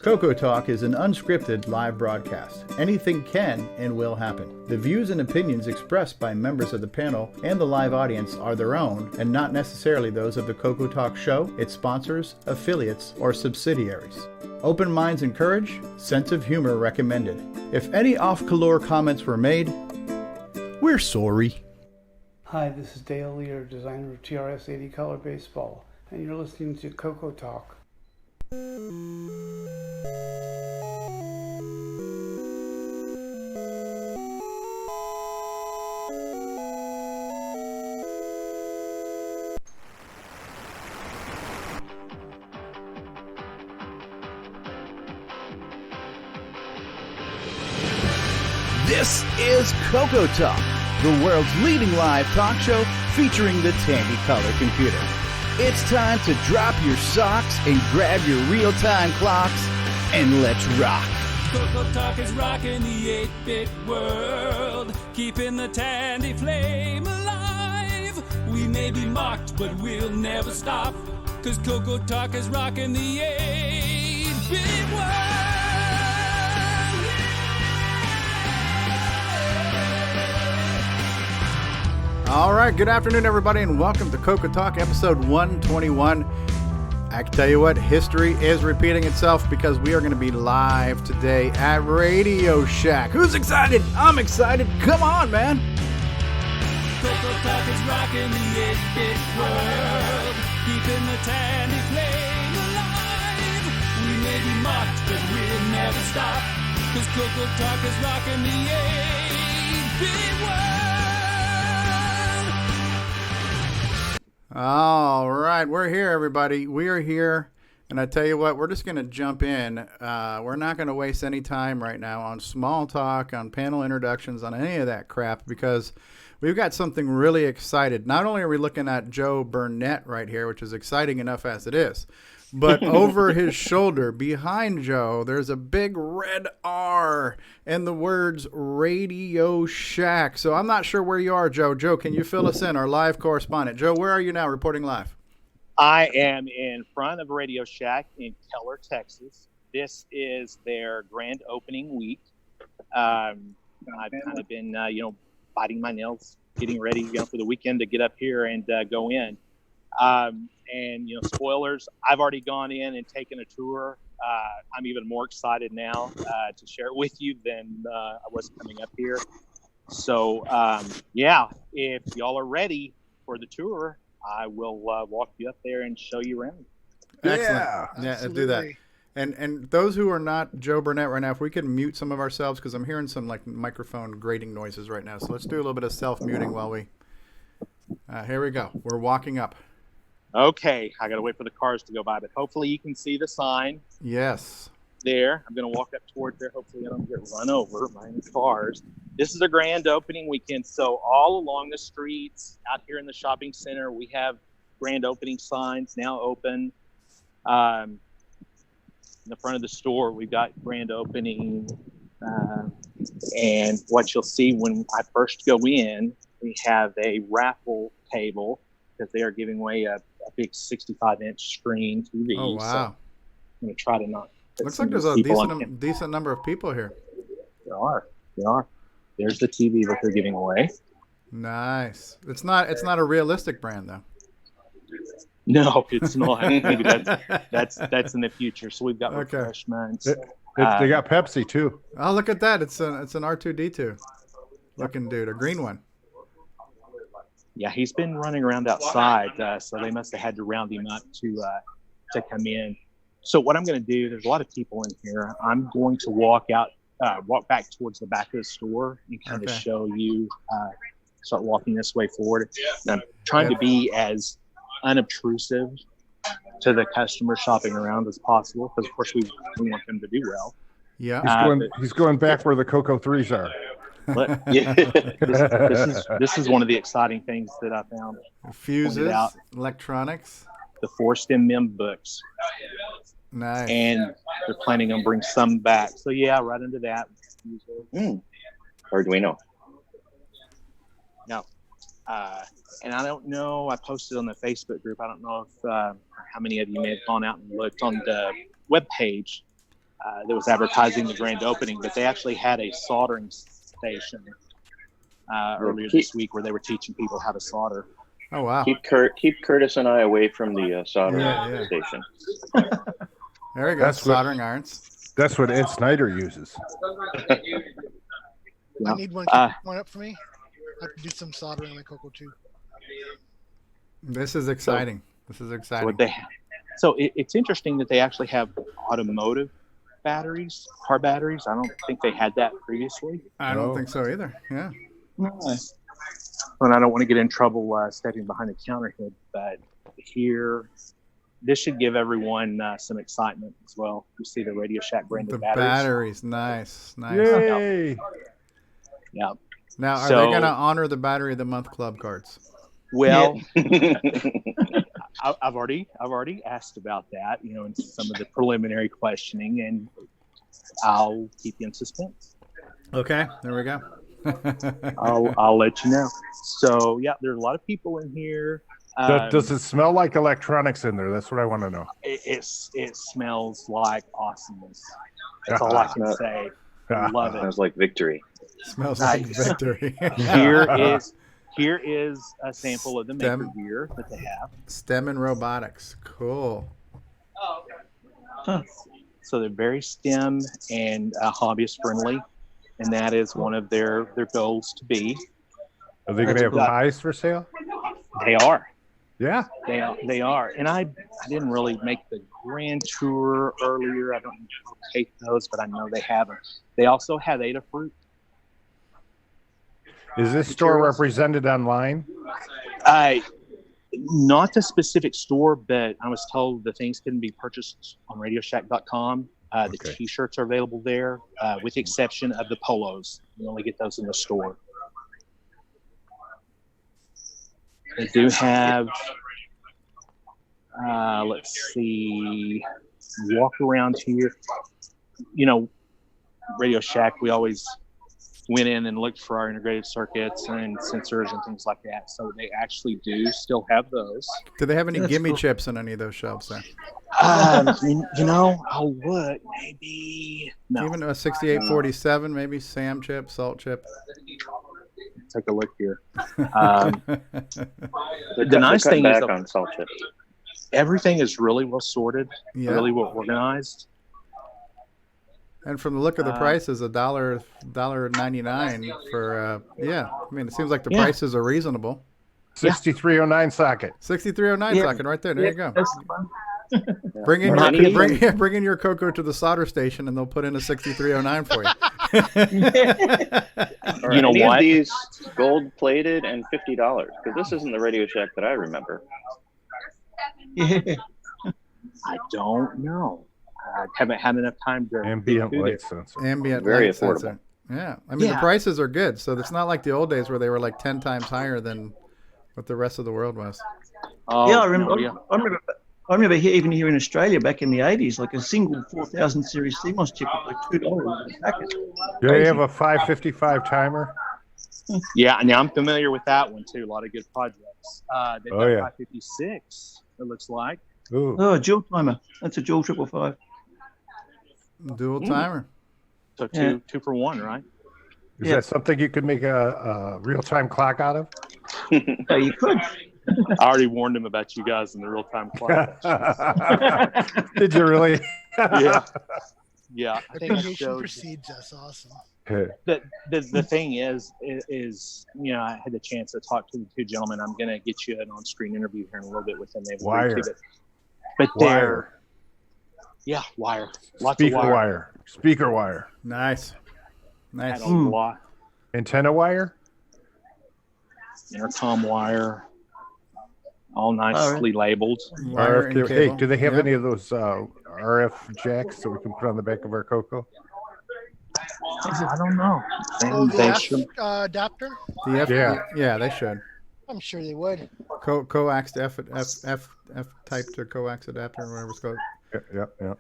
CoCoTALK is an unscripted live broadcast. Anything can and will happen. The views and opinions expressed by members of the panel and the live audience are their own and not necessarily those of the CoCoTALK show, its sponsors, affiliates, or subsidiaries. Open minds encouraged, sense of humor recommended. If any off-color comments were made, we're sorry. Hi, this is Dale Lear, designer of TRS-80 Color Baseball, and you're listening to CoCoTALK. This is CoCoTALK, the world's leading live talk show featuring the Tandy Color computer. It's time to drop your socks and grab your real-time clocks, and let's rock. CoCoTALK is rocking the 8-bit world, keeping the Tandy flame alive. We may be mocked, but we'll never stop, cause CoCoTALK is rocking the 8-bit world. All right, good afternoon, everybody, and welcome to CoCoTALK episode 121. I can tell you what, history is repeating itself because we are going to be live today at Radioshack. Who's excited? I'm excited. Come on, man. CoCoTALK is rocking the 8-bit world, keeping the Tandy flame alive. We may be mocked, but we'll never stop, cause CoCoTALK is rocking the 8-bit world. All right, we're here, everybody. We are here, and I tell you what, we're just going to jump in. We're not going to waste any time right now on small talk, on panel introductions, on any of that crap, because we've got something really excited. Not only are we looking at Joe Burnett right here, which is exciting enough as it is, but over his shoulder, behind Joe, there's a big red R and the words Radioshack. So I'm not sure where you are, Joe. Joe, can you fill us in, our live correspondent? Joe, where are you now reporting live? I am in front of Radioshack in Keller, Texas. This is their grand opening week. I've kind of been, biting my nails, getting ready, for the weekend to get up here and go in. And spoilers, I've already gone in and taken a tour. I'm even more excited now to share it with you than I was coming up here. So, if y'all are ready for the tour, I will walk you up there and show you around. Excellent. Yeah, do that. And those who are not Joe Burnett right now, if we can mute some of ourselves, because I'm hearing some like microphone grating noises right now. So let's do a little bit of self-muting while we... here we go. We're walking up. Okay, I got to wait for the cars to go by, but hopefully you can see the sign. Yes. There. I'm going to walk up towards there. Hopefully I don't get run over by any cars. This is a grand opening weekend, so all along the streets, out here in the shopping center, we have grand opening signs now open. In the front of the store, we've got grand opening. And what you'll see when I first go in, we have a raffle table because they are giving away a big 65-inch screen TV. Oh, wow. So I'm going to try to not... Looks like there's a decent number of people here. There are. There's the TV that they're giving away. Nice. It's not a realistic brand, though. No, it's not. Maybe that's in the future. So we've got refreshments. They got Pepsi, too. Oh, look at that. It's an R2-D2 looking dude, a green one. Yeah, he's been running around outside, so they must have had to round him up to come in. So what I'm going to do, there's a lot of people in here. I'm going to walk back towards the back of the store and kind of show you, start walking this way forward. And I'm trying to be as unobtrusive to the customer shopping around as possible, because of course we want them to do well. Yeah, he's going back where the Coco 3s are. But this is one of the exciting things that I found. Fuses, electronics, the 4-stem MEM books. Nice. And they're planning on bring some back. So right into that. Arduino. No. And I don't know, I posted on the Facebook group. I don't know if how many of you may have gone out and looked on the webpage that was advertising the grand opening, but they actually had a soldering station earlier this week where they were teaching people how to solder. Oh wow! Keep Curtis and I away from the soldering station. There you go. That's soldering irons. That's what Ed Snyder uses. I need one. Can you point up for me? I can do some soldering on the CoCo too. This is exciting. So it's interesting that they actually have automotive batteries, car batteries. I don't think they had that previously. I don't think so either. Yeah. And I don't want to get in trouble stepping behind the counter here, but here, this should give everyone some excitement as well. You see the Radioshack branded batteries. Nice. Yay! Yeah. Now, are they going to honor the Battery of the Month Club cards? Well, I've already asked about that, in some of the preliminary questioning, and I'll keep you in suspense. Okay, there we go. I'll let you know. So yeah, there's a lot of people in here. Does it smell like electronics in there? That's what I want to know. It smells like awesomeness. That's all I can say. Love it. Smells like victory. Smells like victory. Here is a sample of the maker gear that they have. STEM and robotics. Cool. Oh, okay. So they're very STEM and hobbyist friendly, and that is one of their goals to be. Are they going to have pies for sale? They are. Yeah. They are. And I didn't really make the grand tour earlier. I don't take those, but I know they have them. They also have Adafruit. Is this store represented online? Not the specific store, but I was told the things can be purchased on Radioshack.com. The T-shirts are available there, with the exception of the polos. You only get those in the store. They do have, let's see, walk around here. Radio Shack, we always went in and looked for our integrated circuits and sensors and things like that. So they actually do still have those. Do they have any gimme chips on any of those shelves there? I'll look. Maybe. No. Even a 6847, maybe SAM chip, salt chip. Take a look here. The nice thing is on salt chip. Everything is really well sorted, really well organized. And from the look of the prices, $1.99 for it seems like the prices are reasonable. 6309 socket. 6309 socket right there. There you go. That's fun. Bring in your CoCo to the solder station, and they'll put in a 6309 for you. You know what? These gold plated and $50 because this isn't the Radio Shack that I remember. Yeah. I don't know. I haven't had enough time to ambient light sensor. Ambient very light affordable. Sensor. Yeah, I mean the prices are good, so it's not like the old days where they were like 10 times higher than what the rest of the world was. Oh, yeah, I remember. I remember even here in Australia back in the 80s, like a single 4000 series CMOS chip was like $2 a packet. Do they have a 555 timer? Yeah, now I'm familiar with that one too. A lot of good projects. They've got 556. It looks like. Ooh. Oh, a dual timer. That's a dual 555. Dual timer. So two for one, right? Is that something you could make a real-time clock out of? Yeah, you could. I already warned him about you guys in the real-time clock. Did you really? Yeah. Yeah. I think I Application showed. precedes us. Awesome. The thing is, I had the chance to talk to the two gentlemen. I'm going to get you an on-screen interview here in a little bit with them. They've agreed to it. But they're, wire. Lots of wire. Speaker wire. Nice. Antenna wire? Intercom wire. All nicely labeled. Wire and Hey, cable. do they have any of those RF jacks that we can put on the back of our CoCo? I don't know. The F adapter? The F, yeah, they should. I'm sure they would. Coax to F type to coax adapter, or whatever it's called. Yeah.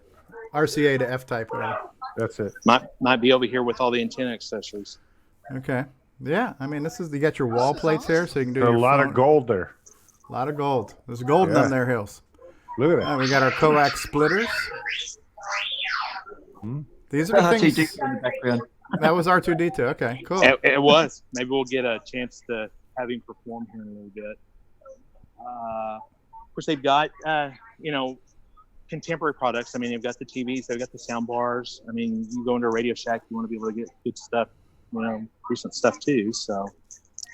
RCA to F type, whatever. That's it. Might be over here with all the antenna accessories. Okay. Yeah, I mean, you got your wall plates here, so you can do There's a lot of gold there. A lot of gold. There's gold in there, Hills. Look at that. We got our coax splitters. These are the things. R2D2 in the background. That was R2D2. Okay, cool. It was. Maybe we'll get a chance to have him perform here in a little bit. Of course, they've got contemporary products. I mean, they've got the TVs, they've got the sound bars. I mean, you go into a Radioshack, you want to be able to get good stuff, recent stuff too. So,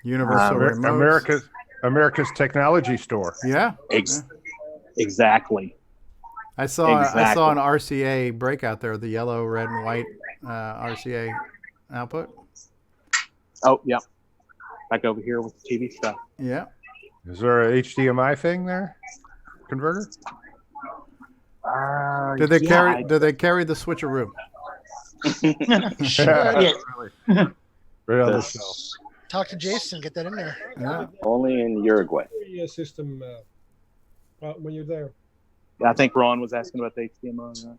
Universal remotes. America's technology store. Yeah. Exactly. I saw an RCA breakout there, the yellow, red, and white RCA output. Oh, yeah. Back over here with the TV stuff. Yeah. Is there a HDMI thing there? Converter? Did they carry the switcheroo? Yeah. Right on the shelf. Talk to Jason, get that in there. Yeah. Only in Uruguay. System when you're there. I think Ron was asking about the HDMI.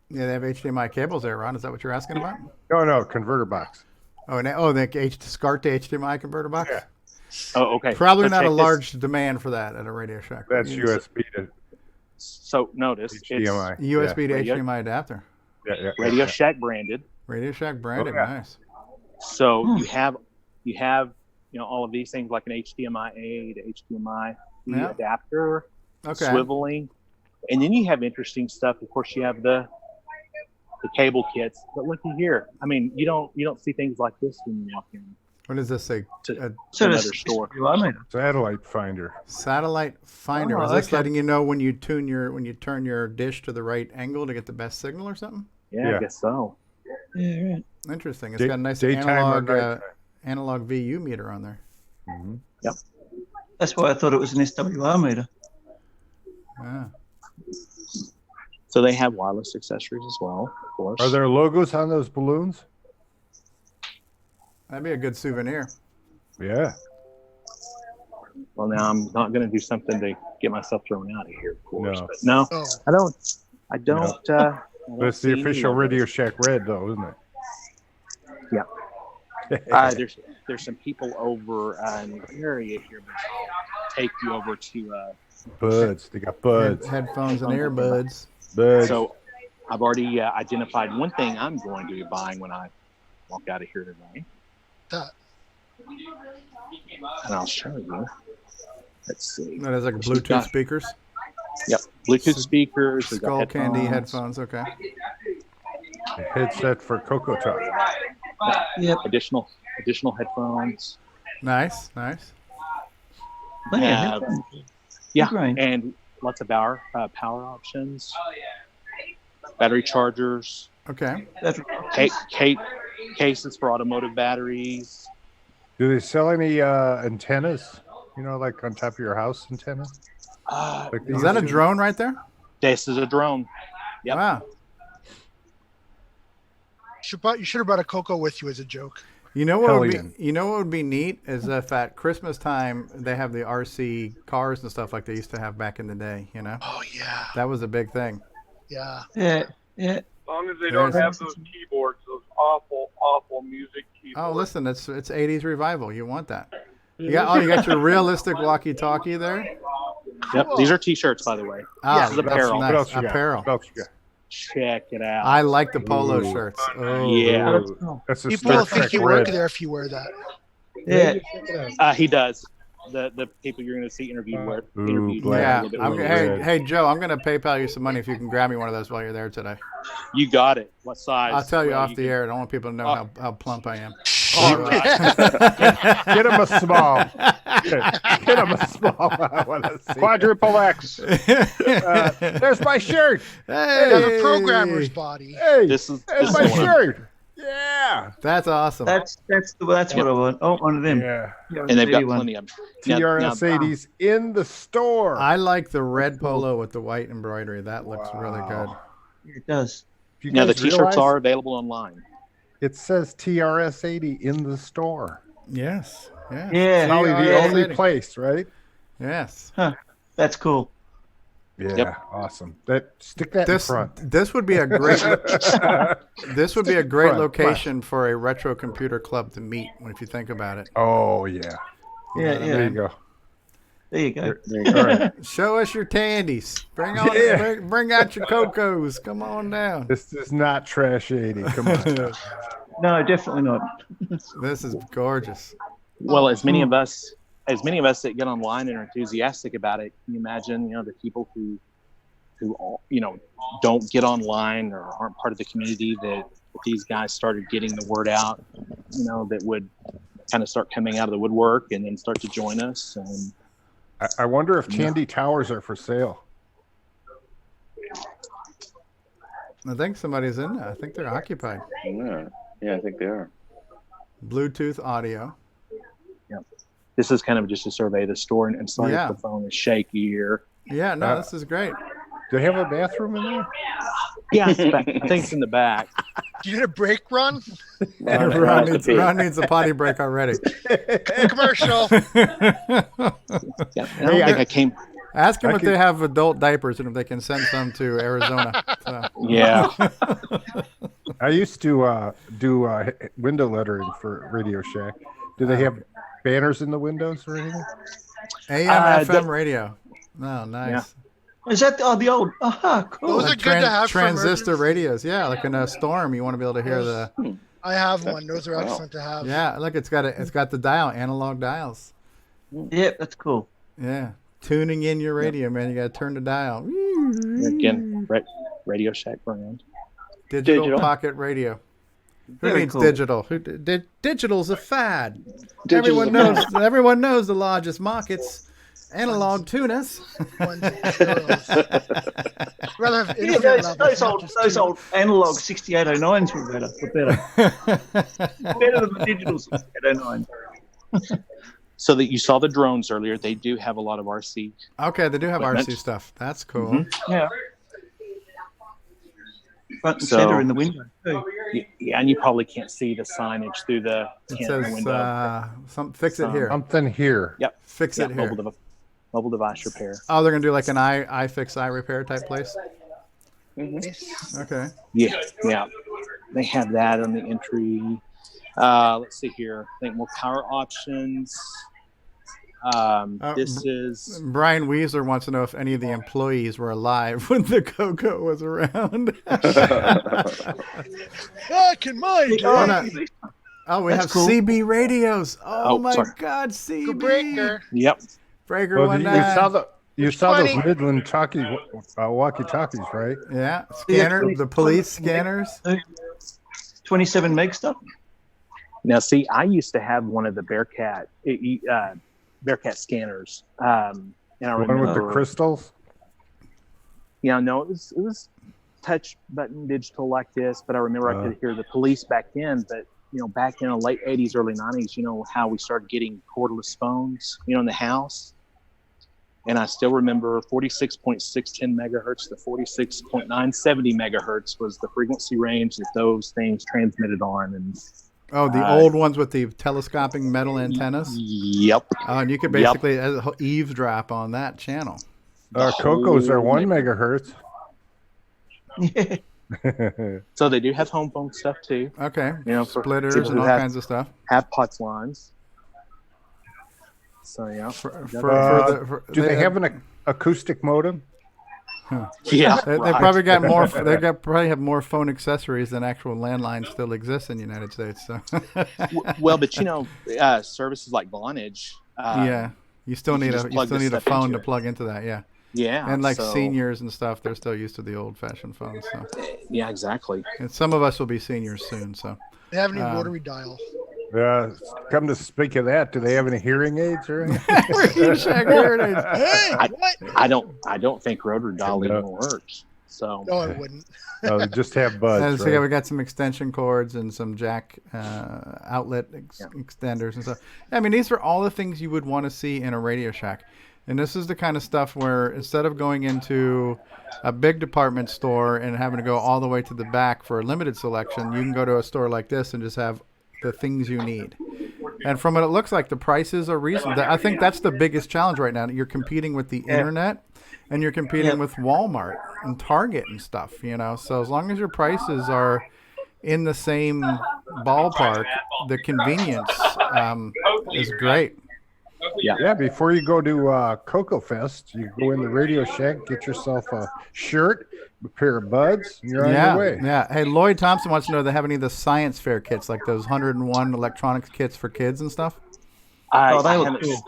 Yeah, they have HDMI cables there, Ron. Is that what you're asking about? No, converter box. The SCART to HDMI converter box? Yeah. Oh, okay. Probably So not a check large demand for that at a Radioshack. That's USB to So notice HDMI. USB to HDMI adapter. Yeah. Radioshack branded. Radioshack branded, nice. So you have all of these things like an HDMI A to HDMI C adapter, swiveling, and then you have interesting stuff. Of course, you have the cable kits. But looky here, I mean, you don't see things like this when you walk in. What does this say? To another store. Satellite finder. Satellite finder. Is this letting you know when you turn your dish to the right angle to get the best signal or something? Yeah. I guess so. Yeah, right. Interesting. It's got a nice analog VU meter on there. Mm-hmm. Yep. That's why I thought it was an SWR meter. Ah. So they have wireless accessories as well, of course. Are there logos on those balloons? That'd be a good souvenir. Yeah. Well, now I'm not going to do something to get myself thrown out of here, of course. No. But no, Oh. I don't. But it's the official Radioshack red, though, isn't it? Yeah. There's some people over in the area here, but I'll take you over to Buds. They got buds. Headphones and earbuds. Buds. So I've already identified one thing I'm going to be buying when I walk out of here today. And I'll show you. Let's see. That is like Bluetooth speakers. Yep, Bluetooth speakers. Skull Candy headphones. Okay. A headset for CoCoTALK. Yep. Additional headphones. Nice. Yeah, Great. and lots of power options. Battery chargers. Okay. Cases for automotive batteries. Do they sell any antennas? Like on top of your house antenna? Like Is that a drone right there? This is a drone. Yep. Wow. You should have brought a CoCo with you as a joke. You know what would be neat is if at Christmas time they have the RC cars and stuff like they used to have back in the day. Oh yeah. That was a big thing. Yeah. Yeah. As long as they don't have those keyboards, those awful music keyboards. Oh, listen, it's 80s revival. You want that? You got your realistic walkie-talkie there. Yep. These are T-shirts, by the way. Ah, this is apparel. Nice. What else you got? Apparel. What else you got? Check it out. I like the polo shirts. Oh, Yeah. That's a People will Star think Trek you work red. there if you wear that. Yeah. He does. The people you're going to see interviewed wear yeah. a little bit earlier. Hey, Joe, I'm going to PayPal you some money if you can grab me one of those while you're there today. You got it. What size? I'll tell you Well, off the air. I don't want people to know how plump I am. All right. Get him a small. Get him a small. I want to see. Quadruple X. There's my shirt. You have a programmer's body. Hey, This is my one. shirt. Yeah. That's awesome. That's what I want. Oh, one of them. Yeah. And they've got plenty of them. TRS 80s in the store. I like the red polo with the white embroidery. That looks really good. It does. Now the T-shirts are available online. It says TRS 80 in the store. Yes. Yeah. Yeah. Probably the TRS only 80. place, right? Yes. That's cool. Yeah. Yep. Awesome. Stick that in front. This would be a great. This would be a great front, location for a retro computer club to meet. If you think about it. Oh yeah. Yeah. There you go. There you go. There you go. Show us your tandies. Bring on, bring out your CoCos. Come on down. This is not trash 80. Come on. No, definitely not. This is gorgeous. Well, as many of us that get online and are enthusiastic about it, can you imagine, the people who don't get online or aren't part of the community that these guys started getting the word out, that would kind of start coming out of the woodwork and then start to join us. And I wonder if Tandy Towers are for sale. I think somebody's in there. I think they're occupied. Yeah, I think they are. Bluetooth audio. Yeah. This is kind of just a survey of the store, and sorry if the phone is shaky or. Yeah, no, this is great. Do they have a bathroom in there? Yeah, I think it's in the back. Do you need a break, Ron? Ron needs a potty break already. Commercial. Yeah, I don't think I came. Ask them if they have adult diapers and if they can send some to Arizona. So. Yeah. I used to do window lettering for Radio Shack. Do they have banners in the windows or anything? AM, FM radio. Oh, nice. Yeah. Is that the old? Aha, cool. Those are good to have for transistor emergency. radios. Yeah, like in a storm, you want to be able to hear the. I have one. Those are excellent to have. Yeah, look, it's got the dial, analog dials. Yeah, that's cool. Yeah, tuning in your radio, man. You got to turn the dial. Again, Radioshack brand. Digital pocket radio. Who Very needs cool. digital? Digital's a fad. Digital's Everyone knows the largest markets. Analog tuners. Ones and zeros. Rather have Yeah, interference levels, those not old just those two. old analog 6809s were better than the digital 6809. So that you saw the drones earlier, they do have a lot of RC. Okay, they do have Equipment. RC stuff. That's cool. Mm-hmm. Yeah. Front and So- center in the window too. Yeah, and you probably can't see the signage through the It tent in the says, window. fix it here. Something here. Yep. Fix it here. Mobile device repair. Oh, they're going to do like an iFix, repair type place? Okay. Yeah. They have that on the entry. Let's see here. I think more power options. This is Brian Weasler wants to know if any of the employees were alive when the CoCo was around. Back in my day. Oh, we That's have cool. CB radios. Oh my sorry. God, CB. Good breaker. Yep. Breaker Well, one you nine. saw those 20. Midland walkie-talkies, right? Yeah, scanner. The police scanners. 27 meg stuff. Now, see, I used to have one of the Bearcat scanners, and I One remember with the crystals. Yeah, no, it was touch button digital like this, but I remember I could hear the police back then. But back in the late '80s, early '90s, how we started getting cordless phones, in the house. And I still remember 46.610 megahertz to 46.970 megahertz was the frequency range that those things transmitted on. And Oh, the old ones with the telescoping metal antennas. Yep. Oh, and you could basically eavesdrop on that channel. CoCos are 1 megahertz. So they do have home phone stuff too. Okay. For Splitters people and who all kinds of stuff. have POTS lines. So yeah. Do they have an acoustic modem? Yeah. They probably got more. Probably have more phone accessories than actual landlines still exist in the United States. So. Well, but services like Vonage. Yeah, you still need just a plug this phone stuff into to it. plug into that. Yeah. Yeah. And like so- seniors and stuff, they're still used to the old-fashioned phones. So. Yeah, exactly. And some of us will be seniors soon. So. They have any rotary dial. Come to speak of that, do they have any hearing aids or anything? Hey, what? I don't think rotary dial even works. So No, it wouldn't. No, they just have buds. So yeah, we got some extension cords and some jack outlet extenders and stuff. I mean, these are all the things you would want to see in a Radio Shack. And this is the kind of stuff where instead of going into a big department store and having to go all the way to the back for a limited selection, you can go to a store like this and just have the things you need. And from what it looks like, the prices are reasonable. I think that's the biggest challenge right now. You're competing with the internet and you're competing with Walmart and Target and stuff, So as long as your prices are in the same ballpark, the convenience is great. Yeah, before you go to Coco Fest, you go in the Radio Shack, get yourself a shirt, a pair of buds, and you're on your way. Yeah. Hey, Lloyd Thompson wants to know if they have any of the science fair kits, like those 101 electronics kits for kids and stuff. I look cool.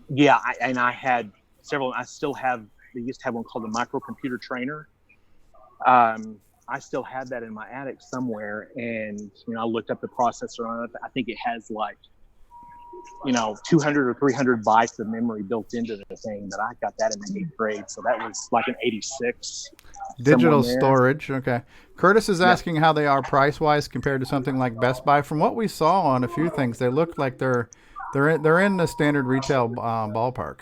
Yeah, I had several. I still have. They used to have one called the microcomputer trainer. I still have that in my attic somewhere, and I looked up the processor on it. I think it has like 200 or 300 bytes of memory built into the thing. But I got that in the 8th grade, so that was like an 86. Digital storage. Okay. Curtis is asking how they are price wise compared to something like Best Buy. From what we saw on a few things, they look like they're in the standard retail ballpark.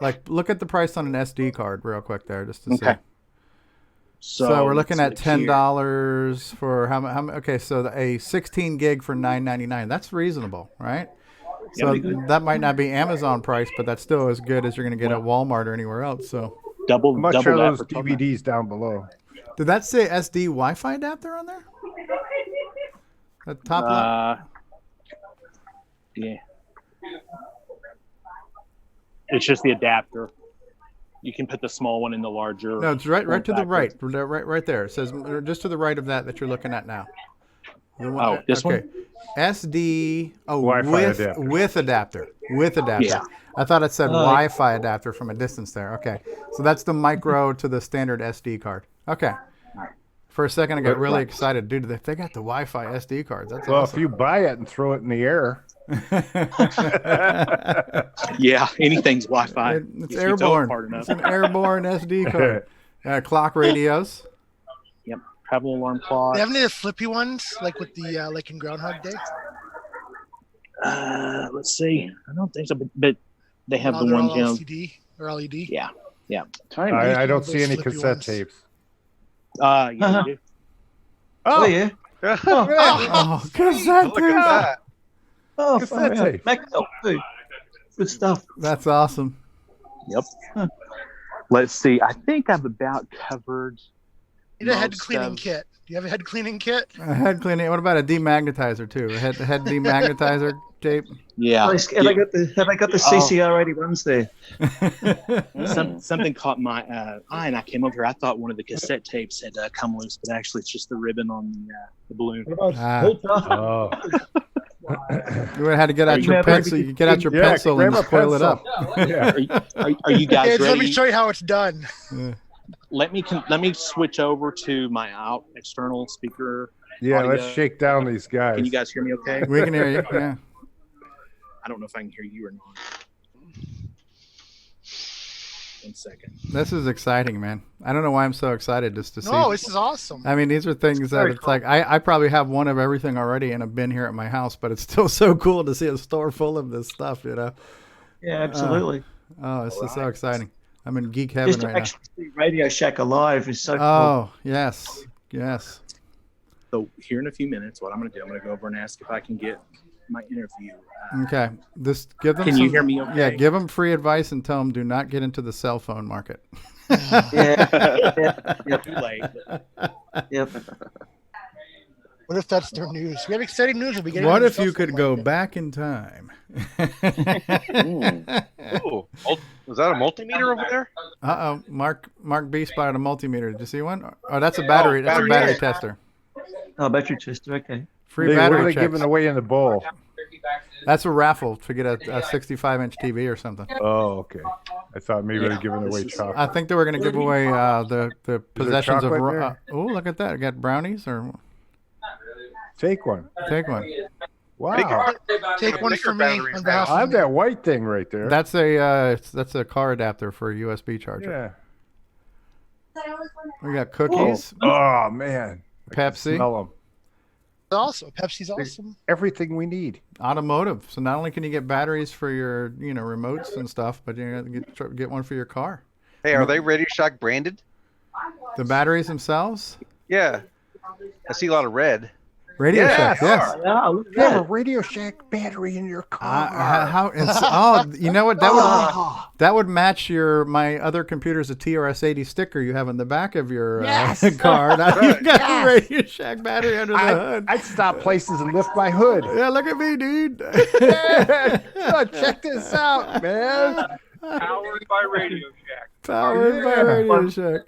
Like, look at the price on an SD card real quick there, just to see. So we're looking at $10 for how much? Okay, so a 16 gig for $9.99. That's reasonable, right? So that might not be Amazon price, but that's still as good as you're going to get at Walmart or anywhere else. So How much are those DVDs down below? Did that say SD Wi-Fi adapter on there? The top line? Yeah. It's just the adapter. You can put the small one in the larger. No, it's right to the right. Right there. It says just to the right of that you're looking at now. This one? SD Wi-Fi adapter. with adapter. With adapter. Yeah. I thought it said Wi-Fi adapter from a distance there. Okay. So that's the micro to the standard SD card. Okay. For a second I got really excited. Dude, if they got the Wi-Fi SD cards, that's awesome. If you buy it and throw it in the air. Yeah, anything's Wi-Fi. It's airborne. It's an airborne SD card. Clock radios. Yep. Travel alarm clock. They have any of the flippy ones, like with the like in Groundhog Day? Let's see. I don't think so, but they have the they're ones, all LCD or LED. Yeah. I don't see any flippy cassette ones. tapes. Yeah, they do. Oh yeah. Oh, cassette Look at that. Oh, Cassette tape. Maxwell too. Good stuff. That's awesome. Yep. Let's see. I think I've about covered. Need a head cleaning kit. Do you have a head cleaning kit? A head cleaning. What about a demagnetizer too? A head demagnetizer tape. Yeah. Have I got the CCR 81s there? Something caught my eye, and I came over here. I thought one of the cassette tapes had come loose, but actually it's just the ribbon on the balloon. Oh. You would have had to get out your pencil. You get out your pencil and coil it up. Are you guys ready? Let me show you how it's done. Let me switch over to my external speaker. Yeah, audio. let's shake down these guys. Can you guys hear me okay? We can hear you. Yeah. I don't know if I can hear you or not. 1 second. This is exciting, man. I don't know why I'm so excited just to see. No, this is awesome. I mean, these are things that it's like I probably have one of everything already in a bin here at my house, but it's still so cool to see a store full of this stuff, Yeah, absolutely. This is so exciting. I'm in geek heaven Just to right now. actually see Radio Shack alive is so cool. Oh, yes. So here in a few minutes, what I'm going to do, I'm going to go over and ask if I can get my interview. Okay. Just give them. Can you hear me okay? Yeah, give them free advice and tell them do not get into the cell phone market. Yeah. Too late. Yep. What if that's their news? We have exciting news. What if you could go back in time? Ooh. Was that a multimeter over there? Uh-oh. Mark B spotted a multimeter. Did you see one? Oh, that's a battery. That's a battery tester. Oh, battery tester. Okay. Free battery What are they checks. giving away in the bowl? That's a raffle to get a 65-inch TV or something. Oh, okay. I thought maybe they were giving away chocolate. I think they were going to give away the possessions of. chocolate Oh, look at that! I got brownies or. Take one. Take one. Wow. Take one for me on behalf I of have that white thing right there. That's a car adapter for a USB charger. Yeah. We got cookies. Oh man. Pepsi. Smell them. awesome. Pepsi's awesome. Everything we need. Automotive. So not only can you get batteries for your remotes and stuff, but you get one for your car. Hey, are they Radioshack branded? The batteries themselves? Yeah. I see a lot of red. Radio Shack, yes. Yeah, look at You have a that. Radio Shack battery in your car. How? You know what? That would match my other computer's a TRS-80 sticker you have in the back of your car. Now you've got a Radio Shack battery under the hood. I'd stop places and lift my hood. Yeah, look at me, dude. Check this out, man. Powered by Radio Shack. Powered by Radio Shack.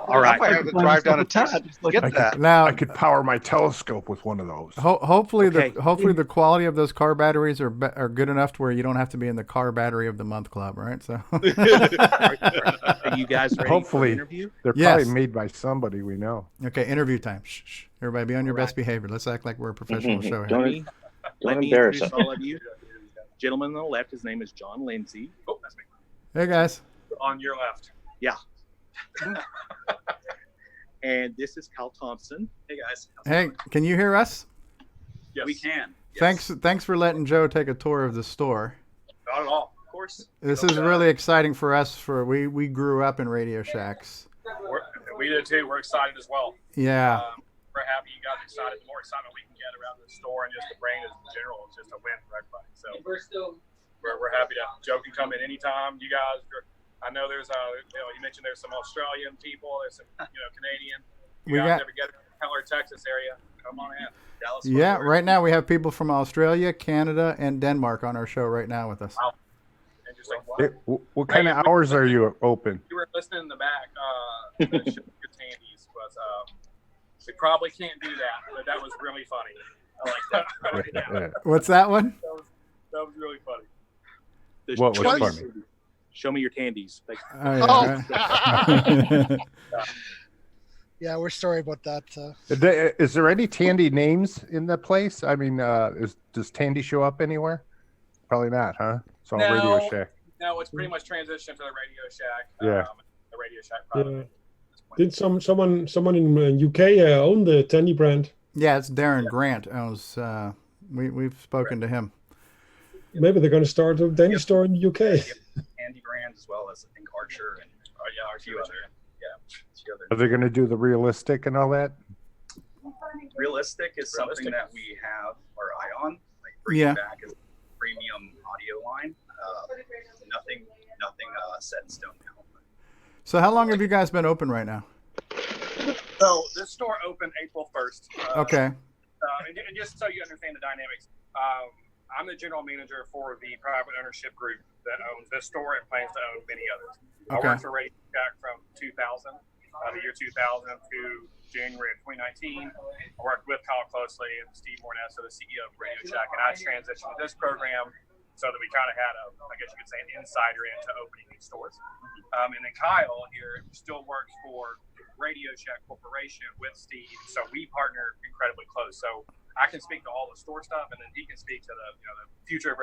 All right, I have to drive down a test to get that. Now, I could power my telescope with one of those. hopefully the quality of those car batteries are good enough to where you don't have to be in the car battery of the month club, right? So, Are you guys ready Hopefully, for the interview? they're Yes. probably made by somebody we know. okay, interview time. Shh. Everybody, be on your best behavior. Let's act like we're a professional show here. Don't embarrass introduce him. all of you. Gentleman on the left, his name is John Lindsay. Oh, that's me. Hey guys. On your left. Yeah. And this is Kyle Thompson. Hey guys. Hey, can you hear us? Yes. We can. Yes. Thanks for letting Joe take a tour of the store. Not at all. Of course. This is really exciting for us. We grew up in Radio Shacks. We did too. We're excited as well. Yeah. We're happy you guys are excited. The more excitement we can get around the store and just the brand in general is just a win for everybody. So we're happy to. Joe can come in anytime. You guys, I know there's you mentioned there's some Australian people. There's some Canadian. You guys ever get to the Keller, Texas area? Come on in. Dallas. Yeah. Right now we have people from Australia, Canada, and Denmark on our show right now with us. Wow. Interesting. What kind of hours are you open? You were listening in the back. The Good Tandies was. We probably can't do that, but that was really funny. I like that. What's that one? That was really funny. What was funny? Show me your candies. Yeah, we're sorry about that. Is there any Tandy names in the place? I mean, does Tandy show up anywhere? Probably not, huh? It's all Radio Shack. No, it's pretty much transitioned to the Radio Shack. Yeah. The Radio Shack product. Did someone in UK own the Tandy brand? Yeah, it's Darren Grant owns. We've spoken to him. Maybe they're going to start a Tandy store in the UK. Tandy brand as well as I think Archer and a few other. Are they going to do the realistic and all that? Realistic is something that we have our eye on. Like bringing back a premium audio line. Nothing set in stone now. So how long have you guys been open right now? So this store opened April 1st. Okay. And just so you understand the dynamics, I'm the general manager for the private ownership group that owns this store and plans to own many others. I worked for Radio Shack from 2000, the year 2000 to January of 2019. I worked with Kyle closely and Steve Mornesso, the CEO of Radio Shack, and I transitioned to this program so that we kind of had I guess you could say, an insider into opening these stores. And then Kyle here still works for Radio Shack Corporation with Steve, so we partner incredibly close. So I can speak to all the store stuff, and then he can speak to the the future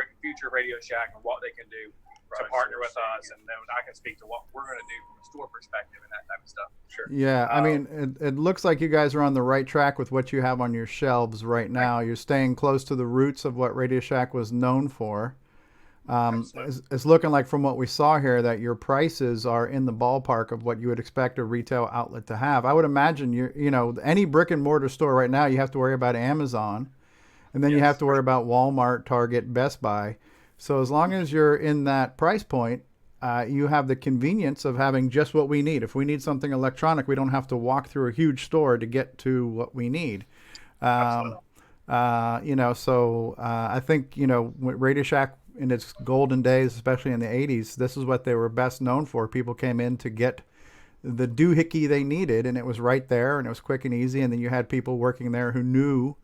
Radio Shack and what they can do to partner with us, and then I can speak to what we're going to do from a store perspective and that type of stuff. Sure. Yeah, I mean, it looks like you guys are on the right track with what you have on your shelves right now. You're staying close to the roots of what Radio Shack was known for. It's looking like from what we saw here that your prices are in the ballpark of what you would expect a retail outlet to have. I would imagine any brick and mortar store right now, you have to worry about Amazon, and then you have to worry about Walmart, Target, Best Buy. So as long as you're in that price point, you have the convenience of having just what we need. If we need something electronic, we don't have to walk through a huge store to get to what we need. So I think, Radio Shack in its golden days, especially in the 80s, this is what they were best known for. People came in to get the doohickey they needed, and it was right there, and it was quick and easy. And then you had people working there who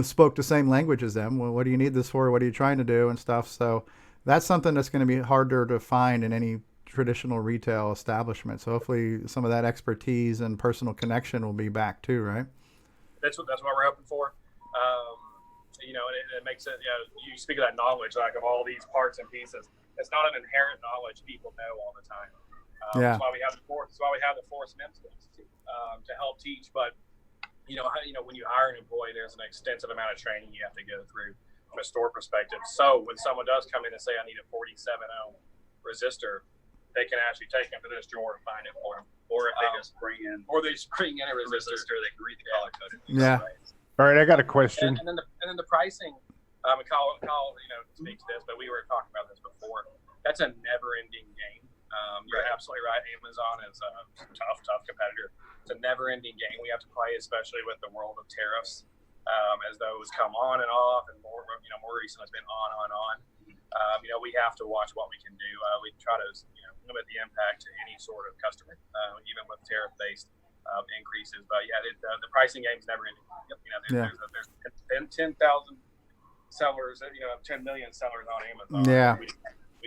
spoke the same language as them. Well, what do you need this for? What are you trying to do and stuff? So that's something that's going to be harder to find in any traditional retail establishment. So hopefully some of that expertise and personal connection will be back too, right? That's what we're hoping for. And it makes it, you speak of that knowledge, like of all these parts and pieces. It's not an inherent knowledge people know all the time. That's why we have the Force Mentors to help teach. But, when you hire an employee, there's an extensive amount of training you have to go through from a store perspective. So when someone does come in and say, I need a 47 ohm resistor, they can actually take them to this drawer and find it for them. Or if they just bring in a resistor, they can read the color code. All right, I got a question. And then the pricing. And Kyle, speaks to this, but we were talking about this before. That's a never-ending game. You're absolutely right. Amazon is a tough competitor. It's a never-ending game we have to play, especially with the world of tariffs, as those come on and off, and more recently it's been on. We have to watch what we can do. We try to limit the impact to any sort of customer, even with tariff-based increases. But yeah, the pricing game is never-ending. There's 10,000 sellers, 10 million sellers on Amazon. Yeah. We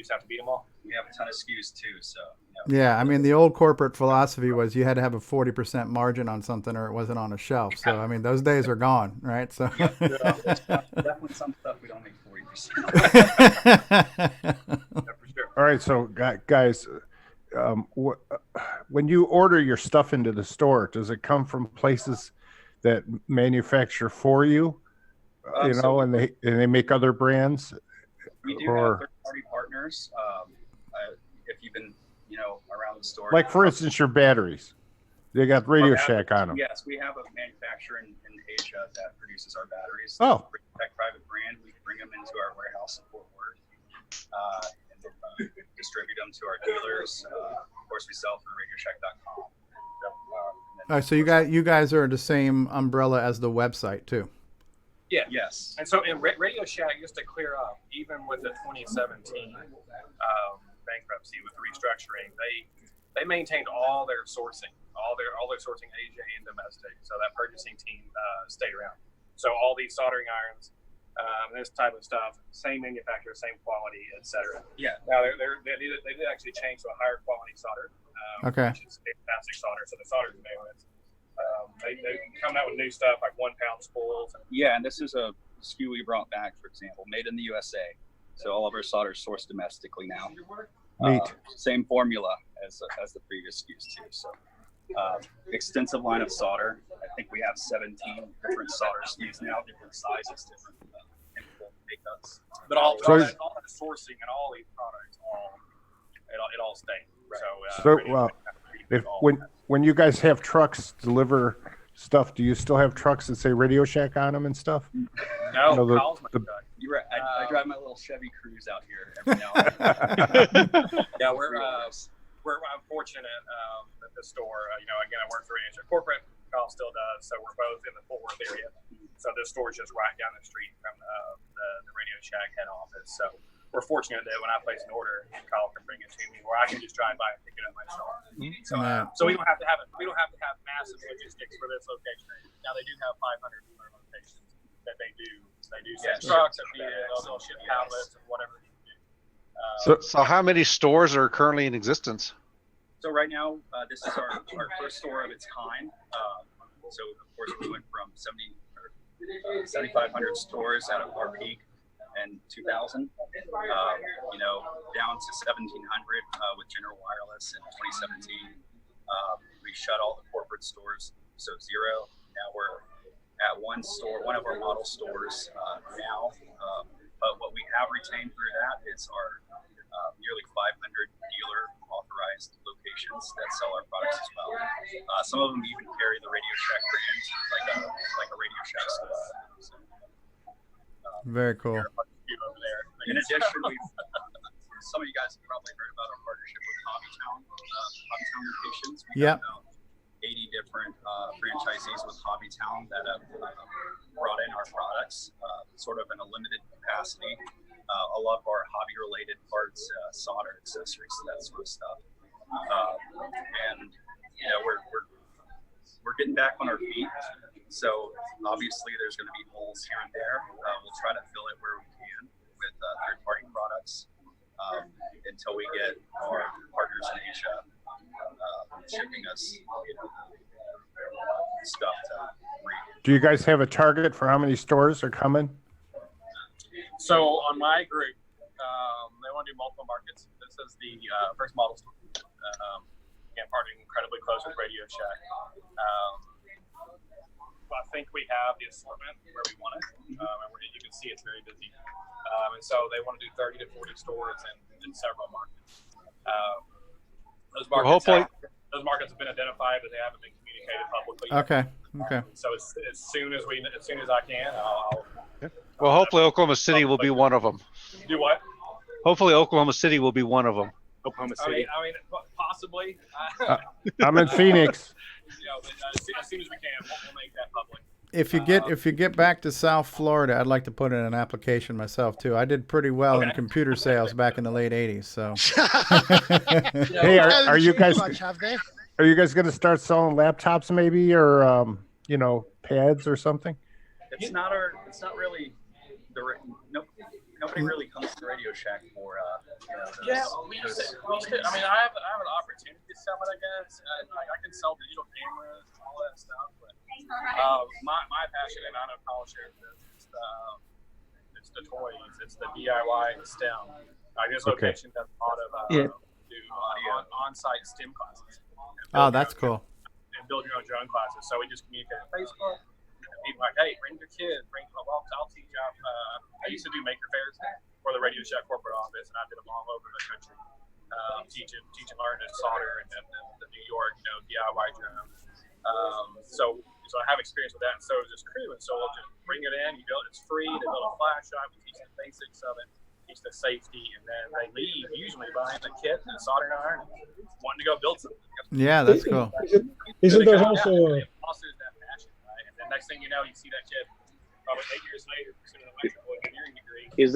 just have to beat them all. We have a ton of SKUs too, so. Yeah, I mean, the old corporate philosophy was you had to have a 40% margin on something or it wasn't on a shelf. So, I mean, those days are gone, right? So. Definitely some stuff we don't make 40%. All right, so guys, when you order your stuff into the store, does it come from places that manufacture for you? And they make other brands. We do have third-party partners. If you've been, around the store. Like, for instance, your batteries. They got Radioshack on them. Yes, we have a manufacturer in Asia that produces our batteries. Oh. Radioshack private brand. We bring them into our warehouse in Fort Worth and distribute them to our dealers. Of course, we sell through Radioshack.com. So you guys are the same umbrella as the website too. Yeah. Yes. And so in Radioshack, just to clear up, even with the 2017 bankruptcy with the restructuring, they maintained all their sourcing, all their sourcing Asia and domestic. So that purchasing team stayed around. So all these soldering irons, this type of stuff, same manufacturer, same quality, etc. Yeah. Now they did actually change to a higher quality solder. Okay. Which is fantastic solder. So the solder's available. They come out with new stuff like 1 pound spools. Yeah, and this is a SKU we brought back, for example, made in the USA. So all of our solder is sourced domestically now. Neat. Same formula as the previous SKUs too. So extensive line of solder. I think we have 17 different solder SKUs now, different sizes, different chemical makeups. But all that sourcing and all these products, it all stayed. So when you guys have trucks deliver stuff, do you still have trucks that say Radioshack on them and stuff? No, Kyle's my truck. I drive my little Chevy Cruze out here every now and then. Yeah, I'm fortunate at the store. Again, I work for Radioshack corporate. Kyle still does, so we're both in the Fort Worth area. So this store's just right down the street from the Radioshack head office. So we're fortunate that when I place an order, Kyle can bring it to me, or I can just drive by and pick it up myself. So we don't have to have massive logistics for this location. Now they do have 500 dealer locations that they do send trucks and they'll ship tablets and whatever they do. So how many stores are currently in existence? So right now, this is our first store of its kind. So of course we went from 7,500 stores at our peak in 2000, down to 1,700 with General Wireless in 2017. We shut all the corporate stores, so 0. Now we're at one of our model stores now. But what we have retained through that is our nearly 500 dealer authorized locations that sell our products as well. Some of them even carry the Radioshack brand, like a Radioshack store. So, very cool. Over there. In addition, some of you guys have probably heard about our partnership with Hobbytown locations. We have about 80 different franchisees with Hobbytown that have brought in our products, sort of in a limited capacity. A lot of our hobby-related parts, solder, accessories, that sort of stuff. And we're getting back on our feet. So obviously there's going to be holes here and there. We'll try to fill it where we can with third-party products until we get our partners in Asia shipping us stuff to read. Do you guys have a target for how many stores are coming? So on my group, they want to do multiple markets. This is the first model store. Again, partnering incredibly close with Radioshack. I think we have the assortment where we want it, and you can see it's very busy. And so they want to do 30 to 40 stores in several markets. Those markets have been identified, but they haven't been communicated communicated publicly. Okay. So as soon as I can, I'll Well, hopefully Oklahoma City will be one of them. do what? Hopefully Oklahoma City will be one of them. Oklahoma City. I mean, possibly. I'm in Phoenix. But, as soon as we can, we'll make that public. If you get back to South Florida, I'd like to put in an application myself too. I did pretty well in computer sales back in the late '80s. So, hey, are you guys Much, have they? are you guys going to start selling laptops maybe, or pads or something? It's not really nobody really comes to Radioshack for we used to, I mean, I have an opportunity to sell it, I guess. I can sell digital cameras and all that stuff, but my passion, and I know Kyle shares this, it's the toys, it's the DIY and STEM. This location does a lot of on-site STEM classes. Oh, that's cool. And build your own drone classes. So we just communicate on Facebook. People like, hey, bring your kids, I'll teach you. I used to do maker fairs for the Radioshack corporate office, and I did them all over the country, teaching learning to solder and the New York, DIY drones. So I have experience with that, and so is this crew. And so we'll just bring it in. You build it's free. They build a flash drive. We teach the basics of it, teach the safety, and then they leave usually buying the kit and the soldering iron, wanting to go build something. Yeah, that's cool. Isn't there also? And next thing you know, you see that kid probably 8 years later pursuing an electrical engineering degree. Is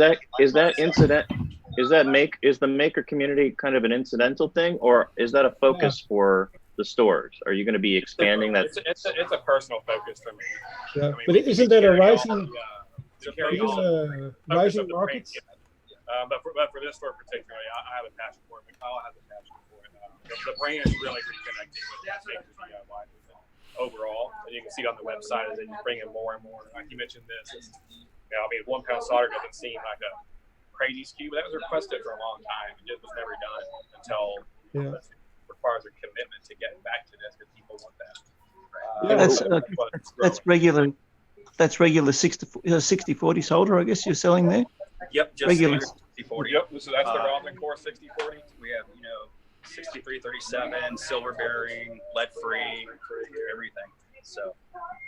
the maker community kind of an incidental thing, or is that a focus for the stores? Are you going to be expanding that? It's a personal focus for me. Yeah, I mean, but isn't that a rising market? But for this store particularly, I have a passion for it. Kyle has a passion for it. The brand is really reconnecting with makers DIY overall, and you can see it on the website as they bring in more and more. Like you mentioned this, 1 pound solder doesn't seem like a crazy SKU, but that was requested for a long time. It just was never done until it requires a commitment to get back to this because people want that. That's regular. That's regular 60/40 solder, I guess you're selling there. Yep, just regular 60/40. Yep, so that's the Robin Core 60/40. We have 6337, silver bearing, lead free, everything. So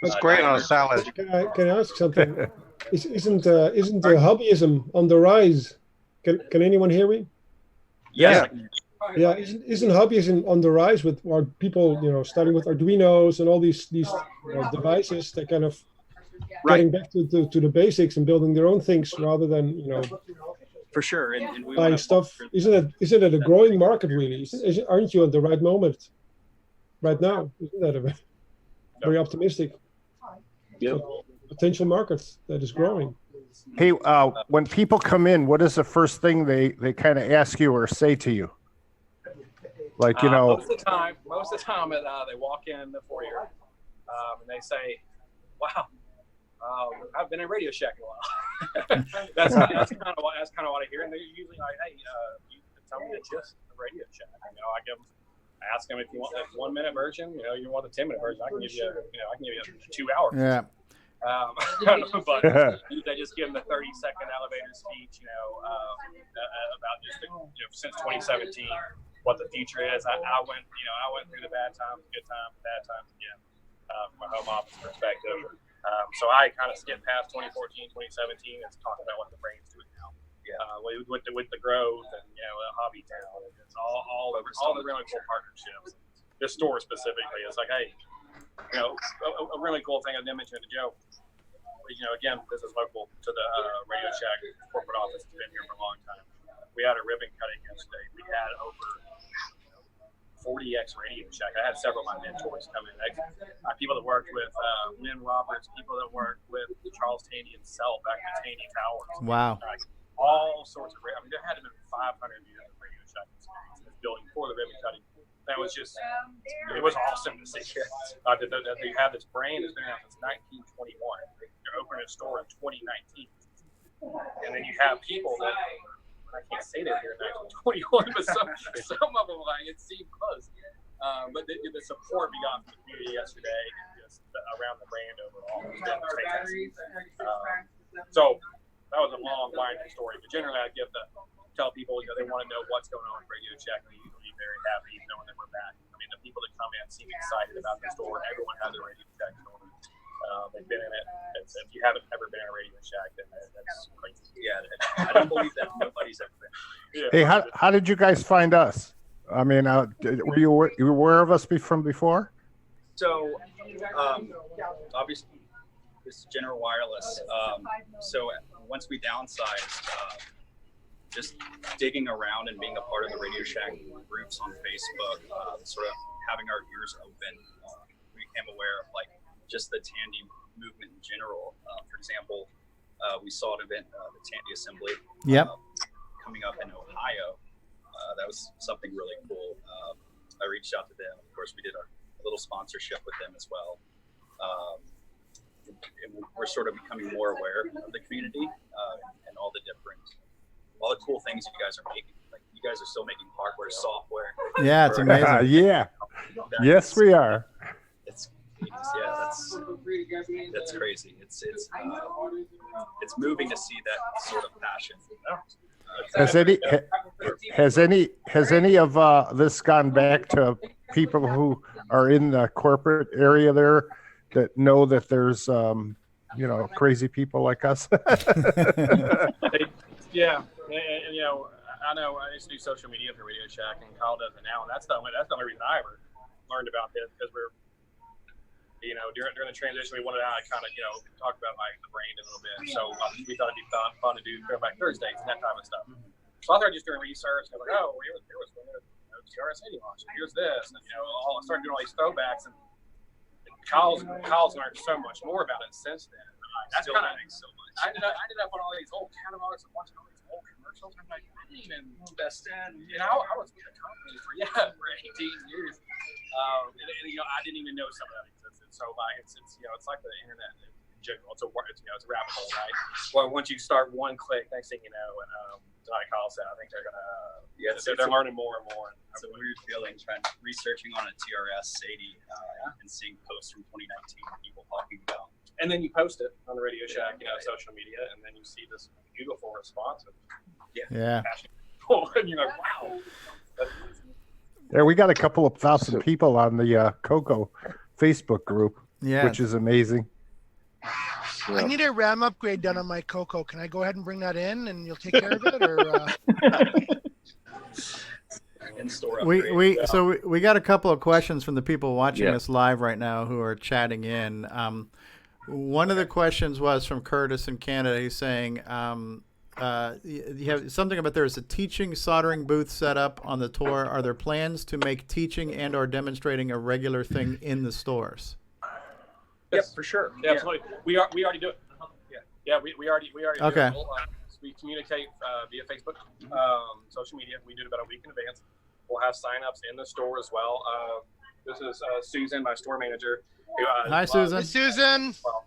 that's great on a salad. Can I ask something? Isn't the hobbyism on the rise? Can anyone hear me? Yeah. Yeah, isn't hobbyism on the rise with our people, starting with Arduinos and all these devices that kind of getting back to the basics and building their own things rather than for sure. And we buying stuff. Isn't it a growing market really? Aren't you at the right moment right now? Isn't that very optimistic? Yep. Potential market that is growing. Hey, when people come in, what is the first thing they kind of ask you or say to you? Like, most of the time, they walk in the foyer and they say, "Wow, I've been in Radioshack a while." that's kind of what I hear, and they're usually like, "Hey, you can tell me the gist of Radioshack." I ask them if you want the 1 minute version. You want the 10 minute version. I can give you a 2 hour. Yeah. But they just give them the 30-second elevator speech, about just since 2017, what the future is. I went through the bad times, good times, bad times again, from a home office perspective. So I kind of skipped past 2014, 2017, and talk about what the brand's doing now. With the growth and Hobby Town, and it's all the really cool partnerships. This store specifically, it's like, hey, a really cool thing I didn't mention to Joe. Again, this is local to the Radioshack corporate office. It's been here for a long time. We had a ribbon cutting yesterday. We had over 40x Radioshack. I had several of my mentors come in. People that worked with Lynn Roberts, people that worked with Charles Taney himself back in Taney Towers. Wow. All sorts of. There had to have been 500 years of Radioshack experience in this building for the ribbon cutting. That was just, it was awesome to see. They have this brand that's been around since 1921. They're opening a store in 2019. And then you have people that, I can't say they're here in 1921, but some of them, it seemed close. But the support we got from the community yesterday and just around the brand overall was fantastic. So that was a long, winding story. But generally, I give the tell people, they want to know what's going on with Radioshack, and they usually be very happy knowing that we're back. I mean, the people that come in seem excited about the store. Everyone has a Radioshack store. They've been in it. If you haven't ever been in a Radioshack, then that's crazy. Yeah, I don't believe that nobody's ever been. Yeah. Hey, how did you guys find us? I mean, were you aware of us from before? So, obviously, this is General Wireless. So once we downsized, just digging around and being a part of the Radioshack groups on Facebook, sort of having our ears open, we became aware of just the Tandy movement in general. For example, we saw an event, the Tandy Assembly, coming up in Ohio. That was something really cool. I reached out to them. Of course, we did a little sponsorship with them as well. And we're sort of becoming more aware of the community and all the cool things you guys are making. You guys are still making hardware, software. Yeah, it's amazing. Yeah. Yes, we are. That's crazy. It's moving to see that sort of passion. Has any of this gone back to people who are in the corporate area there that know that there's crazy people like us? Yeah, and I know I used to do social media for Radioshack, and Kyle does it now, and that's the only reason I ever learned about this, because we're during the transition, we wanted to kind of talk about the brand a little bit. So we thought it'd be fun to do Throwback Thursdays and that type of stuff. So I started just doing research. And I was like, oh, here was when the TRS-80 launched. Here's this, and I started doing all these throwbacks. And Kyle's learned so much more about it since then. That's kind of so much. I ended up on all these old catalogs and watching all these old commercials. I'm like, I didn't even invest in. I was with the company for 18 years. I didn't even know some of that existed. So it's like the internet in general. It's a rabbit hole, right? Well, once you start one click, next thing you know, and like Kyle said, I think they're gonna they're learning more and more. It's a weird feeling researching on a TRS-80 and seeing posts from 2019 people talking about. And then you post it on the Radioshack, social media, and then you see this beautiful response. Yeah. And you're like, wow. There, we got a couple of thousand people on the CoCo Facebook group, which is amazing. I need a RAM upgrade done on my CoCo. Can I go ahead and bring that in, and you'll take care of it, or? We got a couple of questions from the people watching us live right now who are chatting in. One of the questions was from Curtis in Canada. He's saying, you have something about there's a teaching soldering booth set up on the tour. Are there plans to make teaching and or demonstrating a regular thing in the stores? Yep, for sure. Yeah, absolutely. We already do it. Yeah, we already okay. Do it. We communicate via Facebook, social media. We do it about a week in advance. We'll have sign-ups in the store as well. This is Susan, my store manager. Who, Hi, Susan. Hi, Susan. Well,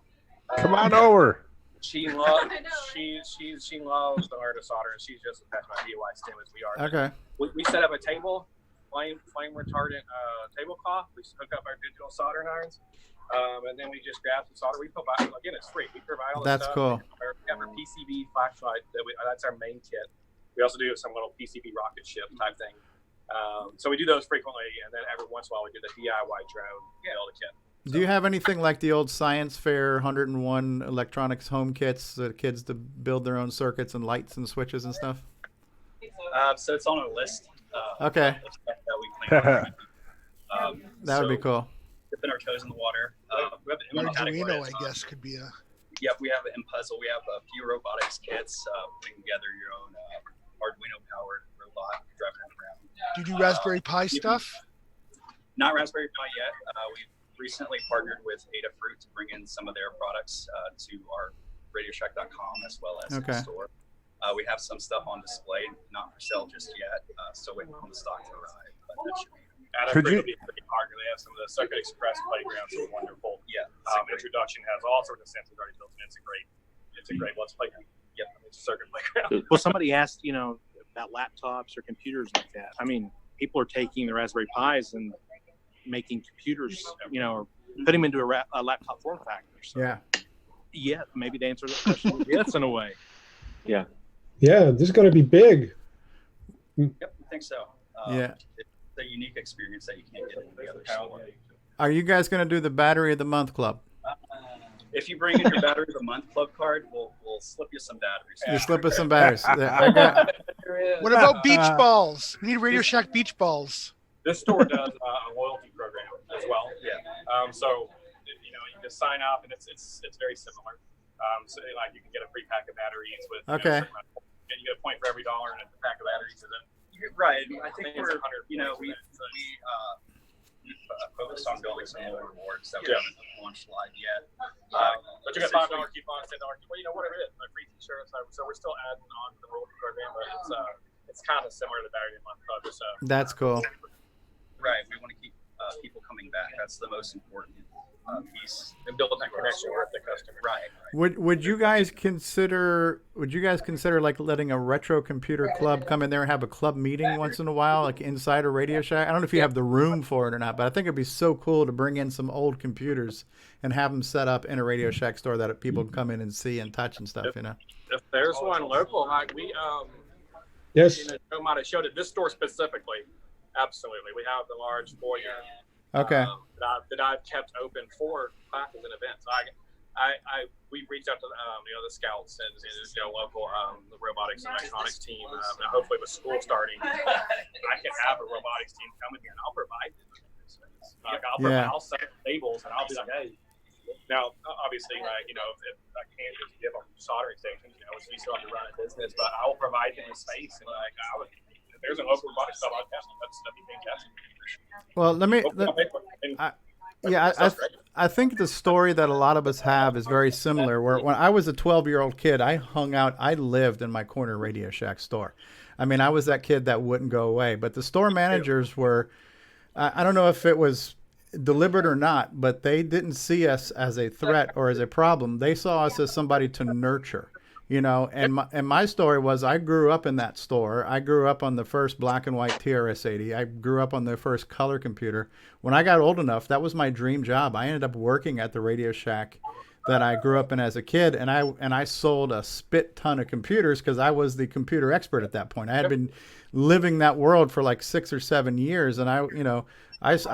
come on over. She loves the art of solder, and she's just as passionate about DIY STEM as we are. Okay. We set up a table, flame retardant tablecloth. We hook up our digital soldering irons, and then we just grab some solder. We provide, again, it's free. We provide all the That's stuff. cool. We have our PCB flashlight. That's our main kit. We also do some little PCB rocket ship type thing. So we do those frequently, and then every once in a while we do the DIY drone build a kit. Do you have anything like the old science fair 101 electronics home kits that kids to build their own circuits and lights and switches and stuff? So it's on a list. Okay. That we plan on. That would be cool. Dipping our toes in the water. We have an Arduino, I guess, could be a. Yep, we have an puzzle. We have a few robotics kits. Putting together your own Arduino-powered robot driving around. Do you do Raspberry Pi stuff? Not Raspberry Pi yet. We've recently partnered with Adafruit to bring in some of their products to our Radioshack.com as well as the store. We have some stuff on display, not for sale just yet. Still waiting on the stock to arrive, but that should be. Adafruit would be pretty hard. They have some of the Circuit Express playgrounds that are wonderful. Yeah. Introduction has all sorts of sensors already built in. It's a great let's playground. Yep, it's a circuit playground. Well, somebody asked, about laptops or computers like that. I mean, people are taking the Raspberry Pis and making computers, or putting them into a laptop form factor. So, maybe to answer the question, yes, in a way. Yeah, this is going to be big. Yep, I think so. Yeah. It's a unique experience that you can't get in the other store. Are you guys going to do the Battery of the Month Club? If you bring in your Battery of the Month Club card, we'll slip you some batteries. You slip us some batteries. I got. What about beach balls? We need Radio Shack beach balls. This store does a loyalty program as well. Yeah. So you just sign up, and it's very similar. So like you can get a free pack of batteries with. Okay. And you get a point for every $1 in a pack of batteries. You're right. I think we're, we focused on building some more rewards that we haven't launched live yet. But you get $5 coupons, $10 coupons, whatever it is, like free t-shirts. So we're still adding on to the loyalty program, but it's kind of similar to Battery of the Month Club. That's cool. Right. We want to keep people coming back. That's the most important piece. And building that connection with the customer. Right. Would you guys consider like letting a retro computer club come in there and have a club meeting once in a while, like inside a Radio Shack? I don't know if you have the room for it or not, but I think it'd be so cool to bring in some old computers and have them set up in a Radio Shack store that people can come in and see and touch and stuff. If there's one local, like we yes, Joe might have showed it. This store specifically, absolutely. We have the large foyer. Okay. That I've kept open for classes and events. We reached out to the scouts and local the robotics and electronics team. Hopefully with school starting, I can have a robotics team come in here and I'll provide them. I'll set up tables and I'll be like, hey. Now, obviously, if I can't just give them soldering stations, we still have to run a business, but I will provide them a space and if there's a local robotics stuff, I'll test them. That'd be fantastic. Well, I think the story that a lot of us have is very similar. Where when I was a 12-year-old kid, I hung out. I lived in my corner Radio Shack store. I mean, I was that kid that wouldn't go away. But the store managers were, I don't know if it was deliberate or not, but they didn't see us as a threat or as a problem. They saw us as somebody to nurture. And my story was I grew up in that store. I grew up on the first black and white TRS-80. I grew up on the first color computer. When I got old enough, that was my dream job. I ended up working at the Radio Shack that I grew up in as a kid, and I sold a spit ton of computers because I was the computer expert at that point. I had been living that world for like 6 or 7 years, and I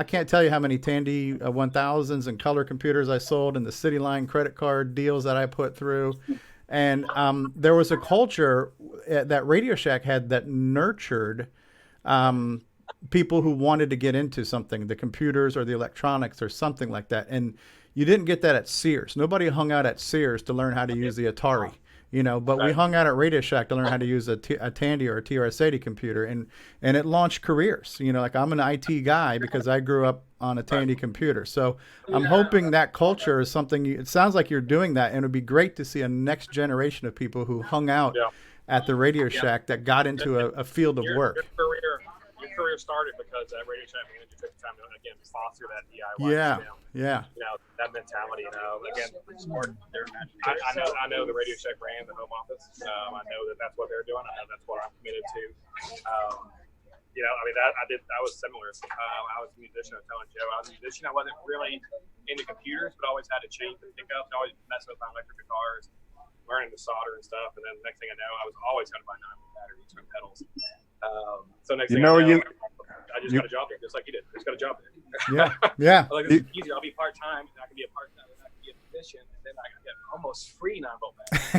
can't tell you how many Tandy 1000s and color computers I sold and the City Line credit card deals that I put through. And there was a culture that Radio Shack had that nurtured people who wanted to get into something, the computers or the electronics or something like that. And you didn't get that at Sears. Nobody hung out at Sears to learn how to use the Atari, but we hung out at Radio Shack to learn how to use a Tandy or a TRS-80 computer. And it launched careers. Like I'm an IT guy because I grew up on a Tandy computer. So I'm hoping that culture is something, it sounds like you're doing that. And it would be great to see a next generation of people who hung out at the Radio Shack that got into a field of work. Your career started because that Radio Shack manager took the time to, again, foster that DIY. Yeah. That mentality. Again, I know the Radio Shack ran the home office. I know that's what they're doing. I know that's what I'm committed to. I was similar. I was a musician. I was telling Joe, I was a musician. I wasn't really into computers, but always had to change the pickups. Always messing with my electric guitars, learning to solder and stuff. And then the next thing I know, I was always going to buy 9-volt batteries and pedals. So next thing I know, I just got a job there, just like you did. Just got a job there. Yeah. Like, this is easy. I'll be part-time, and I can be a part-time, and I can be a musician, and then I can get almost free 9-volt batteries.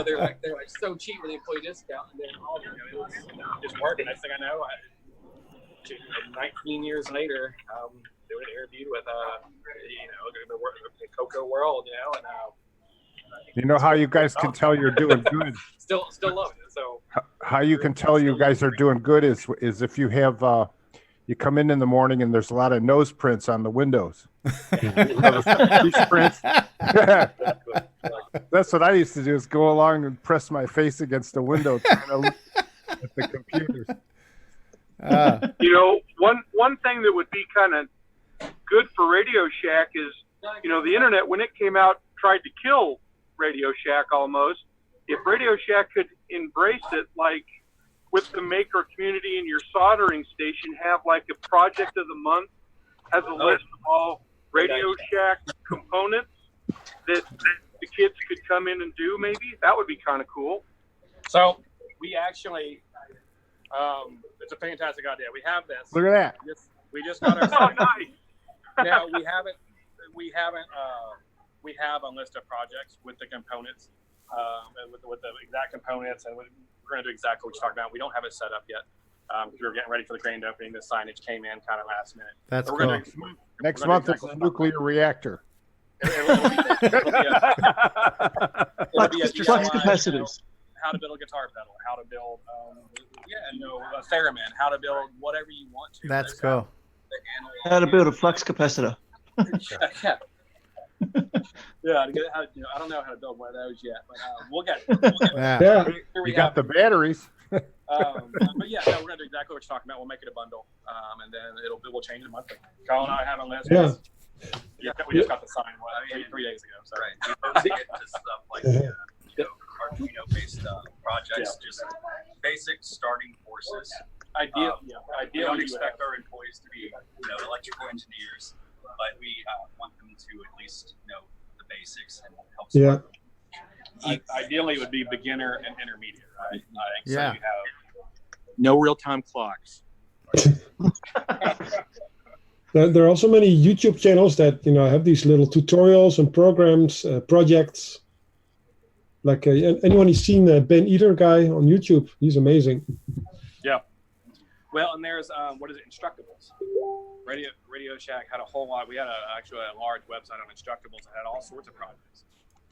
They're like so cheap with the employee discount, and then all it was just working. Next thing I know, 19 years later, doing an interview with the CoCo world, and how you guys can tell you're doing good. Still love it. So how you can tell you guys are doing good is if you have you come in the morning and there's a lot of nose prints on the windows. Prints. That's what I used to do, is go along and press my face against the window trying to look at the computers. One thing that would be kind of good for Radio Shack is, the internet, when it came out, tried to kill Radio Shack almost. If Radio Shack could embrace it, like with the maker community in your soldering station, have like a project of the month, has a list of all Radio Shack components that the kids could come in and do, maybe that would be kind of cool. So we actually, it's a fantastic idea. We have this. Look at that. We just got our sign. Now we have a list of projects with the components, and with the exact components, and we're going to do exactly what you're talking about. We don't have it set up yet. We were getting ready for the grand opening. The signage came in kind of last minute. That's so cool. Next month it's a nuclear reactor. It'll be a Flux capacitors. How to build a guitar pedal, how to build, a theremin, how to build whatever you want to. That's cool. How to build a flux capacitor. Yeah. I don't know how to build one of those yet, but we'll get. Yeah. We got the batteries. But yeah, no, we're gonna do exactly what you're talking about. We'll make it a bundle, and then we'll change it monthly. Kyle and I have a list. Yeah. We just got the sign 3 days ago. So. Right. We mostly get to stuff like Arduino-based projects, just basic starting courses. Ideally, we don't expect our employees to be, electrical engineers, but we want them to at least know the basics and help support them. Ideally, it would be beginner and intermediate, right? So Yeah. you have no real-time clocks. There are also many YouTube channels that have these little tutorials and programs, projects. Like anyone who's seen the Ben Eater guy on YouTube, he's amazing. Yeah. Well, and there's Instructables. Radioshack had a whole lot. We had actually a large website on Instructables that had all sorts of projects.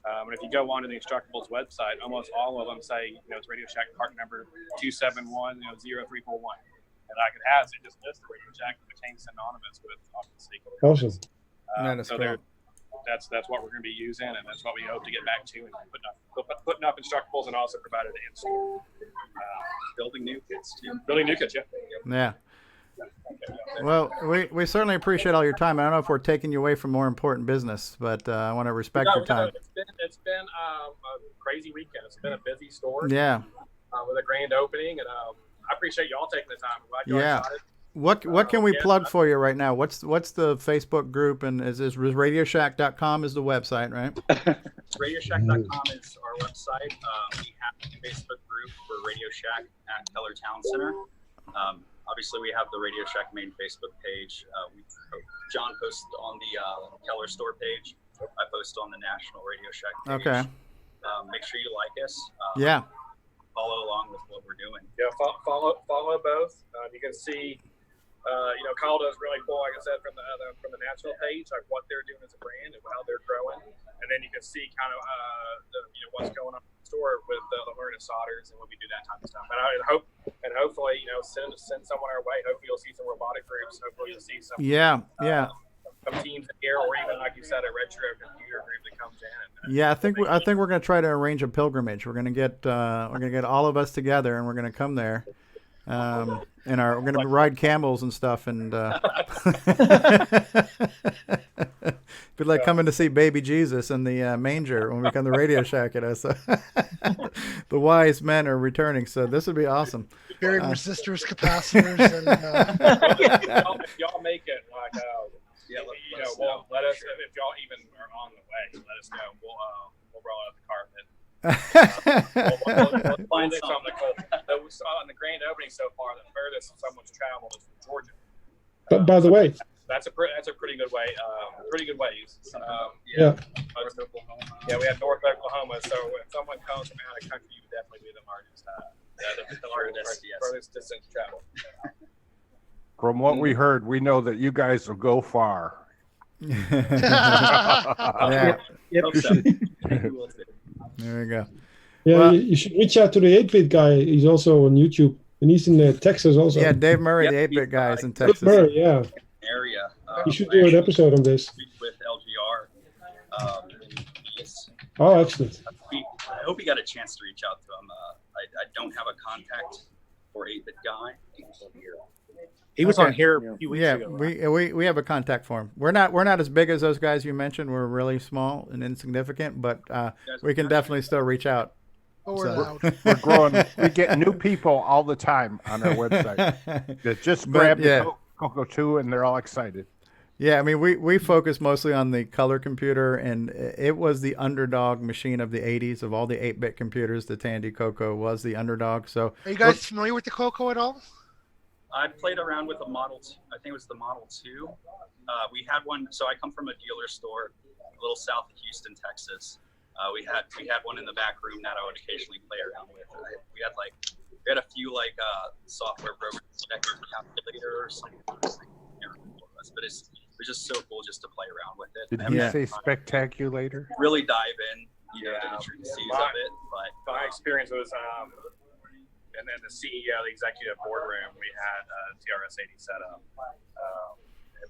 And if you go onto the Instructables website, almost all of them say it's Radioshack part number 271 0341. And it just lists the Radioshack and became synonymous with obviously. Awesome. So cool. That's what we're going to be using, and that's what we hope to get back to, and putting up Instructables, and also provided the install. Building new kits too. Building new kits, yeah. Yeah. Well, we certainly appreciate all your time. I don't know if we're taking you away from more important business, but I want to respect your time. It's been a crazy weekend. It's been a busy store. Yeah. With a grand opening, and I appreciate y'all taking the time. I'm glad y'all excited. What can we plug for you right now? What's the Facebook group, and is Radioshack.com is the website, right? Radioshack.com is our website. We have a Facebook group for Radioshack at Keller Town Center. Obviously, we have the Radioshack main Facebook page. John posts on the Keller store page. I post on the National Radioshack page. Okay. Make sure you like us. Yeah. Follow along with what we're doing. Yeah, follow both. You can see, Kyle does really cool, like I said, from the national page, like what they're doing as a brand and how they're growing, and then you can see kind of what's going on in the store with the learning solders and when we do that type of stuff. And hopefully, send someone our way. Hopefully, you'll see some robotic groups. Hopefully, you'll see some some teams in here, or even like you said, a retro computer group that comes in. Yeah, I think we're going to try to arrange a pilgrimage. We're going to get all of us together, and we're going to come there. We're going to ride camels and stuff, and be like coming to see baby Jesus in the manger when we come to Radioshack at us. The wise men are returning, so this would be awesome. Buried resistors, capacitors, and if y'all make it, like let us if y'all even are on the way. Let us know. We'll roll out the carpet. We'll find something cool. On the grand opening so far, the furthest someone's traveled is from Georgia. But by the way, that's a pretty good way. Pretty good ways. Yeah. We have North Oklahoma. So if someone comes from out of country, you would definitely be the largest. Furthest distance travel. From what we heard, we know that you guys will go far. Yeah. Yep. There we go. Yeah, Well, you should reach out to the 8-bit guy. He's also on YouTube, and he's in Texas also. Yeah, Dave Murray, the 8-bit guy, is in Texas. Dave Murray, yeah. Area. You should do an episode on this. With LGR. Oh, excellent. I hope you got a chance to reach out to him. I don't have a contact for 8-bit guy. He was on here a few weeks ago. We have a contact for him. We're not as big as those guys you mentioned. We're really small and insignificant, but we can definitely still reach out. We're growing. We get new people all the time on our website that just grab the CoCo 2 and they're all excited. Yeah, I mean, we focus mostly on the color computer, and it was the underdog machine of the 80s. Of all the 8-bit computers, the Tandy CoCo was the underdog. So, Are you guys familiar with the CoCo at all? I played around with a Model. I think it was the Model 2. We had one. So I come from a dealer store, a little south of Houston, Texas. We had one in the back room that I would occasionally play around with. We had a few software programs, like a calculator or something. But it was just so cool just to play around with it. Did he say spectaculator? Really dive in, to the intricacies of it. But my experience was, and then the CEO, the executive boardroom, we had TRS-80 set up, but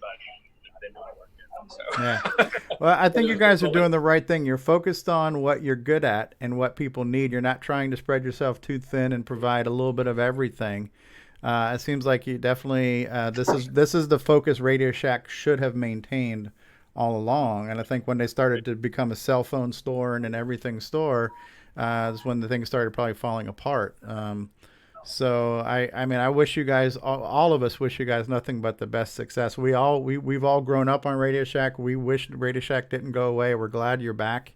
I didn't know it worked yet. So. Yeah. Well, I think you guys are doing the right thing. You're focused on what you're good at and what people need. You're not trying to spread yourself too thin and provide a little bit of everything. It seems like you definitely this is the focus Radio Shack should have maintained all along. And I think when they started to become a cell phone store and an everything store, is when the things started probably falling apart. So I mean, I wish you guys, all of us wish you guys nothing but the best success. We've all grown up on Radio Shack. We wish Radio Shack didn't go away. We're glad you're back.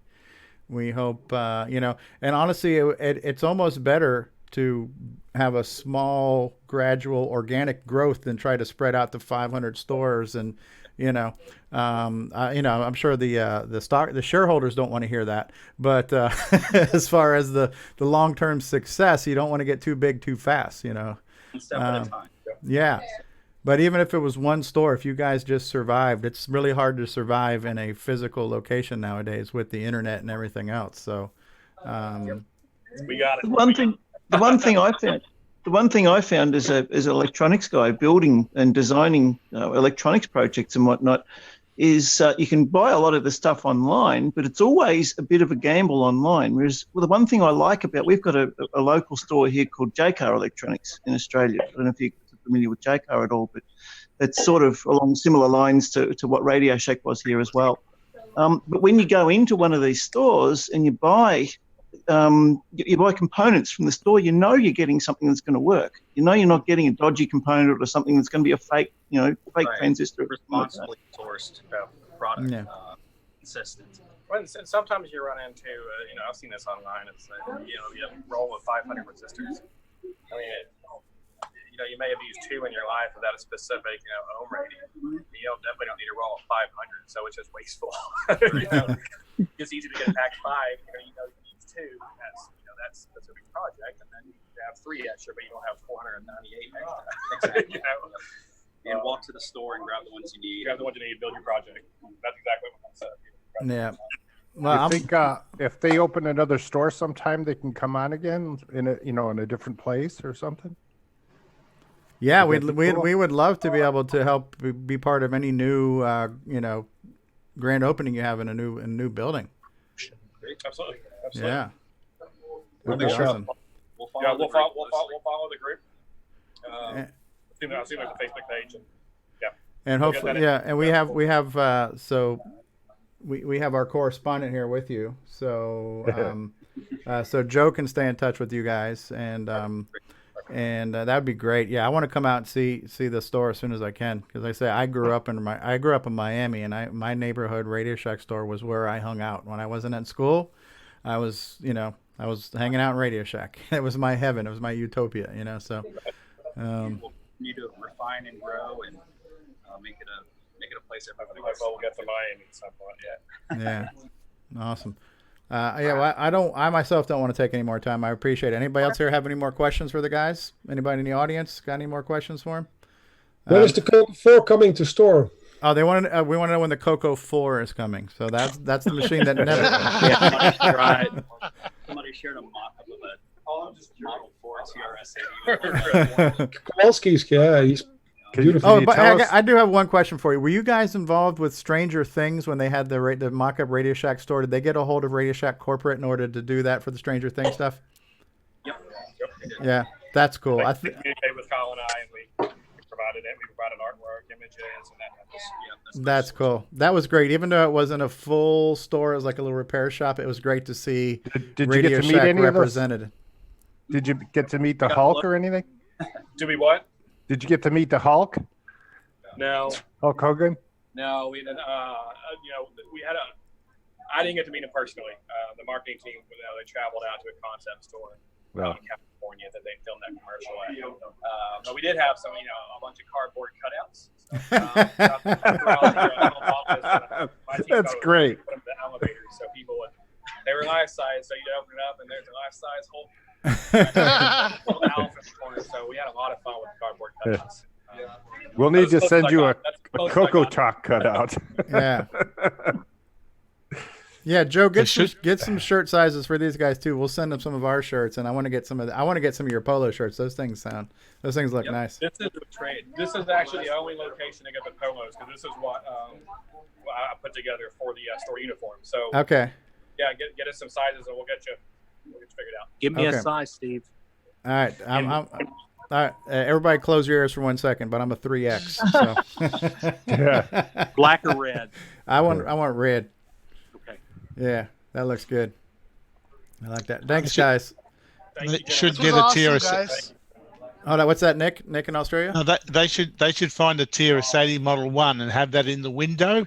We hope, and honestly, it's almost better to have a small, gradual, organic growth than try to spread out to 500 stores. And, I'm sure the shareholders don't want to hear that. But as far as the long-term success, you don't want to get too big too fast, One step at a time. Yeah. But even if it was one store, if you guys just survived, it's really hard to survive in a physical location nowadays with the internet and everything else. So we got it. The one thing I found as an electronics guy, building and designing electronics projects and whatnot, is you can buy a lot of the stuff online, but it's always a bit of a gamble online. Whereas, the one thing I like about, we've got a local store here called JCar Electronics in Australia. I don't know if you're familiar with JCar at all, but it's sort of along similar lines to what Radio Shack was here as well. But when you go into one of these stores and you buy components from the store, you're getting something that's going to work. You're not getting a dodgy component or something that's going to be a fake transistor. Responsibly sourced product, consistent. Well, and sometimes you run into, I've seen this online. It's you roll with 500 resistors. I mean, you may have used 2 in your life without a specific, ohm rating. You definitely don't need to roll with 500, so it's just wasteful. It's easy to get a pack 5. You use 2. That's a specific project, and then you have 3 extra, but you don't have 498 extra. Exactly. And walk to the store and grab the ones you need. Grab the ones you need, build your project. That's exactly what I said. Yeah. Well, I think if they open another store sometime, they can come on again in a different place or something. Yeah, we would love to be able to help be part of any new grand opening you have in a new building. Absolutely. Yeah. We'll follow the group. See like the Facebook page, and hopefully, and we have we have our correspondent here with you, so so Joe can stay in touch with you guys, and that'd be great. Yeah, I want to come out and see the store as soon as I can, because like I say, I grew up in Miami, and my neighborhood Radio Shack store was where I hung out when I wasn't at school. I was hanging out in Radio Shack. It was my heaven. It was my utopia. So. Need to refine and grow and make it a place everybody. We'll get to Miami at some point. Yeah. Awesome. I myself don't want to take any more time. I appreciate it. Anybody else here have any more questions for the guys? Anybody in the audience got any more questions for him? When is the CoCo 4 coming to store? Oh, we want to know when the CoCo 4 is coming. So that's the machine that never. Right. Somebody shared a mock-up of a Model 4 TRS-80. Kowalski's, he's beautiful. Oh, but I do have one question for you. Were you guys involved with Stranger Things when they had the mock-up Radio Shack store? Did they get a hold of Radio Shack corporate in order to do that for the Stranger Things stuff? Yep. Yeah, that's cool. We communicated with Colin and I, and we provided artwork, images, and that. That's cool. That was great. Even though it wasn't a full store, it was like a little repair shop. It was great to see Did Radio you get to Shack meet any represented. Of those? Did you get to meet the Hulk or anything? Do we what? Did you get to meet the Hulk? No. Hulk Hogan? No, we didn't. We had a. I didn't get to meet him personally. The marketing team, they traveled out to a concept store out in California that they filmed that commercial at. But we did have some, a bunch of cardboard cutouts. That's great. Put them in the elevators so people would. They were life size, so you'd open it up and there's a life size whole elephant in the corner. So we had a lot of fun with cardboard cutouts. We'll need to send you a CoCoTALK cutout. Yeah. Yeah, Joe, get some shirt sizes for these guys too. We'll send them some of our shirts, and I want to get some of your polo shirts. Those things look nice. This is a trade. This is actually the only location to get the polos because this is what I put together for the store uniform. So okay. Yeah, get us some sizes, and we'll get you figured out. Give me a size, Steve. All right, all right. Everybody, close your ears for 1 second. But I'm a 3X. So. Yeah. Black or red? I want red. Okay. Yeah, that looks good. I like that. Thanks, guys. Should get a tier. Oh, what's that, Nick? Nick in Australia? No, they should find a TRS 80 Model 1 and have that in the window.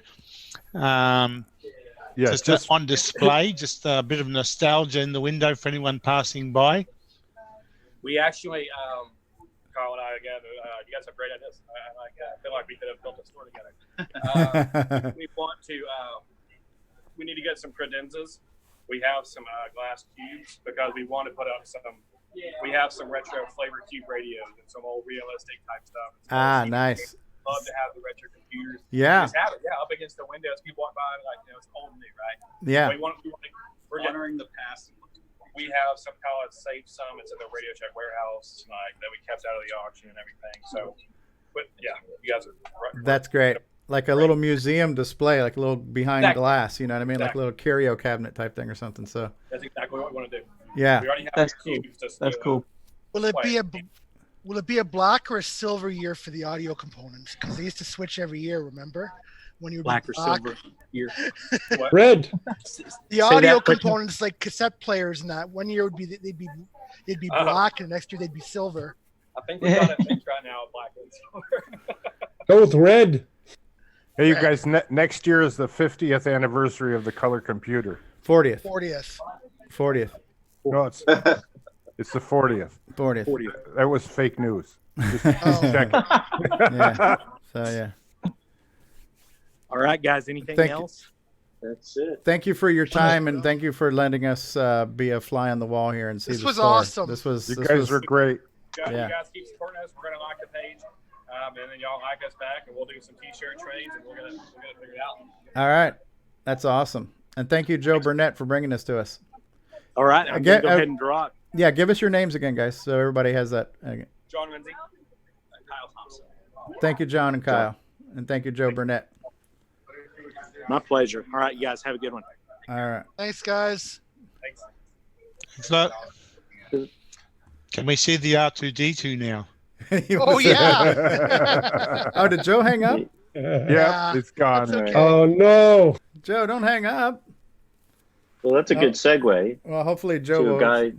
Just on display, just a bit of nostalgia in the window for anyone passing by. We actually, Carl and I, again, you guys have great ideas. I feel like we could have built a store together. We want to, we need to get some credenzas. We have some glass cubes because we want to put up we have some retro flavor cube radios and some old realistic type stuff. Nice. Love to have the retro computers. Yeah. Just have it, up against the windows. People walk by and it's old and new, right? Yeah. We're honoring the past. We have some college safe summits at the Radioshack warehouse, that we kept out of the auction and everything. So, but yeah, you guys are right. That's great. Like a little museum display, like a little behind glass. You know what I mean? Like a little curio cabinet type thing or something. So. That's exactly what we want to do. Yeah. We already have That's cool. That's cool. Will it be a black or a silver year for the audio components? Because they used to switch every year. Remember, when you were black or silver year. Red. The audio components, like cassette players, and that 1 year they'd be black, and next year they'd be silver. I think we got it mixed right now, black and silver. Go with red. Hey, you guys! Next year is the 50th anniversary of the color computer. 40th. 40th. No, it's the 40th. 40th. That was fake news. Just check it. Yeah. So yeah. All right, guys. Anything else? That's it. Thank you for your time, and thank you for letting us be a fly on the wall here and see this the was store. awesome. You guys were great. You guys keep supporting us. We're gonna like the page, and then y'all like us back, and we'll do some T-shirt trades, and we're gonna figure it out. All right, that's awesome, and thank you, Joe Burnett, for bringing this to us. All right, I'm gonna go ahead and drop. Yeah, give us your names again, guys, so everybody has that. John Lindsay, and Kyle Thompson. Thank you, John and Kyle, and thank you, Joe Burnett. My pleasure. All right, you guys, have a good one. All right. Thanks, guys. Thanks. So, can we see the R2D2 now? Oh yeah. Oh, did Joe hang up? Yeah, it's gone. Okay. Oh no. Joe, don't hang up. Well, that's a good segue Well, hopefully Joe to will. a guy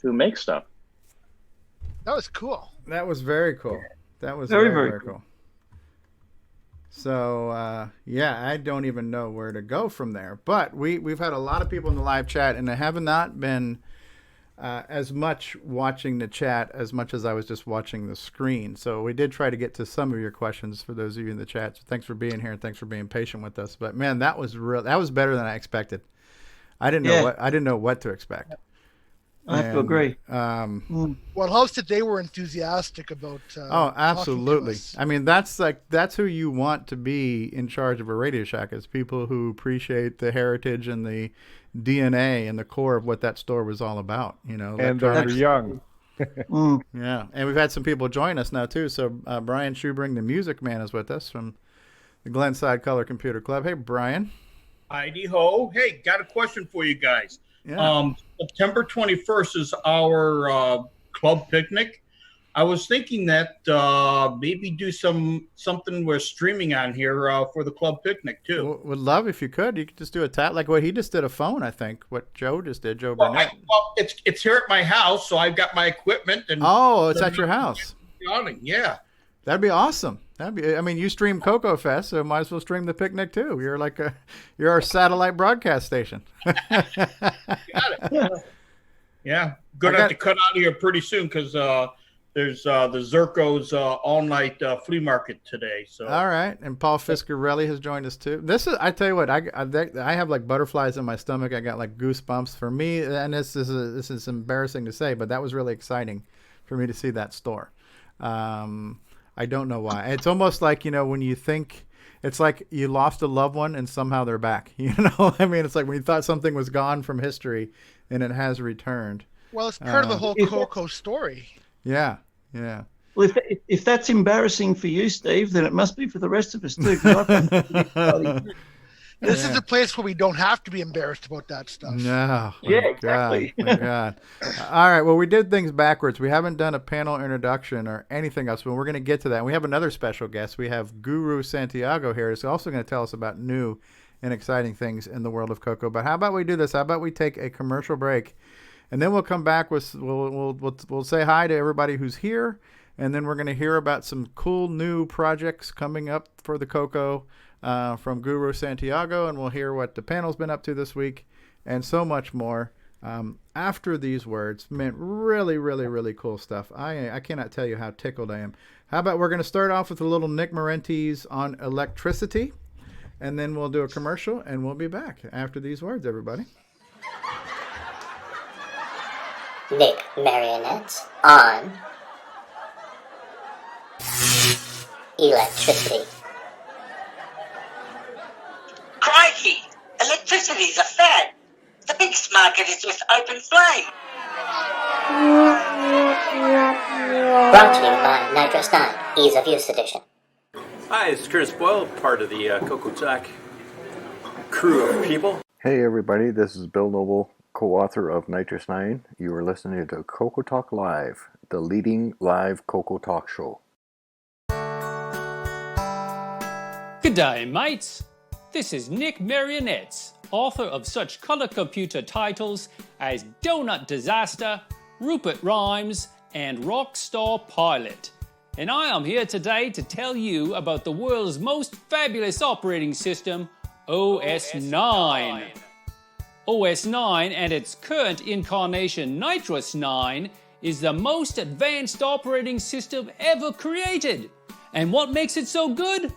who makes stuff. That was cool. That was very cool. That was Very, very, very cool. So, yeah, I don't even know where to go from there. But we've had a lot of people in the live chat, and I have not been as much watching the chat as much as I was just watching the screen. So we did try to get to some of your questions for those of you in the chat. So thanks for being here, and thanks for being patient with us. But man, that was better than I expected. I didn't know what to expect. I have to agree. Well, it helps that they were enthusiastic about. Oh, absolutely. I mean, that's who you want to be in charge of a Radio Shack, is people who appreciate the heritage and the DNA and the core of what that store was all about. You know, and they're young. Yeah, and we've had some people join us now too. So Brian Schubring, the Music Man, is with us from the Glenside Color Computer Club. Hey, Brian. Heidi ho. Hey, got a question for you guys. Yeah. September 21st is our club picnic. I was thinking that maybe do something with streaming on here for the club picnic too. Would love if you could. You could just do a tap like what he just did, a phone. I think what Joe just did. Joe Burnett. It's here at my house, so I've got my equipment and. Oh, it's at your house. Yeah. That'd be awesome. I mean, you stream CoCo Fest, so might as well stream the picnic too. You're our satellite broadcast station. Got it. Yeah, gonna have to cut out of here pretty soon because there's the Zerko's all-night flea market today. So all right, and Paul Fiscarelli has joined us too. I tell you what, I have like butterflies in my stomach. I got like goosebumps for me, and this is embarrassing to say, but that was really exciting for me to see that store. I don't know why. It's almost like, when you think it's like you lost a loved one and somehow they're back. I mean, it's like when you thought something was gone from history and it has returned. Well, it's part of the whole CoCo story. Yeah. Well, if that's embarrassing for you, Steve, then it must be for the rest of us too. This is a place where we don't have to be embarrassed about that stuff. No. Yeah, exactly. My God. All right. Well, we did things backwards. We haven't done a panel introduction or anything else, but we're going to get to that. And we have another special guest. We have Guru Santiago here. He's also going to tell us about new and exciting things in the world of CoCo. But how about we do this? How about we take a commercial break, and then we'll come back with we'll say hi to everybody who's here, and then we're going to hear about some cool new projects coming up for the CoCo. From Guru Santiago, and we'll hear what the panel's been up to this week and so much more after these words. Man, really, really, really cool stuff. I cannot tell you how tickled I am. How about we're going to start off with a little Nick Marentes on electricity, and then we'll do a commercial, and we'll be back after these words, everybody. Nick Marionettes on electricity. Crikey! Electricity's a fad. The biggest market is with open flame. Brought to you by Nitrous 9, Ease of Use Edition. Hi, it's Curtis Boyle, part of the CoCoTALK crew of people. Hey everybody, this is Bill Noble, co-author of Nitrous 9. You are listening to CoCoTALK Live, the leading live CoCoTALK show. Good day, mates. This is Nick Marionettes, author of such colour computer titles as Donut Disaster, Rupert Rhymes, and Rockstar Pilot. And I am here today to tell you about the world's most fabulous operating system, OS 9. OS 9 and its current incarnation Nitrous 9 is the most advanced operating system ever created. And what makes it so good?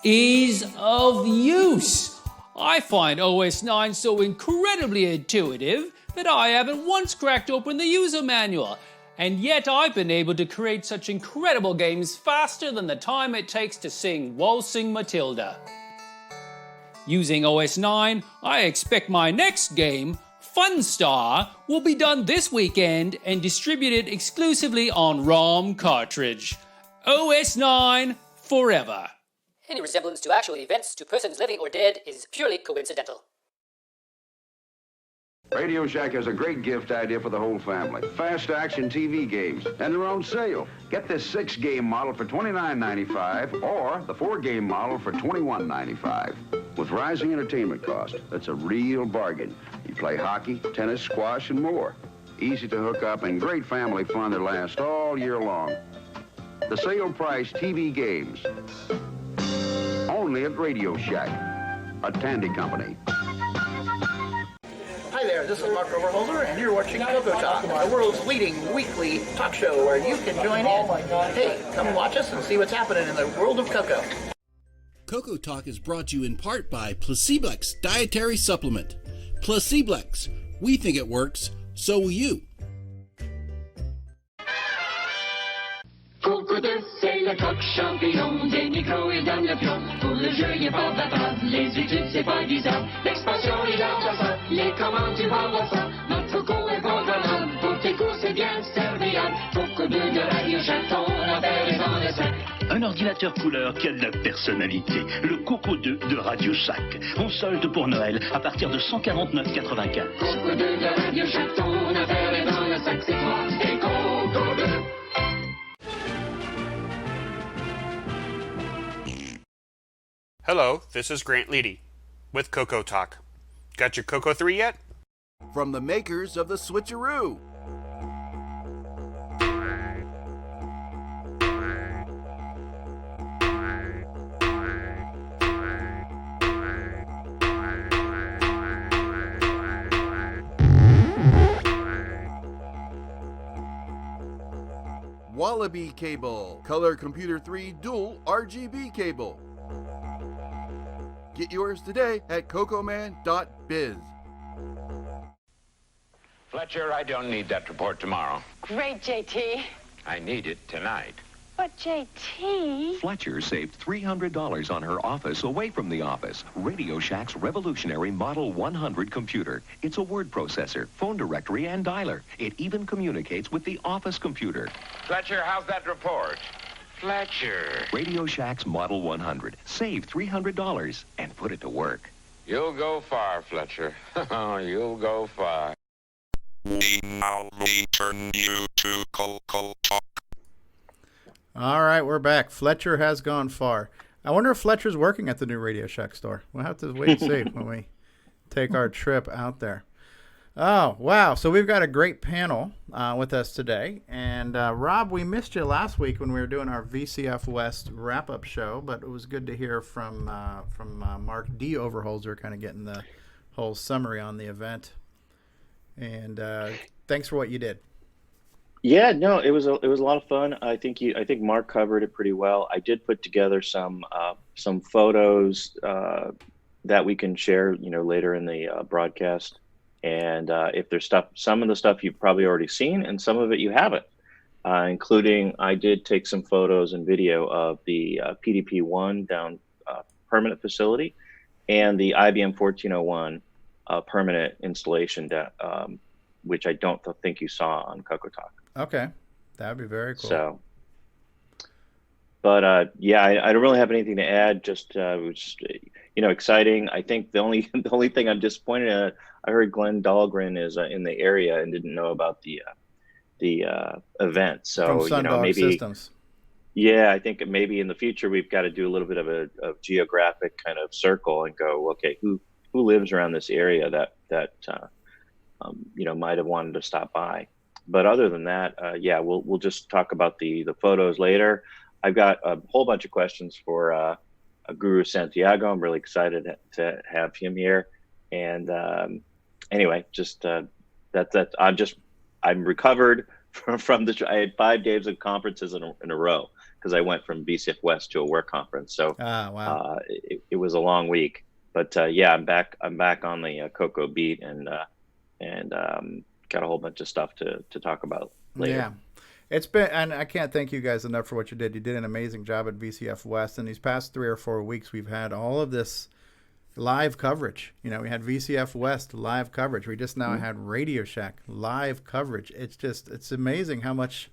Ease of use. I find OS 9 so incredibly intuitive that I haven't once cracked open the user manual, and yet I've been able to create such incredible games faster than the time it takes to sing Waltzing Matilda. Using OS 9, I expect my next game, Funstar, will be done this weekend and distributed exclusively on ROM cartridge. OS 9 forever. Any resemblance to actual events to persons living or dead is purely coincidental. Radioshack has a great gift idea for the whole family. Fast action TV games, and they're on sale. Get this 6-game model for $29.95 or the 4-game model for $21.95. With rising entertainment cost, that's a real bargain. You play hockey, tennis, squash, and more. Easy to hook up and great family fun that lasts all year long. The sale price TV games. Only at Radioshack, a Tandy company. Hi there, this is Mark Overholzer, and you're watching CoCoTALK, the world's leading weekly talk show where you can join in. Hey, come watch us and see what's happening in the world of CoCo. CoCoTALK is brought to you in part by Placeblex Dietary Supplement. Placeblex, we think it works, so will you. CoCo c'est le coq champignon, des micros et dans le pion. Pour le jeu, il n'y a pas d'attente, les études, c'est pas bizarre. L'expansion est dans ça, les commandes, tu vas voir ça. Notre CoCo est contrôlable, pour tes cours, c'est bien serviable. CoCo 2 de Radioshack, ton affaire est dans le sac. Un ordinateur couleur qui a de la personnalité. Le CoCo 2 de Radioshack. On solde pour Noël à partir de $149,95. CoCo 2 de Radioshack, ton affaire est dans le sac, c'est toi et CoCo 2. Hello, this is Grant Leedy with CoCoTALK. Got your CoCo 3 yet? From the makers of the Switcheroo. Wallaby cable, Color Computer 3 dual RGB cable. Get yours today at cocoman.biz. Fletcher, I don't need that report tomorrow. Great, JT. I need it tonight. But JT... Fletcher saved $300 on her office away from the office. Radioshack's revolutionary Model 100 computer. It's a word processor, phone directory, and dialer. It even communicates with the office computer. Fletcher, how's that report? Fletcher. Radioshack's Model 100. Save $300 and put it to work. You'll go far, Fletcher. You'll go far. We now return you to CoCoTALK. All right, we're back. Fletcher has gone far. I wonder if Fletcher's working at the new Radioshack store. We'll have to wait and see when we take our trip out there. Oh, wow. So we've got a great panel with us today. And Rob, we missed you last week when we were doing our VCF West wrap-up show, but it was good to hear from Mark D. Overholzer kind of getting the whole summary on the event. And thanks for what you did. Yeah, no, it was a lot of fun. I think Mark covered it pretty well. I did put together some photos that we can share, later in the broadcast. And if there's some of the stuff you've probably already seen, and some of it you haven't, including I did take some photos and video of the PDP-1 down permanent facility, and the IBM 1401 permanent installation, which I don't think you saw on CoCoTALK. Okay, that would be very cool. So, but yeah, I don't really have anything to add. Just it was just, exciting. I think the only thing I'm disappointed at, I heard Glenn Dahlgren is in the area and didn't know about the event. So From maybe Systems. Yeah, I think maybe in the future we've got to do a little bit of a geographic kind of circle and go, okay, who lives around this area that might have wanted to stop by. But other than that, we'll just talk about the photos later. I've got a whole bunch of questions for Guru Santiago. I'm really excited to have him here. And anyway, just I'm recovered from the. I had 5 days of conferences in a row because I went from VCF West to a work conference. So wow. It was a long week. But I'm back on the CoCo beat and got a whole bunch of stuff to talk about later. Yeah, it's been, and I can't thank you guys enough for what you did. You did an amazing job at VCF West. And these past 3 or 4 weeks, we've had all of this live coverage. We had VCF West live coverage. We just now had Radioshack live coverage. It's amazing how much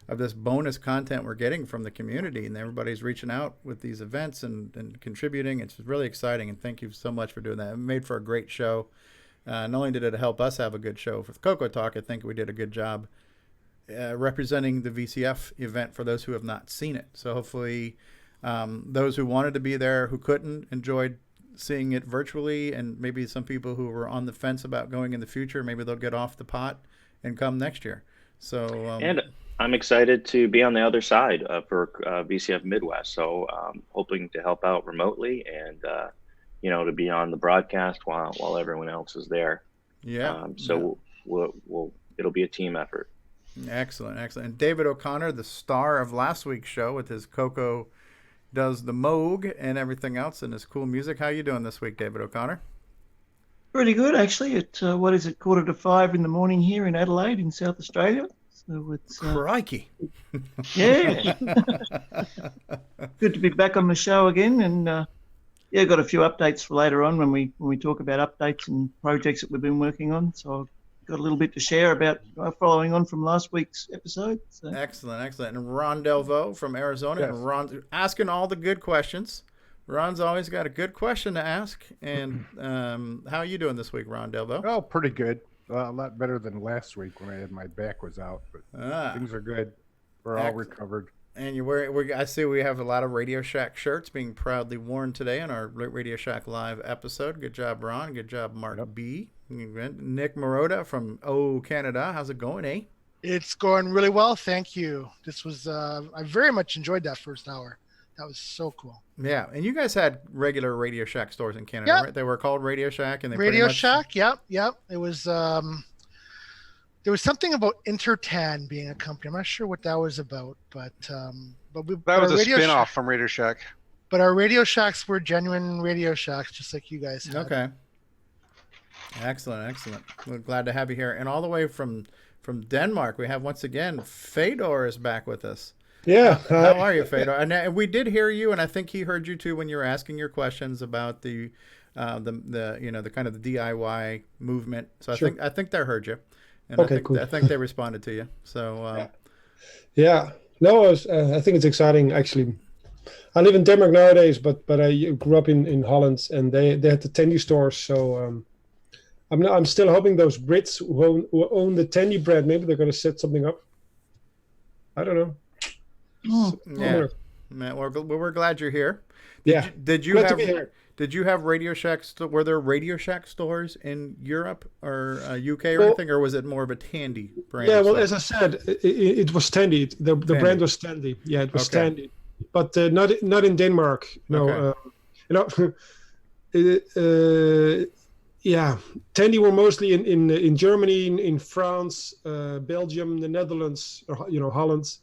of this bonus content we're getting from the community, and everybody's reaching out with these events and contributing. It's really exciting, and thank you so much for doing that. It made for a great show. Not only did it help us have a good show with CoCoTALK, I think we did a good job representing the VCF event for those who have not seen it. So hopefully those who wanted to be there, who couldn't, enjoyed seeing it virtually, and maybe some people who were on the fence about going in the future, maybe they'll get off the pot and come next year. So and I'm excited to be on the other side for VCF Midwest. So hoping to help out remotely and to be on the broadcast while everyone else is there. Yeah. It'll be a team effort. Excellent. And David O'Connor, the star of last week's show with his CoCo Does the Moog and everything else and his cool music. How you doing this week, David O'Connor? Pretty good, actually. It's 4:45 in the morning here in Adelaide in South Australia. So it's crikey. Yeah. Good to be back on the show again, and got a few updates for later on when we talk about updates and projects that we've been working on. So I've got a little bit to share about following on from last week's episode. So. Excellent. And Ron Delvaux from Arizona. Yes. And Ron's asking all the good questions. Ron's always got a good question to ask. And how are you doing this week, Ron Delvaux? Oh, pretty good. A lot better than last week when my back was out. But things are good. We're all recovered. And you're wearing. I see we have a lot of Radioshack shirts being proudly worn today on our Radioshack Live episode. Good job, Ron. Good job, Mark B. Nick Marotta from Canada. How's it going, eh? It's going really well, thank you. This was I very much enjoyed that first hour. That was so cool. Yeah, and you guys had regular Radioshack stores in Canada, right? They were called Radioshack, and they Radioshack. Yep. It was there was something about Intertan being a company. I'm not sure what that was about, but That was our a Radio spin-off Shack- from Radioshack. But our Radio Shacks were genuine Radio Shacks, just like you guys had. Okay. Excellent. We're glad to have you here. And all the way from Denmark, we have once again, Fedor is back with us. Yeah. How are you, Fedor? And we did hear you, and I think he heard you too when you were asking your questions about the kind of the DIY movement. So Sure. I think they heard you. And Okay, cool. I think they responded to you. So Yeah. No, I think it's exciting actually. I live in Denmark nowadays, but I grew up in Holland, and they had the Tandy stores. So I'm still hoping those Brits who own the Tandy brand, maybe they're going to set something up. I don't know. yeah, man, we're glad you're here. Yeah. Did you Glad to have be here. Did you have Radio Shack? Were there Radio Shack stores in Europe or UK or Well- anything, or was it more of a Tandy brand? Yeah, well, store? as I said, it was Tandy. The brand was Tandy. Yeah, it was Okay. Tandy, but not in Denmark. No, Okay. Yeah, Tandy were mostly in Germany, in France, Belgium, the Netherlands, or Holland,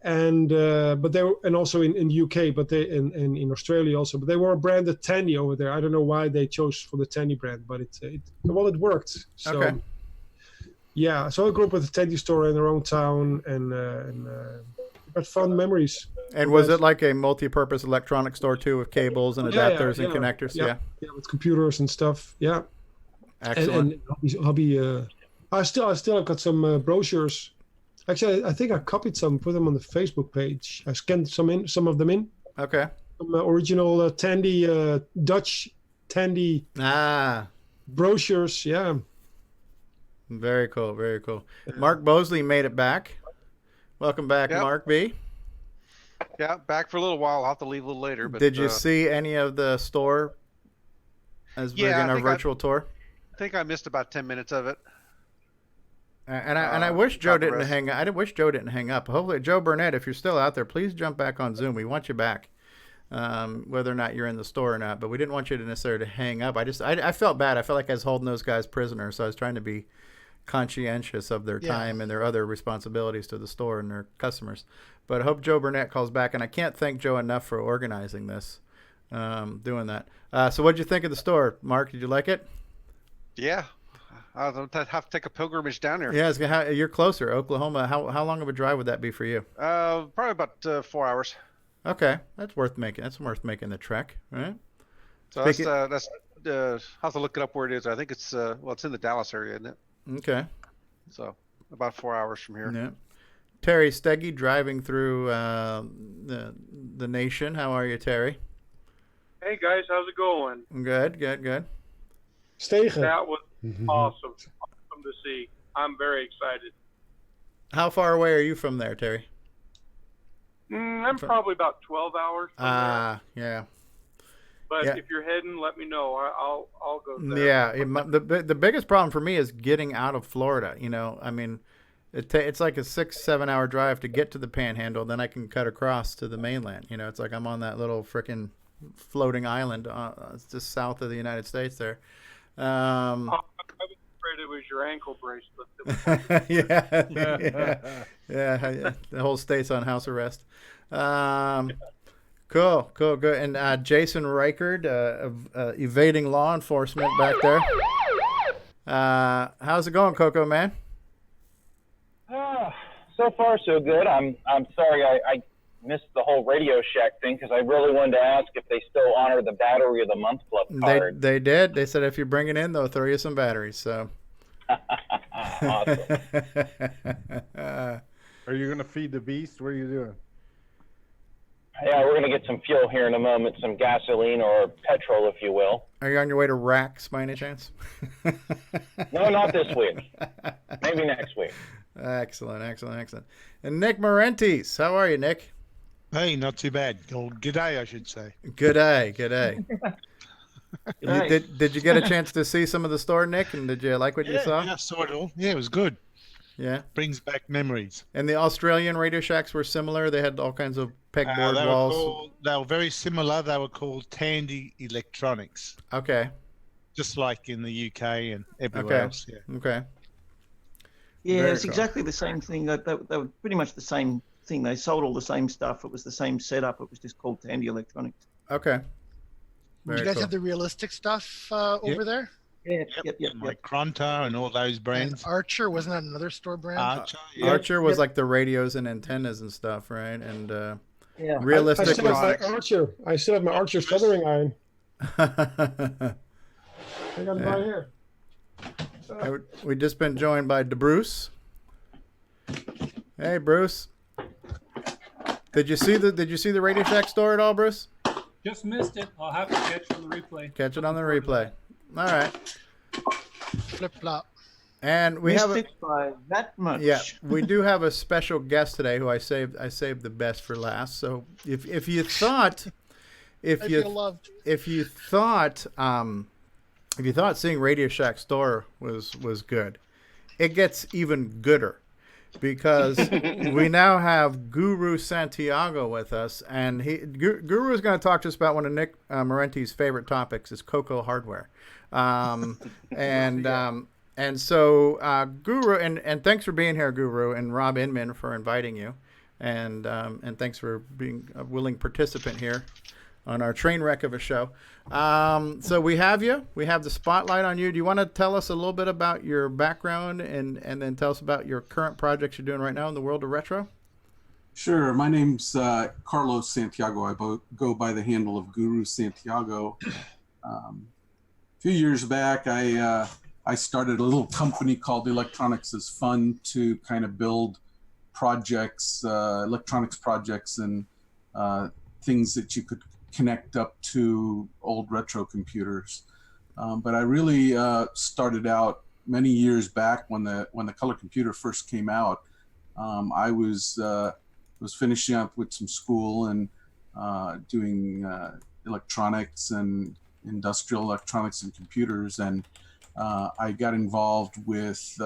and but they were, and also in UK, but they in Australia also. But they were branded Tandy over there. I don't know why they chose for the Tandy brand, but it worked. So, Okay. Yeah, so I grew up with a Tandy store in our own town, and but fun memories. And was it like a multi-purpose electronic store too, with cables and adapters and connectors? Yeah. Yeah, with computers and stuff. Yeah. Excellent. And hobby. I still have got some brochures. Actually, I think I copied some, put them on the Facebook page. I scanned some of them in. Okay. Some original Tandy Dutch Tandy brochures. Yeah. Very cool. Very cool. Mark Bosley made it back. Welcome back, Yep. Mark B. Yeah, back for a little while. I'll have to leave a little later. But Did you see any of the store as we're Yeah, in I our think virtual tour? I think I missed about 10 minutes of it. And I wish Joe about the didn't rest. hang. I wish Joe didn't hang up. Hopefully, Joe Burnett, if you're still out there, please jump back on Zoom. We want you back, whether or not you're in the store or not. But we didn't want you to necessarily hang up. I felt bad. I felt like I was holding those guys prisoner, so I was trying to be conscientious of their time and their other responsibilities to the store and their customers. But I hope Joe Burnett calls back, and I can't thank Joe enough for organizing this, doing that. So what'd you think of the store, Mark? Did you like it? Yeah. I'll have to take a pilgrimage down there. Yeah, you're closer, Oklahoma. How long of a drive would that be for you? Probably about 4 hours. Okay, that's worth making. That's worth making the trek, right? So that's I'll have to look it up where it is. I think it's it's in the Dallas area, isn't it? Okay. So about 4 hours from here. Yeah. Terry Steggy driving through the nation. How are you, Terry? Hey guys, how's it going? Good. Stegen. That was awesome to see. I'm very excited. How far away are you from there, Terry? I'm probably about 12 hours from there. Yeah. But yeah. if you're heading, let me know. I'll go there. Yeah, the biggest problem for me is getting out of Florida. I mean, it's like a 6-7 hour drive to get to the Panhandle. Then I can cut across to the mainland. It's like I'm on that little frickin' floating island. It's just south of the United States there. I was afraid it was your ankle bracelet. Yeah. The whole state's on house arrest. Cool, good. And Jason Reichard, evading law enforcement back there. How's it going, CoCo, man? So far, so good. I'm sorry I missed the whole Radio Shack thing because I really wanted to ask if they still honor the Battery of the Month Club card. They did. They said if you bring it in, they'll throw you some batteries. So. Awesome. Are you going to feed the beast? What are you doing? Yeah, we're going to get some fuel here in a moment, some gasoline or petrol, if you will. Are you on your way to Rax by any chance? No, not this week. Maybe next week. Excellent. And Nick Marentes, how are you, Nick? Hey, not too bad. Or good day, I should say. Good day. Did you get a chance to see some of the store, Nick? And did you like what you saw? Yeah, I saw it all. Yeah, it was good. Yeah. Brings back memories. And the Australian Radio Shacks were similar. They had all kinds of pegboard walls. They were very similar. They were called Tandy Electronics. Okay. Just like in the UK and everywhere else. Yeah. Okay. Yeah, Very it's cool. exactly the same thing. They were pretty much the same thing. They sold all the same stuff. It was the same setup. It was just called Tandy Electronics. Okay. Do Very you guys cool. have the realistic stuff over there? Yep. Micronta and all those And brands. Archer, wasn't that another store brand? Archer, Archer was like the radios and antennas and stuff, right? And Yeah. realistic I still was. have my Archer. I still have my Archer soldering iron. I got it right here. We just been joined by DeBruce. Hey, Bruce. Did you see the Radioshack store at all, Bruce? Just missed it. I'll have to catch it on the replay. Catch it on the replay. All right. Flip flop. And we Missed have it by that much. Yeah, we do have a special guest today who I saved the best for last. So if you thought seeing Radioshack store was good, it gets even gooder because we now have Guru Santiago with us, and Guru is going to talk to us about one of Nick Marenti's favorite topics is CoCo hardware, and so Guru, and thanks for being here, Guru, and Rob Inman for inviting you, and thanks for being a willing participant here on our train wreck of a show. So we have the spotlight on you. Do you want to tell us a little bit about your background and then tell us about your current projects you're doing right now in the world of retro? Sure. My name's Carlos Santiago. I go by the handle of Guru Santiago. A few years back, I started a little company called Electronics is Fun to kind of build projects, electronics projects, and things that you could connect up to old retro computers. But I really started out many years back when the color computer first came out. I was finishing up with some school and doing electronics and industrial electronics and computers, and I got involved with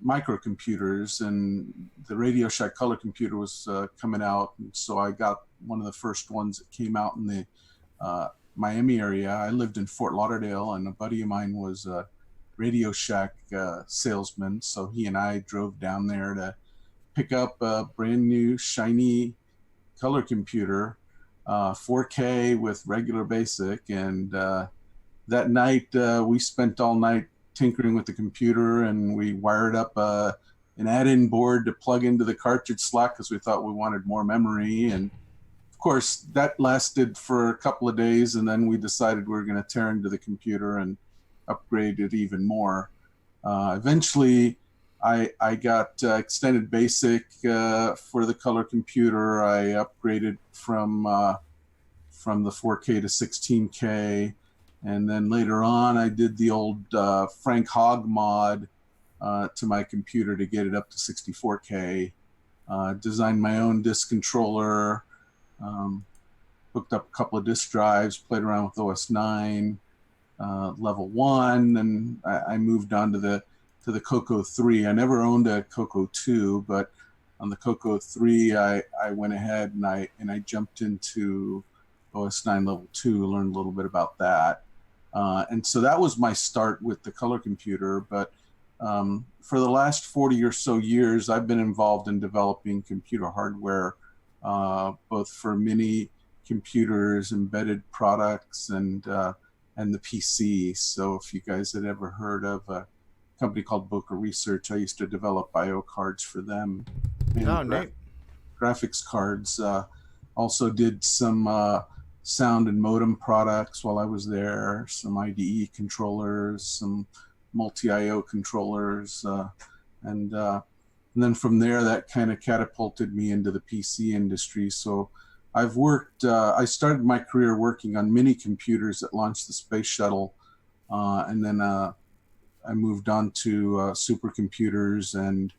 microcomputers, and the Radioshack color computer was coming out, and so I got one of the first ones that came out in the Miami area. I lived in Fort Lauderdale, and a buddy of mine was a Radioshack salesman, so he and I drove down there to pick up a brand new shiny color computer, 4K with regular basic, and that night we spent all night tinkering with the computer, and we wired up an add-in board to plug into the cartridge slot because we thought we wanted more memory. And of course that lasted for a couple of days, and then we decided we were going to tear into the computer and upgrade it even more. Eventually I got extended basic for the color computer. I upgraded from the 4K to 16K. And then later on, I did the old Frank Hogg mod to my computer to get it up to 64K. Designed my own disk controller, hooked up a couple of disk drives, played around with OS 9, level 1, and I moved on to the CoCo 3. I never owned a CoCo 2, but on the CoCo 3, I went ahead and I jumped into OS 9 level 2, learned a little bit about that. And so that was my start with the color computer. But for the last 40 or so years, I've been involved in developing computer hardware, both for mini computers, embedded products, and the PC. So if you guys had ever heard of a company called Boca Research, I used to develop I/O cards for them. Neat. Graphics cards. Also did some sound and modem products while I was there, some IDE controllers, some multi-IO controllers, and then from there that kind of catapulted me into the PC industry. So I've worked, I started my career working on mini computers that launched the space shuttle, and then I moved on to supercomputers and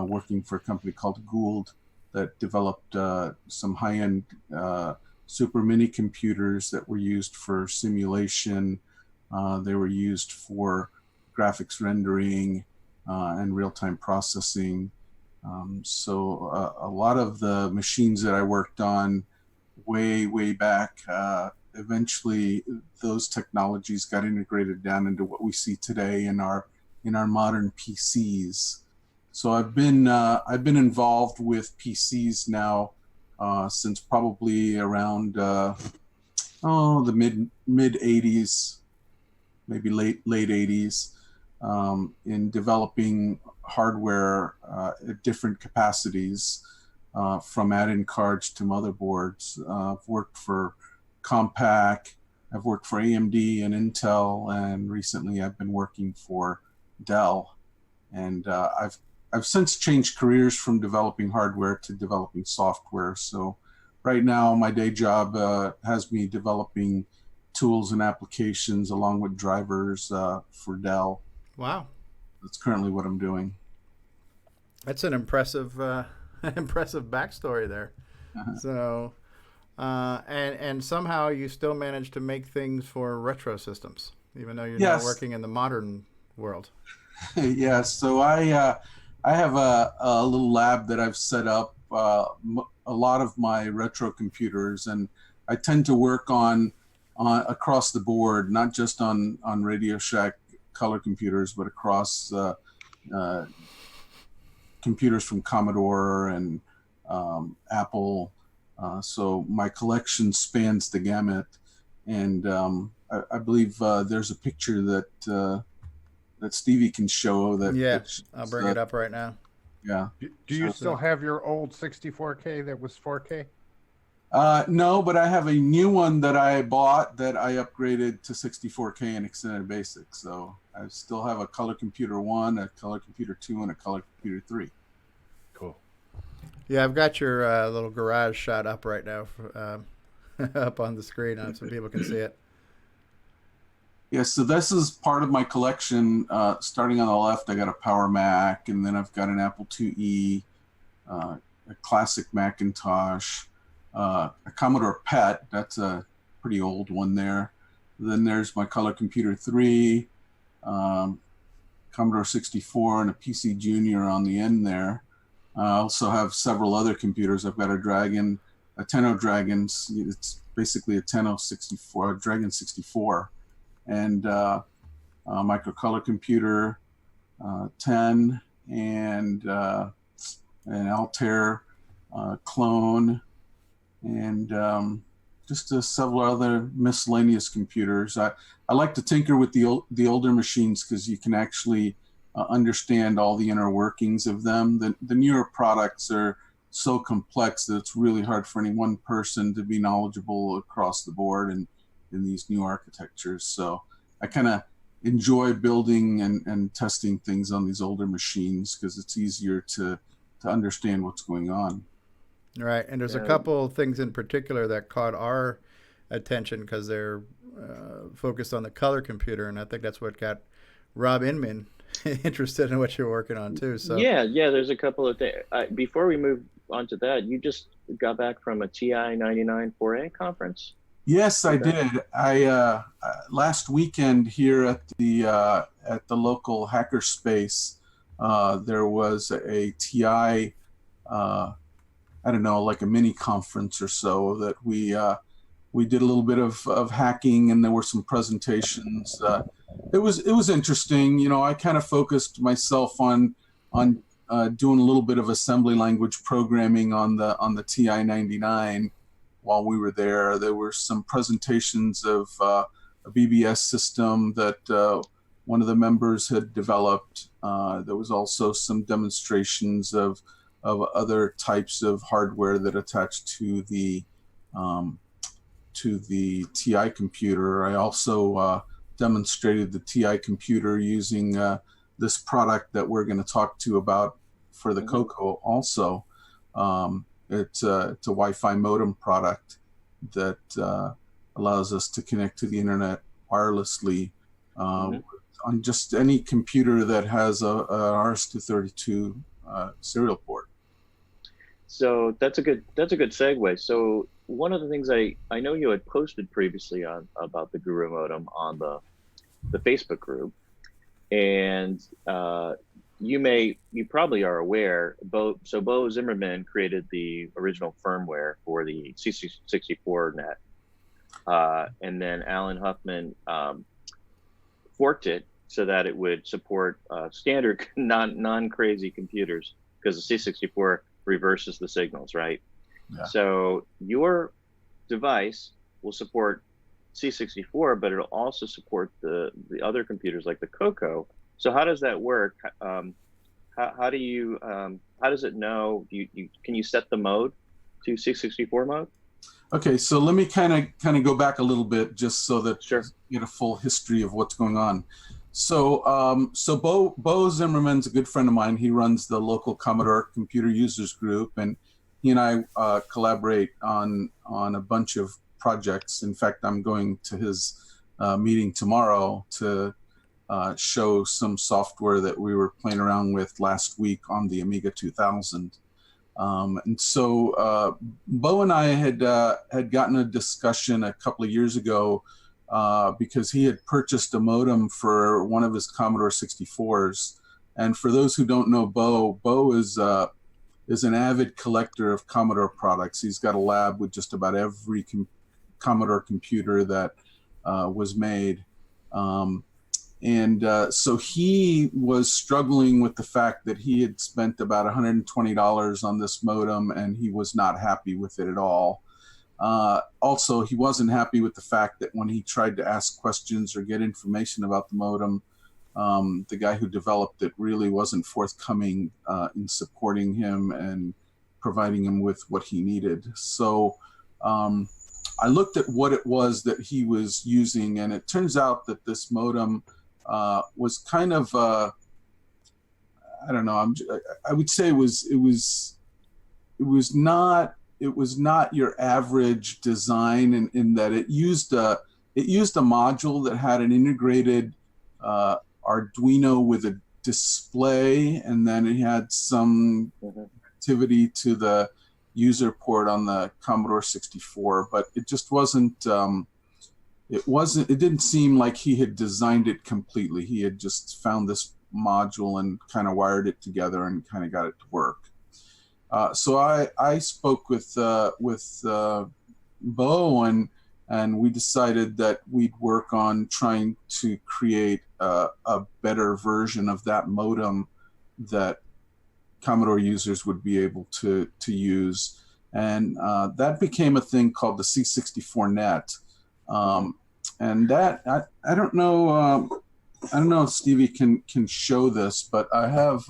working for a company called Gould that developed some high-end super mini computers that were used for simulation. They were used for graphics rendering and real-time processing. So a lot of the machines that I worked on way back, eventually those technologies got integrated down into what we see today in our in our modern PCs. So I've been involved with PCs now since probably around the mid 80s, maybe late 80s, in developing hardware at different capacities, from add-in cards to motherboards. I've worked for Compaq, I've worked for AMD and Intel, and recently I've been working for Dell. And I've since changed careers from developing hardware to developing software. So right now my day job has me developing tools and applications along with drivers for Dell. Wow. That's currently what I'm doing. That's an impressive impressive backstory there. So and somehow you still managed to make things for retro systems, even though you're not working in the modern world. Yeah, so I have a little lab that I've set up a lot of my retro computers, and I tend to work on across the board, not just on Radioshack color computers, but across computers from Commodore and Apple. So my collection spans the gamut, and I believe there's a picture that Stevie can show. I'll bring it up right now. Yeah. Do you still have your old 64K that was 4K? No, but I have a new one that I bought that I upgraded to 64K and extended basic. So I still have a Color Computer 1, a Color Computer 2, and a Color Computer 3. Cool. Yeah, I've got your little garage shot up right now, up on the screen so people can see it. Yeah, so this is part of my collection. Starting on the left, I got a Power Mac, and then I've got an Apple IIe, a classic Macintosh, a Commodore PET. That's a pretty old one there. Then there's my Color Computer 3, Commodore 64, and a PC Junior on the end there. I also have several other computers. I've got a Tenno Dragon. It's basically a Tenno 64, a Dragon 64. And microcolor computer 10, and an Altair clone, and just several other miscellaneous computers. I like to tinker with the older machines because you can actually understand all the inner workings of them. The newer products are so complex that it's really hard for any one person to be knowledgeable across the board in these new architectures. So I kind of enjoy building and testing things on these older machines because it's easier to understand what's going on. Right, and there's a couple things in particular that caught our attention because they're focused on the color computer, and I think that's what got Rob Inman interested in what you're working on too. So yeah, there's a couple of things. Before we move on to that, you just got back from a TI 99 4A conference. Yes, I did. I last weekend here at the local hackerspace, there was a TI, I don't know, like a mini conference or so that we did a little bit of hacking, and there were some presentations. It was interesting. You know, I kind of focused myself on doing a little bit of assembly language programming on the TI 99. While we were there, there were some presentations of a BBS system that one of the members had developed. There was also some demonstrations of other types of hardware that attached to the TI computer. I also demonstrated the TI computer using this product that we're going to talk to about for the CoCo also. It's a Wi-Fi modem product that allows us to connect to the internet wirelessly on just any computer that has a RS-232 serial port. So that's a good segue. So one of the things I know you had posted previously about the Guru modem on the Facebook group, and you probably are aware, Bo Zimmerman created the original firmware for the C64 net, and then Alan Huffman forked it so that it would support standard non-crazy computers, because the C64 reverses the signals, right? Yeah. So your device will support C64, but it'll also support the other computers like the CoCo. So how does that work? How do you how does it know? Can you set the mode to C64 mode? Okay, so let me kind of go back a little bit just so that you get a full history of what's going on. So Bo Zimmerman's a good friend of mine. He runs the local Commodore Computer Users Group, and he and I collaborate on a bunch of projects. In fact, I'm going to his meeting tomorrow to show some software that we were playing around with last week on the Amiga 2000. And so Bo and I had gotten a discussion a couple of years ago because he had purchased a modem for one of his Commodore 64s. And for those who don't know Bo is an avid collector of Commodore products. He's got a lab with just about every Commodore computer that was made. So he was struggling with the fact that he had spent about $120 on this modem, and he was not happy with it at all. Also, he wasn't happy with the fact that when he tried to ask questions or get information about the modem, the guy who developed it really wasn't forthcoming in supporting him and providing him with what he needed. So I looked at what it was that he was using, and it turns out that this modem was kind of I don't know. I would say it was not your average design in that it used a module that had an integrated Arduino with a display, and then it had some activity to the user port on the Commodore 64, but it just wasn't. It didn't seem like he had designed it completely. He had just found this module and kind of wired it together and kind of got it to work. So I spoke with Bo, and we decided that we'd work on trying to create a better version of that modem that Commodore users would be able to use. And that became a thing called the C64net. And that I don't know if Stevie can show this, but I have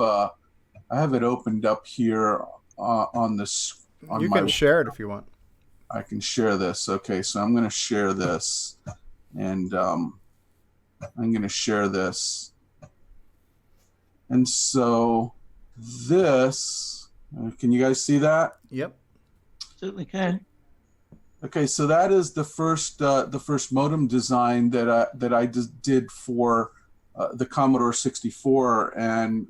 it opened up here on this. You can share it if you want. I can share this. Okay, so I'm going to share this, and I'm going to share this. And so this, can you guys see that? Yep. Certainly can. Okay, so that is the first modem design that I did for the Commodore 64, and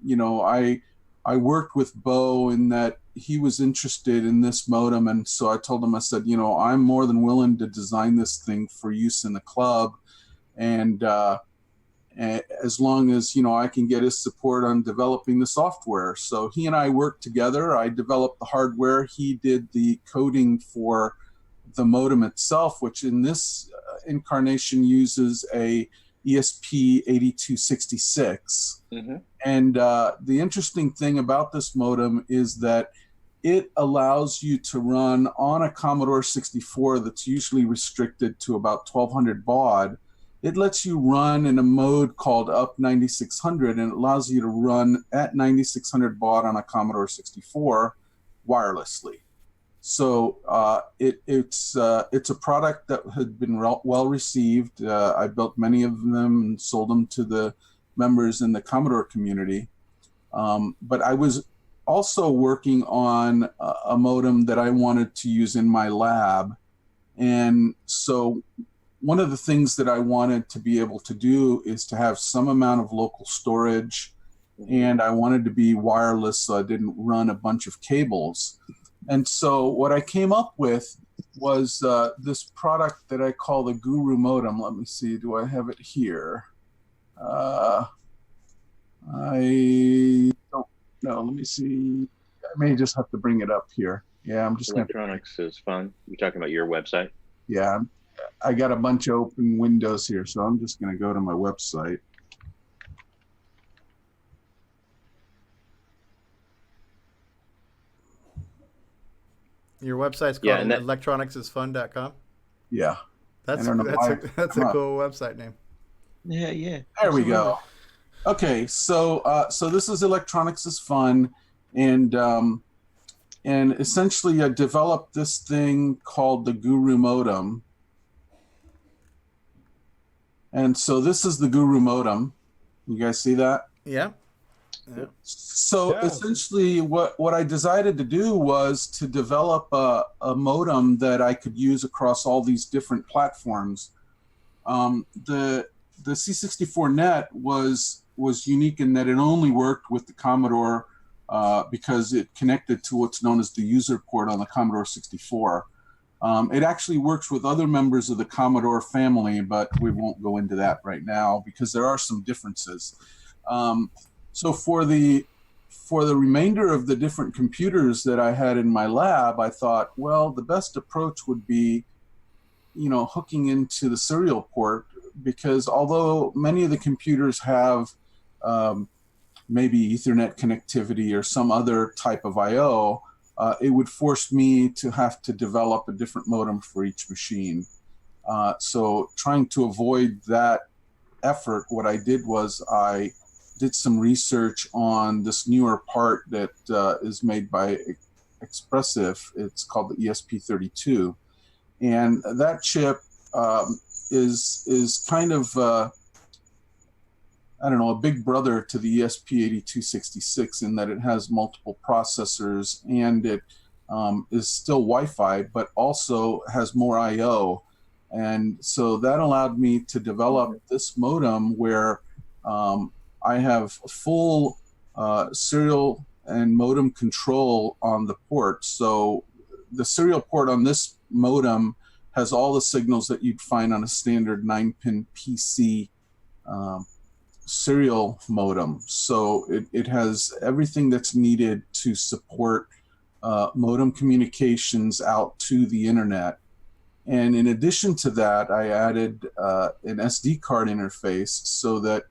I worked with Bo in that he was interested in this modem, and so I told him, I said, I'm more than willing to design this thing for use in the club, and as long as I can get his support on developing the software. So he and I worked together. I developed the hardware. He did the coding for the modem itself, which in this incarnation uses a ESP8266. Mm-hmm. And the interesting thing about this modem is that it allows you to run on a Commodore 64 that's usually restricted to about 1200 baud. It lets you run in a mode called up 9600, and it allows you to run at 9600 baud on a Commodore 64 wirelessly. So it's a product that had been well received. I built many of them and sold them to the members in the Commodore community. But I was also working on a modem that I wanted to use in my lab. And so one of the things that I wanted to be able to do is to have some amount of local storage, and I wanted to be wireless so I didn't run a bunch of cables. And so what I came up with was this product that I call the Guru modem. Let me see, do I have it here? I don't know. Let me see. I may just have to bring it up here. Yeah, I'm just Electronics is fun. You're talking about your website? Yeah, I got a bunch of open windows here, so I'm just going to go to my website. Your website's called Yeah, and that- electronicsisfun.com. Yeah. That's I don't know why that's a cool website name. Yeah. There we go. Okay, so this is Electronics is Fun, and essentially I developed this thing called the Guru Modem. And so this is the Guru Modem. You guys see that? Yeah. So essentially what I decided to do was to develop a modem that I could use across all these different platforms. The C64 net was unique in that it only worked with the Commodore because it connected to what's known as the user port on the Commodore 64. It actually works with other members of the Commodore family, but we won't go into that right now because there are some differences. So for the remainder of the different computers that I had in my lab, I thought, well, the best approach would be, hooking into the serial port, because although many of the computers have maybe Ethernet connectivity or some other type of I/O, it would force me to have to develop a different modem for each machine. So trying to avoid that effort, what I did was I did some research on this newer part that is made by Expressive. It's called the ESP32. And that chip is kind of, a big brother to the ESP8266 in that it has multiple processors and it is still Wi-Fi, but also has more I/O. And so that allowed me to develop this modem where I have full serial and modem control on the port. So the serial port on this modem has all the signals that you'd find on a standard 9-pin PC serial modem. So it has everything that's needed to support modem communications out to the internet. And in addition to that, I added an SD card interface so that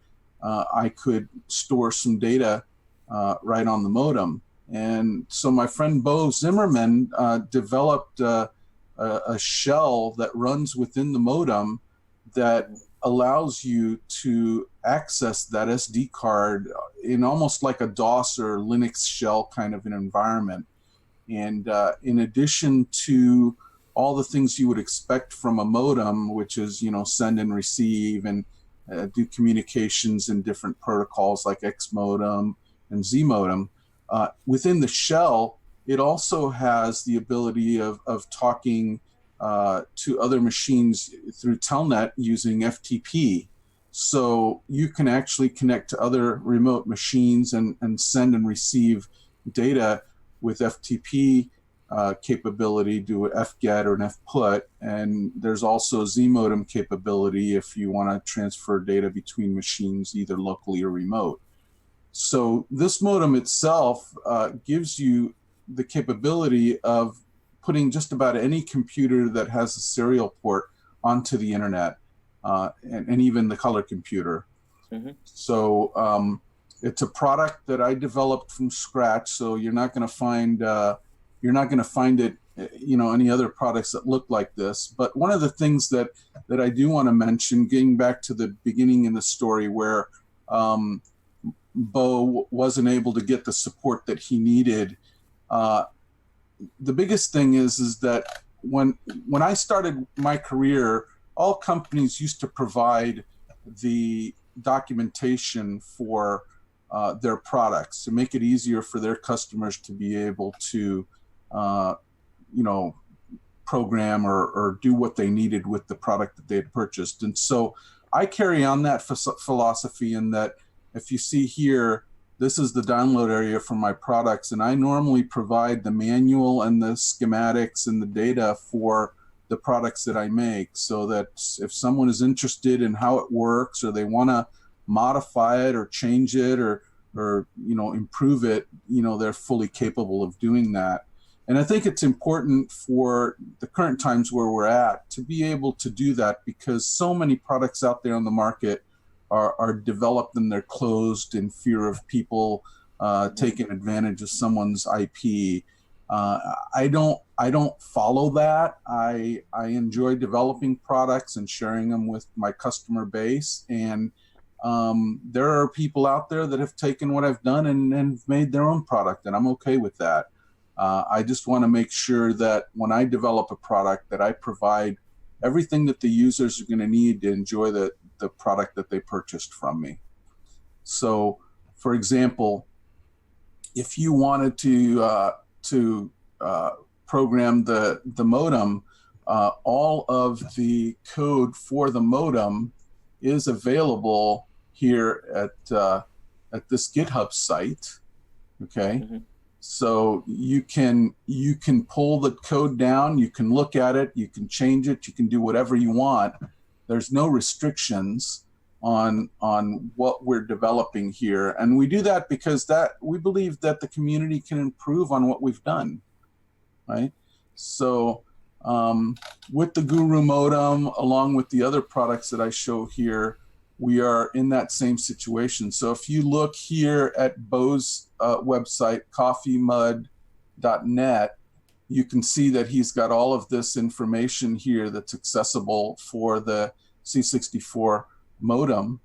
I could store some data right on the modem. And so my friend Bo Zimmerman developed a shell that runs within the modem that allows you to access that SD card in almost like a DOS or Linux shell kind of an environment. And in addition to all the things you would expect from a modem, which is, send and receive and do communications in different protocols like X modem and Z modem, within the shell, it also has the ability of talking to other machines through Telnet using FTP. So you can actually connect to other remote machines and send and receive data with FTP capability, do an FGET or an FPUT, and there's also Z modem capability if you want to transfer data between machines either locally or remote. So this modem itself gives you the capability of putting just about any computer that has a serial port onto the internet, and even the color computer. Mm-hmm. So it's a product that I developed from scratch. So you're not going to find it, any other products that look like this. But one of the things that I do want to mention, getting back to the beginning in the story where Bo wasn't able to get the support that he needed, the biggest thing is that when I started my career, all companies used to provide the documentation for their products to make it easier for their customers to be able to program or do what they needed with the product that they had purchased. And so I carry on that philosophy in that if you see here, this is the download area for my products, and I normally provide the manual and the schematics and the data for the products that I make, so that if someone is interested in how it works or they want to modify it or change it or improve it, they're fully capable of doing that. And I think it's important for the current times where we're at to be able to do that, because so many products out there on the market are developed and they're closed in fear of people taking advantage of someone's IP. I don't follow that. I enjoy developing products and sharing them with my customer base. And there are people out there that have taken what I've done and made their own product, and I'm okay with that. I just want to make sure that when I develop a product that I provide everything that the users are going to need to enjoy the product that they purchased from me. So, for example, if you wanted to program the modem, all of the code for the modem is available here at this GitHub site. Okay, so you can pull the code down, you can look at it, you can change it, you can do whatever you want. There's no restrictions on what we're developing here, and we do that because we believe that the community can improve on what we've done, right? So with the Guru modem, along with the other products that I show here, we are in that same situation. So if you look here at Bo's website, coffeemud.net, you can see that he's got all of this information here that's accessible for the C64 modem.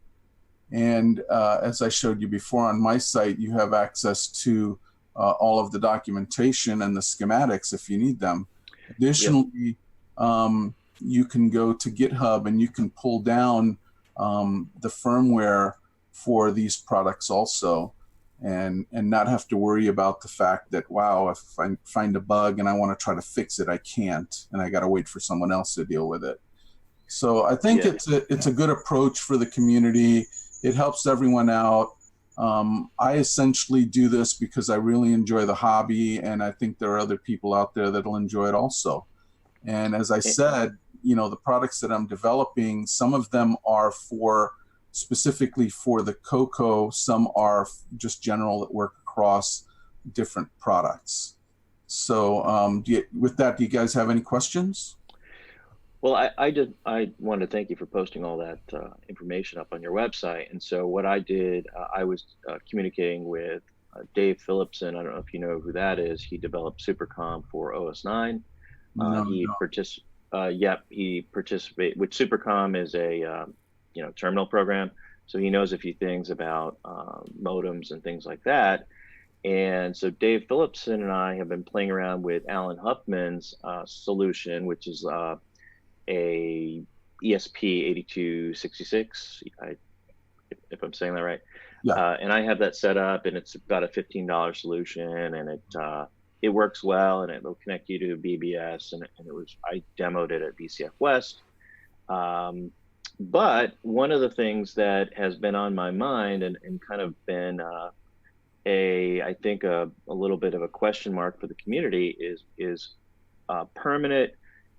And as I showed you before on my site, you have access to all of the documentation and the schematics if you need them. Additionally, you can go to GitHub and you can pull down the firmware for these products also, and not have to worry about the fact that, wow, if I find a bug and I want to try to fix it, I can't, and I got to wait for someone else to deal with it. So I think it's a good approach for the community. It helps everyone out. I essentially do this because I really enjoy the hobby, and I think there are other people out there that'll enjoy it also. And as I said, the products that I'm developing, some of them are specifically for the CoCo, some are just general that work across different products. So with that, do you guys have any questions? Well, I wanted to thank you for posting all that information up on your website. And so what I did, I was communicating with Dave Phillipson. I don't know if you know who that is. He developed Supercom for OS9. He participated, which Supercom is a terminal program. So he knows a few things about modems and things like that. And so Dave Phillipson and I have been playing around with Alan Huffman's solution, which is a ESP8266, if I'm saying that right. Yeah. And I have that set up, and it's about a $15 solution, and it works well, and it will connect you to BBS, and I demoed it at BCF West. But one of the things that has been on my mind and kind of been I think a little bit of a question mark for the community is permanent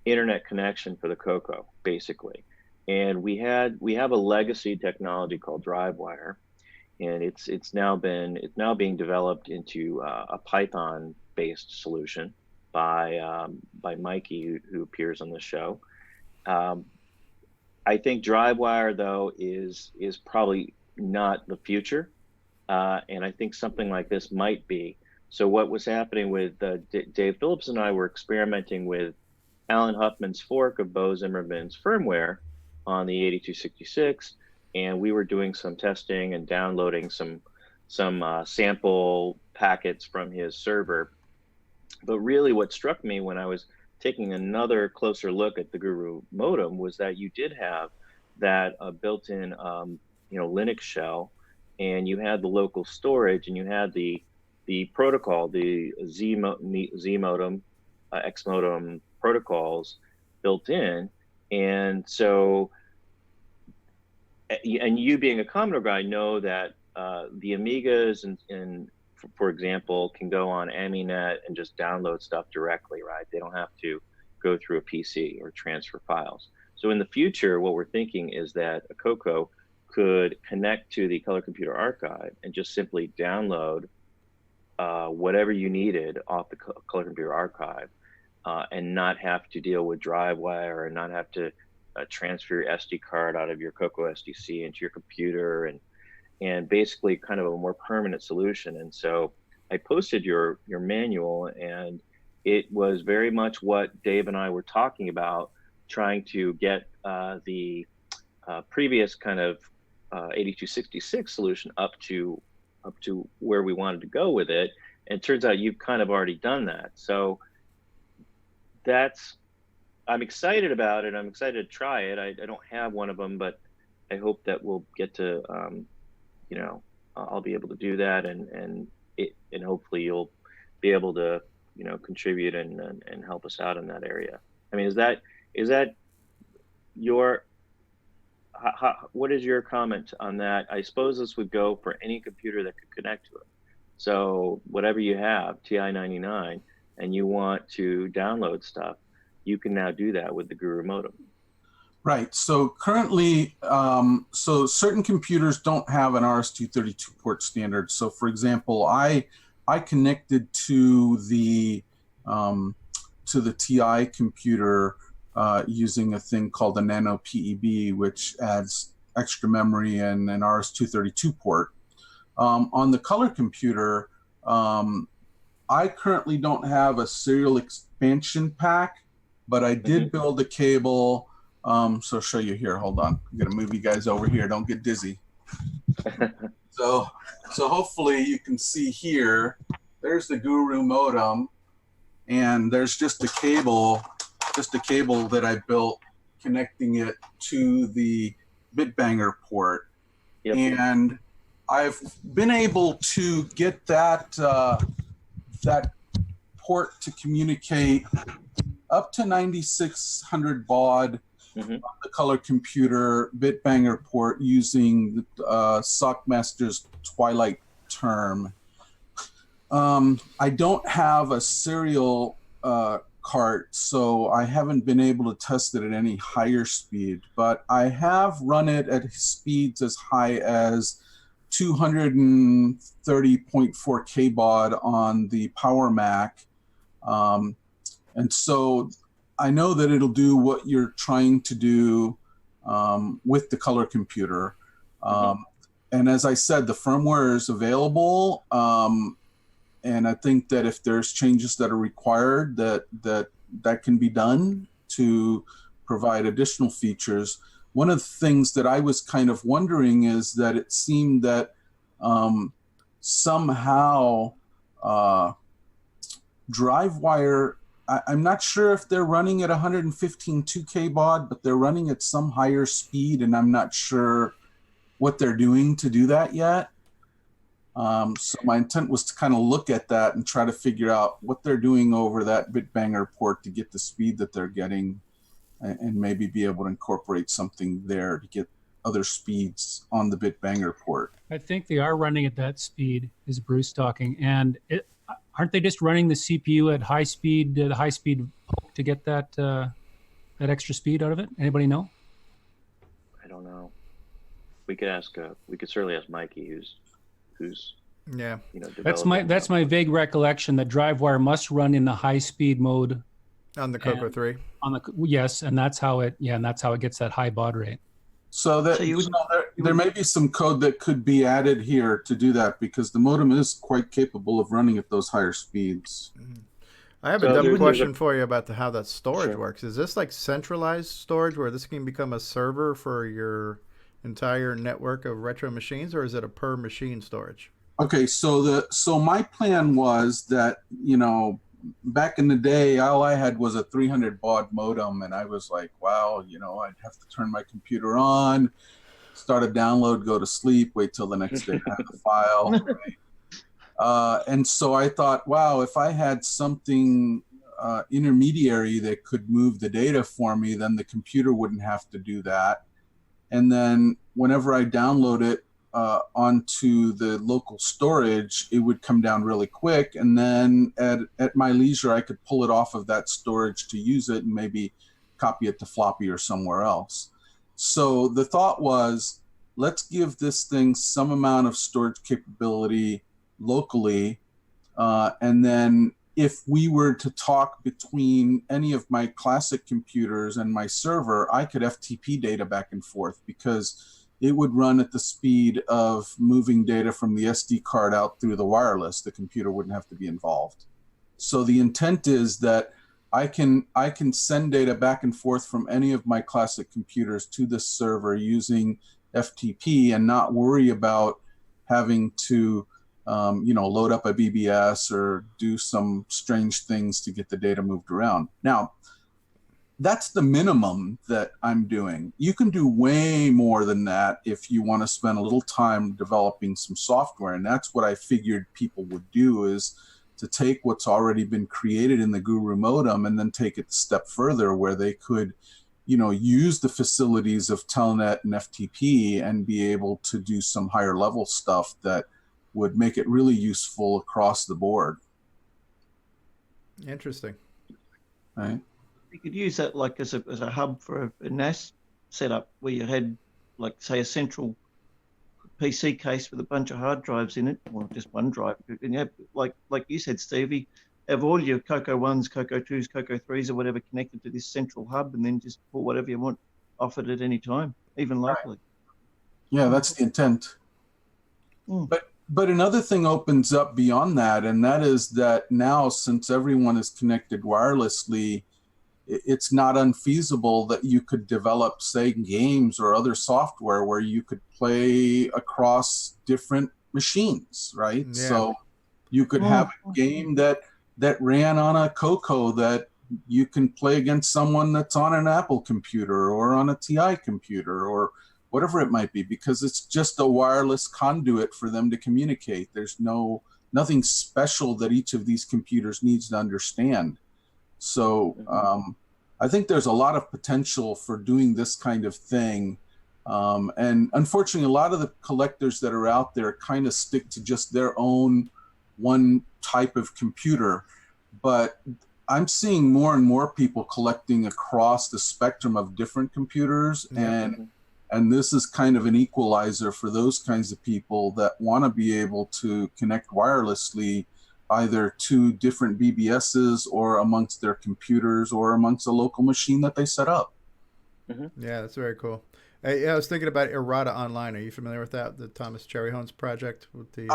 internet connection for the CoCo, basically. And we have a legacy technology called DriveWire, and it's now being developed into a Python based solution by Mikey, who appears on the show. I think DriveWire though is probably not the future, and I think something like this might be. So what was happening with Dave Phillips and I were experimenting with Alan Huffman's fork of Bo Zimmerman's firmware on the 8266, and we were doing some testing and downloading some sample packets from his server. But really what struck me when I was taking another closer look at the Guru modem was that you did have that built-in Linux shell, and you had the local storage, and you had the protocol, the Z modem, X modem protocols built in. And so, and you being a Commodore guy know that the Amigas and for example, can go on AmiNet and just download stuff directly, right? They don't have to go through a PC or transfer files. So in the future, what we're thinking is that a CoCo could connect to the Color Computer Archive and just simply download whatever you needed off the Color Computer Archive, and not have to deal with DriveWire, and not have to transfer your SD card out of your CoCo SDC into your computer, and basically kind of a more permanent solution. And so I posted your manual, and it was very much what Dave and I were talking about, trying to get the previous kind of 8266 solution up to where we wanted to go with it. And it turns out you've kind of already done that. So I'm excited about it. I'm excited to try it. I don't have one of them, but I hope that we'll get to, I'll be able to do that, and hopefully you'll be able to, contribute and help us out in that area. I mean, is that your, what is your comment on that? I suppose this would go for any computer that could connect to it. So whatever you have, TI-99, and you want to download stuff, you can now do that with the Guru modem. Right. So currently, so certain computers don't have an RS-232 port standard. So for example, I connected to the TI computer using a thing called a Nano PEB, which adds extra memory and an RS-232 port. On the color computer, I currently don't have a serial expansion pack, but I did build a cable. So I'll show you here. Hold on. I'm going to move you guys over here. Don't get dizzy. So hopefully you can see here, there's the Guru modem, and there's just a cable that I built connecting it to the bitbanger port. Yep. And I've been able to get that that port to communicate up to 9600 baud on the color computer bitbanger port using Sockmaster's Twilight term. I don't have a serial cart, so I haven't been able to test it at any higher speed, but I have run it at speeds as high as 230.4 kbaud on the Power Mac. And so I know that it'll do what you're trying to do with the color computer. And as I said, the firmware is available. And I think that if there's changes that are required, that can be done to provide additional features. One of the things that I was kind of wondering is that it seemed that somehow DriveWire, I'm not sure if they're running at 115 2K baud, but they're running at some higher speed, and I'm not sure what they're doing to do that yet. So my intent was to kind of look at that and try to figure out what they're doing over that bitbanger port to get the speed that they're getting, and maybe be able to incorporate something there to get other speeds on the bitbanger port. I think they are running at that speed, is Bruce talking, and aren't they just running the CPU at high speed, the high speed poke to get that that extra speed out of it? Anybody know? I don't know. We could ask. We could certainly ask Mikey, who's yeah. That's my vague recollection that DriveWire must run in the high speed mode on the CoCo 3. Yes, and that's how it gets that high baud rate. So that there may be some code that could be added here to do that, because the modem is quite capable of running at those higher speeds. I have a double question for you about how that storage works. Is this like centralized storage where this can become a server for your entire network of retro machines, or is it a per machine storage? Okay, so my plan was that, back in the day, all I had was a 300 baud modem, and I was like, wow, I'd have to turn my computer on, start a download, go to sleep, wait till the next day to have the file. Right? And so I thought, wow, if I had something intermediary that could move the data for me, then the computer wouldn't have to do that. And then whenever I download it onto the local storage, it would come down really quick. And then at my leisure, I could pull it off of that storage to use it and maybe copy it to floppy or somewhere else. So the thought was, let's give this thing some amount of storage capability locally. And then if we were to talk between any of my classic computers and my server, I could FTP data back and forth, because it would run at the speed of moving data from the SD card out through the wireless. The computer wouldn't have to be involved. So the intent is that I can send data back and forth from any of my classic computers to this server using FTP and not worry about having to load up a BBS or do some strange things to get the data moved around. Now, that's the minimum that I'm doing. You can do way more than that if you want to spend a little time developing some software. And that's what I figured people would do, is to take what's already been created in the Guru modem and then take it a step further where they could, use the facilities of Telnet and FTP and be able to do some higher level stuff that would make it really useful across the board. Interesting. Right. You could use that like as a hub for a NAS setup where you had, like, say, a central PC case with a bunch of hard drives in it, or just one drive. And you have, like you said, Stevie, have all your CoCo 1s, CoCo 2s, CoCo 3s, or whatever connected to this central hub, and then just pull whatever you want off it at any time, even locally. Yeah, that's the intent. But another thing opens up beyond that, and that is that now, since everyone is connected wirelessly, it's not unfeasible that you could develop, say, games or other software where you could play across different machines, right? Yeah. So you could have a game that ran on a CoCo that you can play against someone that's on an Apple computer or on a TI computer or whatever it might be, because it's just a wireless conduit for them to communicate. There's nothing special that each of these computers needs to understand. So I think there's a lot of potential for doing this kind of thing. And unfortunately, a lot of the collectors that are out there kind of stick to just their own one type of computer. But I'm seeing more and more people collecting across the spectrum of different computers. And this is kind of an equalizer for those kinds of people that want to be able to connect wirelessly, either to different BBSs or amongst their computers or amongst a local machine that they set up. Yeah, that's very cool. I was thinking about Errata Online. Are you familiar with that? The Thomas Cherryhones project with the.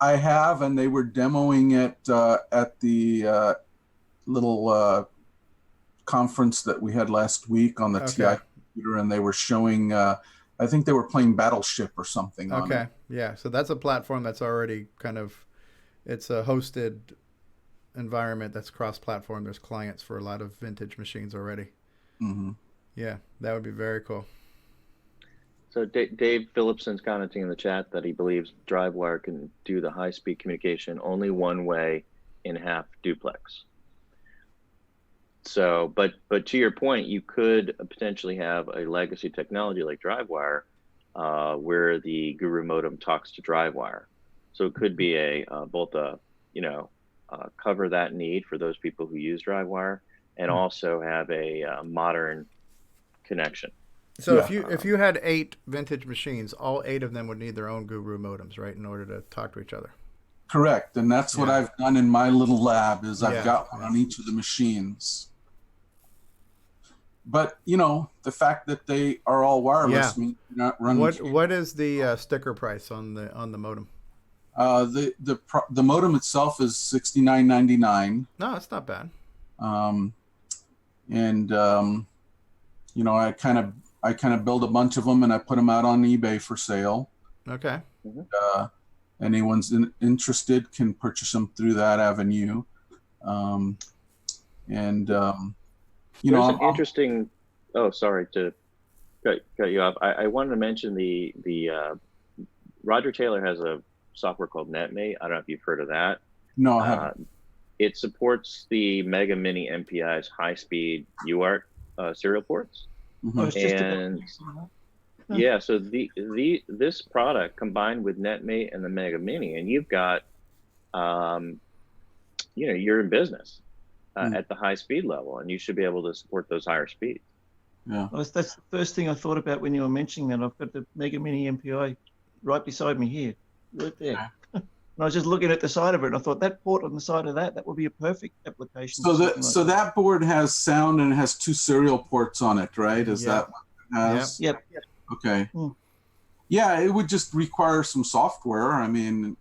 I have, and they were demoing it at the little conference that we had last week on the TI computer, and they were showing. I think they were playing Battleship or something. On it. Yeah. So that's a platform that's already kind of. It's a hosted environment that's cross-platform. There's clients for a lot of vintage machines already. Mm-hmm. Yeah, that would be very cool. So Dave Phillipson's commenting in the chat that he believes DriveWire can do the high-speed communication only one way in half duplex. So, but to your point, you could potentially have a legacy technology like DriveWire where the Guru modem talks to DriveWire. So it could be both cover that need for those people who use DriveWire, and also have a modern connection. So if you had 8 vintage machines, all 8 of them would need their own Guru modems, right, in order to talk to each other. Correct, and that's what I've done in my little lab. Is I've got one on each of the machines. But the fact that they are all wireless means you're not running. What is the sticker price on the modem? The modem itself is $69.99. No, it's not bad. I kind of build a bunch of them and I put them out on eBay for sale. Okay. Anyone's interested can purchase them through that avenue. There's an interesting. Oh, sorry to cut you off. I wanted to mention the Roger Taylor has a software called NetMate. I don't know if you've heard of that. No, I haven't. It supports the Mega Mini MPI's high-speed UART serial ports. Mm-hmm. And so this product combined with NetMate and the Mega Mini, and you've got, you're in business at the high speed level, and you should be able to support those higher speeds. Yeah, that's the first thing I thought about when you were mentioning that. I've got the Mega Mini MPI right beside me here, right there. And I was just looking at the side of it, and I thought that port on the side of that would be a perfect application. So that board has sound and it has 2 serial ports on it, right? Is that what it has? Yep. Okay. Yeah, it would just require some software. I mean,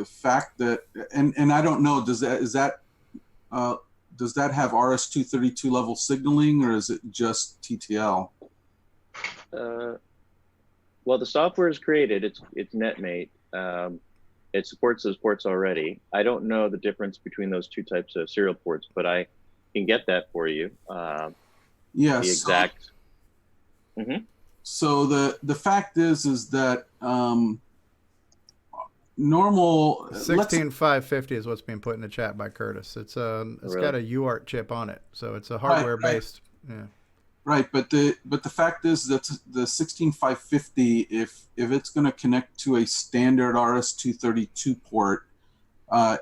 fact that, and I don't know, does that have RS-232 level signaling, or is it just TTL? Well, the software is created. It's NetMate. It supports those ports already. I don't know the difference between those two types of serial ports, but I can get that for you. Yes. The exact. So the fact is that normal 16550 is what's being put in the chat by Curtis. It's Really? got a UART chip on it, so it's a hardware based. Yeah. Right, but the fact is that the 16550, if it's going to connect to a standard RS-232 port,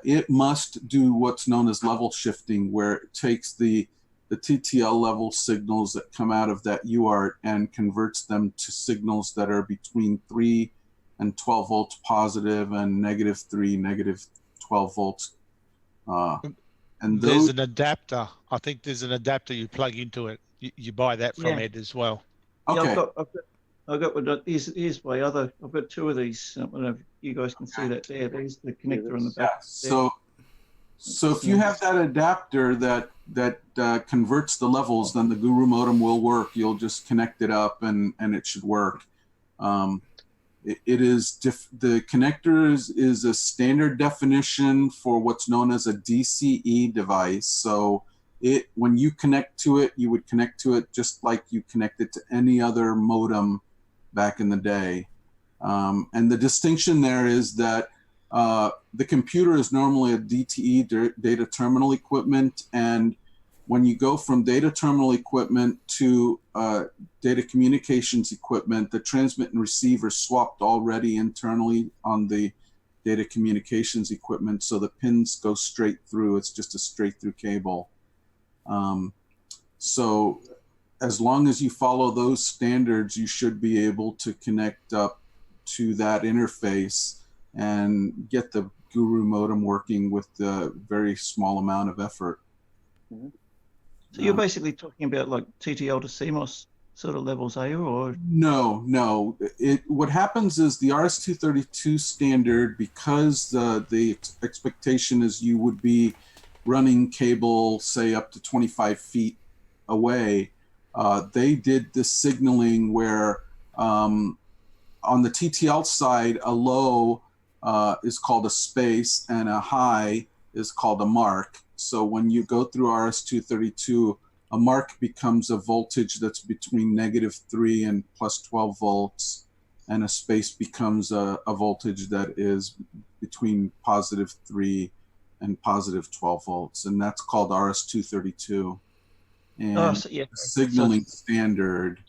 it must do what's known as level shifting, where it takes the TTL level signals that come out of that UART and converts them to signals that are between 3 and 12 volts positive and -3, -12 volts. And there's an adapter. I think there's an adapter you plug into it. You buy that from Ed as well. Okay. Yeah, I've got here's my other. I've got two of these. I don't know if you guys can see that there. There's the connector on the back. So if you have that adapter that converts the levels, then the Guru modem will work. You'll just connect it up and it should work. The connector is a standard definition for what's known as a DCE device. So when you connect to it, you would connect to it just like you connected to any other modem back in the day. And the distinction there is that the computer is normally a DTE, data terminal equipment, and when you go from data terminal equipment to data communications equipment, the transmit and receive are swapped already internally on the data communications equipment, so the pins go straight through. It's just a straight through cable. So as long as you follow those standards, you should be able to connect up to that interface and get the Guru modem working with a very small amount of effort. So you're basically talking about like TTL to CMOS sort of levels, are you? Or no. What happens is the RS-232 standard, because the expectation is you would be running cable, say, up to 25 feet away. They did this signaling where on the TTL side, a low is called a space and a high is called a mark. So when you go through RS-232, a mark becomes a voltage that's between -3 and +12 volts, and a space becomes a voltage that is between +3 and +12 volts, and that's called RS-232. And signaling standard.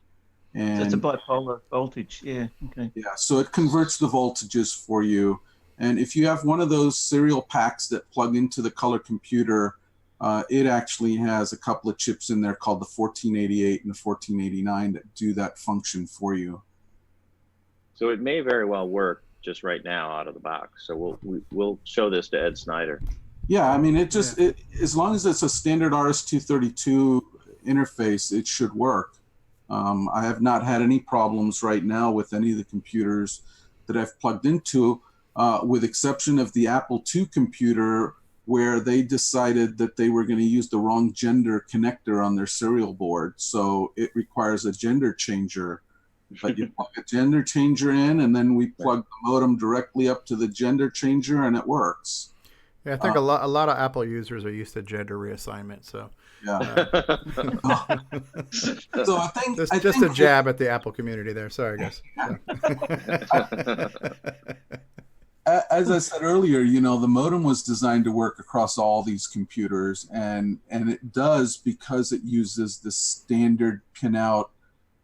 And it's a bipolar voltage, yeah. Okay. Yeah, so it converts the voltages for you. And if you have one of those serial packs that plug into the color computer, it actually has a couple of chips in there called the 1488 and the 1489 that do that function for you. So it may very well work just right now out of the box. So we'll show this to Ed Snyder. Yeah, I mean, as long as it's a standard RS-232 interface, it should work. I have not had any problems right now with any of the computers that I've plugged into, with exception of the Apple II computer, where they decided that they were going to use the wrong gender connector on their serial board. So it requires a gender changer. But you plug a gender changer in, and then we plug the modem directly up to the gender changer, and it works. Yeah, I think a lot of Apple users are used to gender reassignment. So yeah. So I think just a jab at the Apple community there. Sorry, guys. As I said earlier, the modem was designed to work across all these computers, and it does because it uses the standard pinout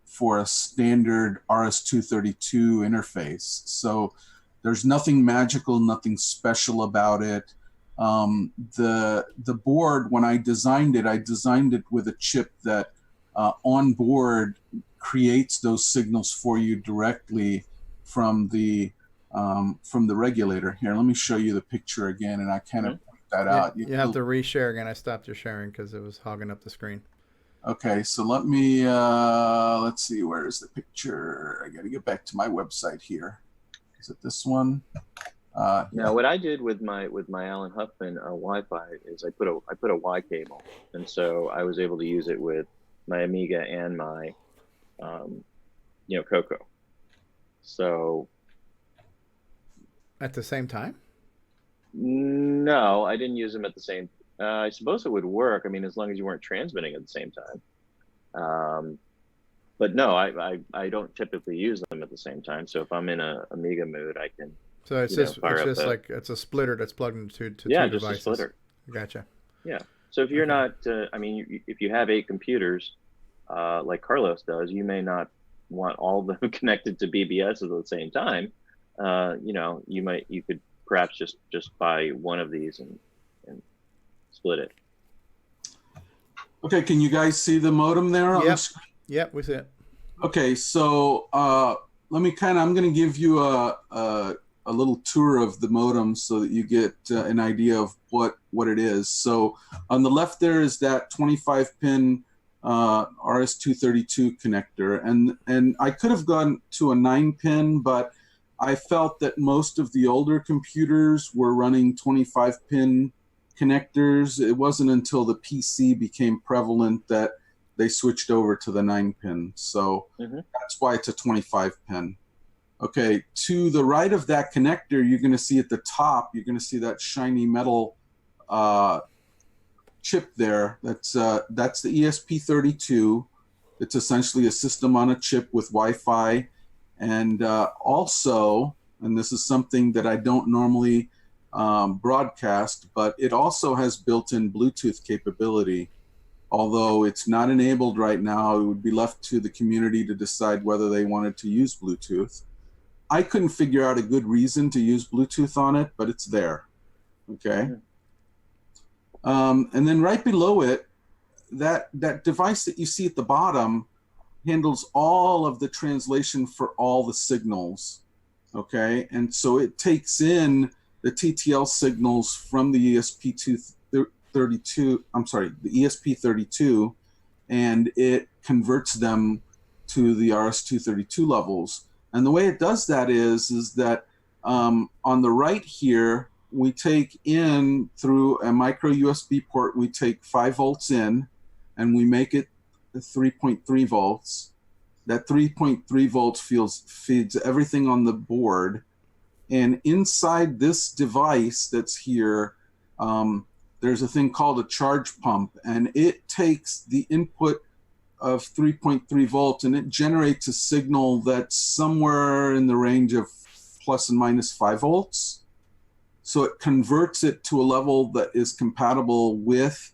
for a standard RS-232 interface. So there's nothing magical, nothing special about it. The board, when I designed it with a chip that on board creates those signals for you directly from the regulator. Here, let me show you the picture again, and I kind of point that out. You have to reshare again. I stopped your sharing because it was hogging up the screen. Okay, so let me, let's see, where is the picture? I got to get back to my website here. Is it this one? Now, what I did with my Alan Huffman Wi-Fi is I put a Y cable, and so I was able to use it with my Amiga and my CoCo. So at the same time? No, I didn't use them at the same. I suppose it would work. I mean, as long as you weren't transmitting at the same time. But no, I don't typically use them at the same time. So if I'm in a Amiga mood, I can. So it's just like it's a splitter that's plugged into two devices. Just a splitter. Gotcha. Yeah. So if you're not, I mean, if you have 8 computers, like Carlos does, you may not want all of them connected to BBS at the same time. You could perhaps just buy one of these and split it. Okay, can you guys see the modem there? Yep, we see it. Okay, so I'm going to give you a little tour of the modem so that you get an idea of what it is. So on the left there is that 25-pin RS-232 connector, and I could have gone to a 9-pin, but I felt that most of the older computers were running 25-pin connectors. It wasn't until the PC became prevalent that they switched over to the 9-pin. So that's why it's a 25-pin. Okay, to the right of that connector, you're going to see at the top, you're going to see that shiny metal chip there. That's the ESP32. It's essentially a system on a chip with Wi-Fi. And also, and this is something that I don't normally broadcast, but it also has built-in Bluetooth capability. Although it's not enabled right now, it would be left to the community to decide whether they wanted to use Bluetooth. I couldn't figure out a good reason to use Bluetooth on it, but it's there. Okay. And then right below it, that device that you see at the bottom handles all of the translation for all the signals. Okay. And so it takes in the TTL signals from the ESP32, and it converts them to the RS-232 levels. And the way it does that is that on the right here, we take in through a micro USB port, we take 5 volts in, and we make it 3.3 volts. That 3.3 volts feeds everything on the board. And inside this device that's here, there's a thing called a charge pump, and it takes the input of 3.3 volts and it generates a signal that's somewhere in the range of plus and minus 5 volts. So it converts it to a level that is compatible with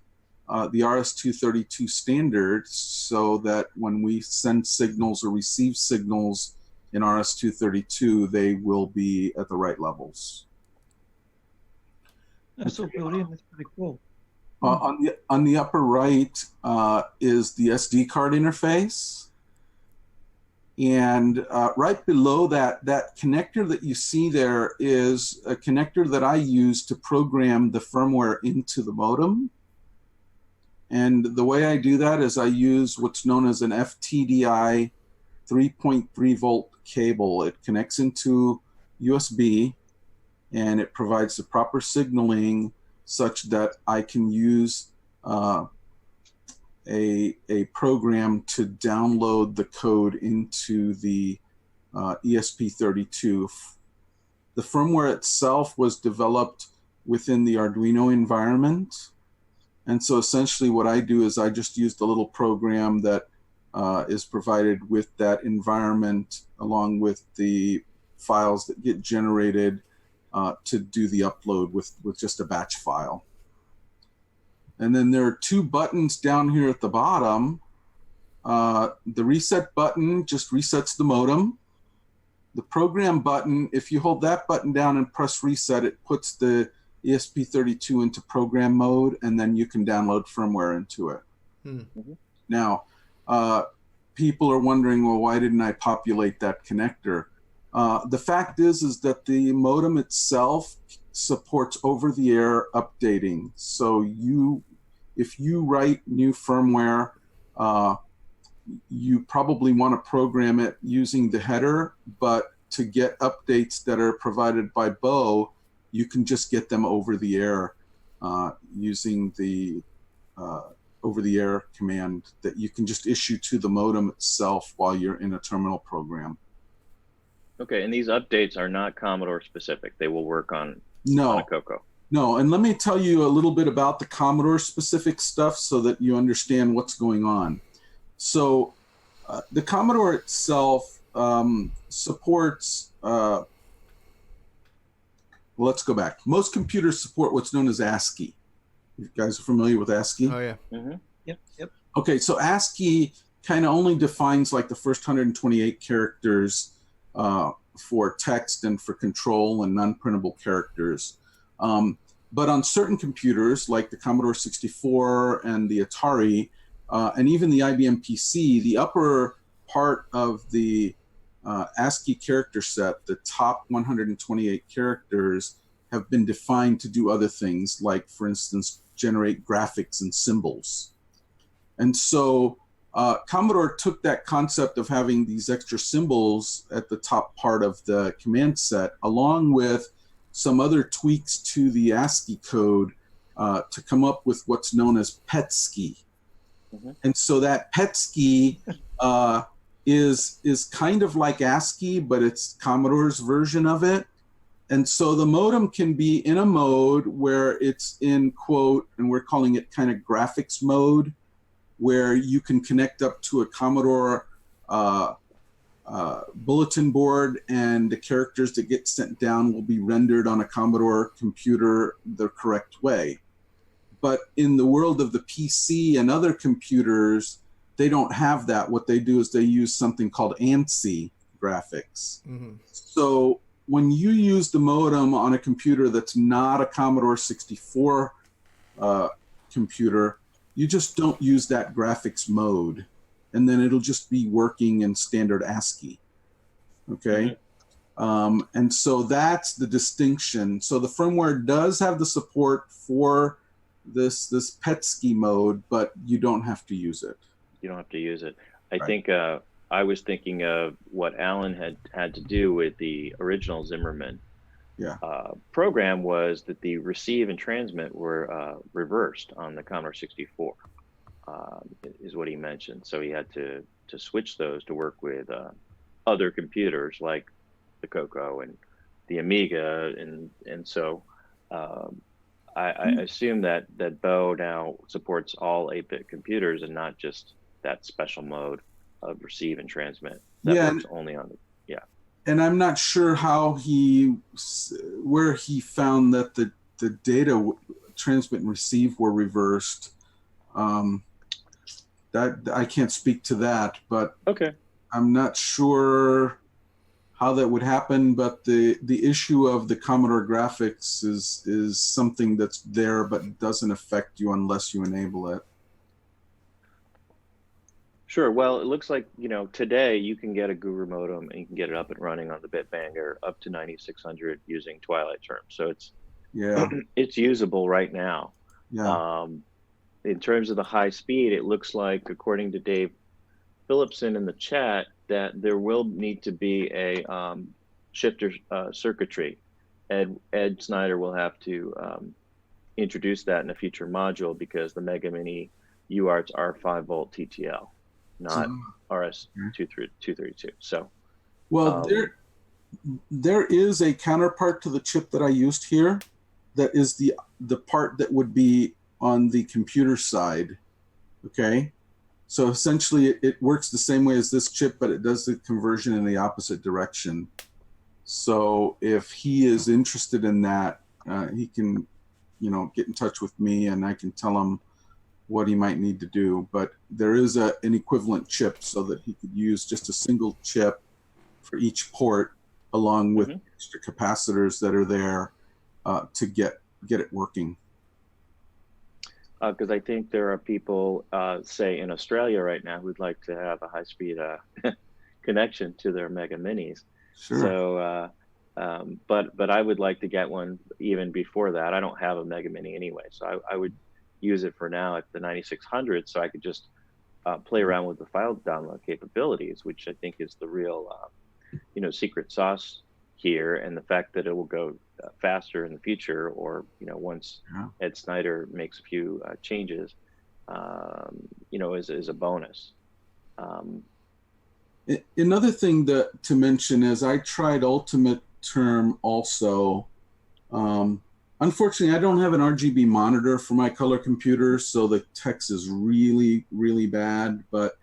the RS-232 standard, so that when we send signals or receive signals in RS-232, they will be at the right levels. That's all built in. That's pretty cool. On the upper right is the SD card interface. And right below that connector that you see there is a connector that I use to program the firmware into the modem. And the way I do that is I use what's known as an FTDI 3.3 volt cable. It connects into USB, and it provides the proper signaling such that I can use a program to download the code into the ESP32. The firmware itself was developed within the Arduino environment. And so essentially what I do is I just use the little program that is provided with that environment, along with the files that get generated to do the upload with just a batch file. And then there are 2 buttons down here at the bottom. The reset button just resets the modem. The program button, if you hold that button down and press reset, it puts the ESP32 into program mode, and then you can download firmware into it. Now, people are wondering, well, why didn't I populate that connector? The fact is that the modem itself supports over-the-air updating. So if you write new firmware, you probably want to program it using the header, but to get updates that are provided by Bo, you can just get them over the air using the over-the-air command that you can just issue to the modem itself while you're in a terminal program. Okay, and these updates are not Commodore specific. They will work on a CoCo. No, and let me tell you a little bit about the Commodore specific stuff so that you understand what's going on. So the Commodore itself supports, well, let's go back. Most computers support what's known as ASCII. You guys are familiar with ASCII? Oh, yeah. Yep. Okay, so ASCII kind of only defines like the first 128 characters for text and for control and non-printable characters. But on certain computers like the Commodore 64 and the Atari, and even the IBM PC, the upper part of the ASCII character set, the top 128 characters, have been defined to do other things, like, for instance, generate graphics and symbols. And so Commodore took that concept of having these extra symbols at the top part of the command set, along with some other tweaks to the ASCII code to come up with what's known as PETSCII. And so that PETSCII is kind of like ASCII, but it's Commodore's version of it. And so the modem can be in a mode where it's in quote, and we're calling it kind of graphics mode, where you can connect up to a Commodore bulletin board, and the characters that get sent down will be rendered on a Commodore computer the correct way. But in the world of the PC and other computers, they don't have that. What they do is they use something called ANSI graphics. So when you use the modem on a computer that's not a Commodore 64 computer, you just don't use that graphics mode, and then it'll just be working in standard ASCII. Okay? And so that's the distinction. So the firmware does have the support for this PETSCII mode, but you don't have to use it. You don't have to use it. I think I was thinking of what Alan had to do with the original Zimmerman program was that the receive and transmit were reversed on the Commodore 64, is what he mentioned. So he had to switch those to work with other computers like the CoCo and the Amiga, and so I assume that Bo now supports all 8-bit computers and not just that special mode of receive and transmit that works only on the And I'm not sure where he found that the data transmit and receive were reversed. That I can't speak to that, but I'm not sure how that would happen. But the issue of the Commodore graphics is something that's there, but doesn't affect you unless you enable it. Sure. Well, it looks like, today you can get a Guru modem and you can get it up and running on the Bitbanger up to 9600 using Twilight terms. So it's usable right now. In terms of the high speed, it looks like, according to Dave Phillipson in the chat, that there will need to be a shifter circuitry. Ed Snyder will have to introduce that in a future module because the Mega Mini UARTs are 5-volt TTL. Not RS-232. So, well, there is a counterpart to the chip that I used here, that is the part that would be on the computer side. Okay, so essentially it works the same way as this chip, but it does the conversion in the opposite direction. So if he is interested in that, he can, get in touch with me, and I can tell him what he might need to do. But there is an equivalent chip so that he could use just a single chip for each port, along with extra capacitors that are there to get it working. Because I think there are people, say in Australia right now, who'd like to have a high-speed connection to their Mega Minis. Sure. So, but I would like to get one even before that. I don't have a Mega Mini anyway, so I would use it for now at the 9600, so I could just play around with the file download capabilities, which I think is the real, secret sauce here, and the fact that it will go faster in the future, or once Ed Snyder makes a few changes, is a bonus. Another thing to mention is I tried Ultimate Term also. Unfortunately, I don't have an RGB monitor for my color computer, so the text is really, really bad. But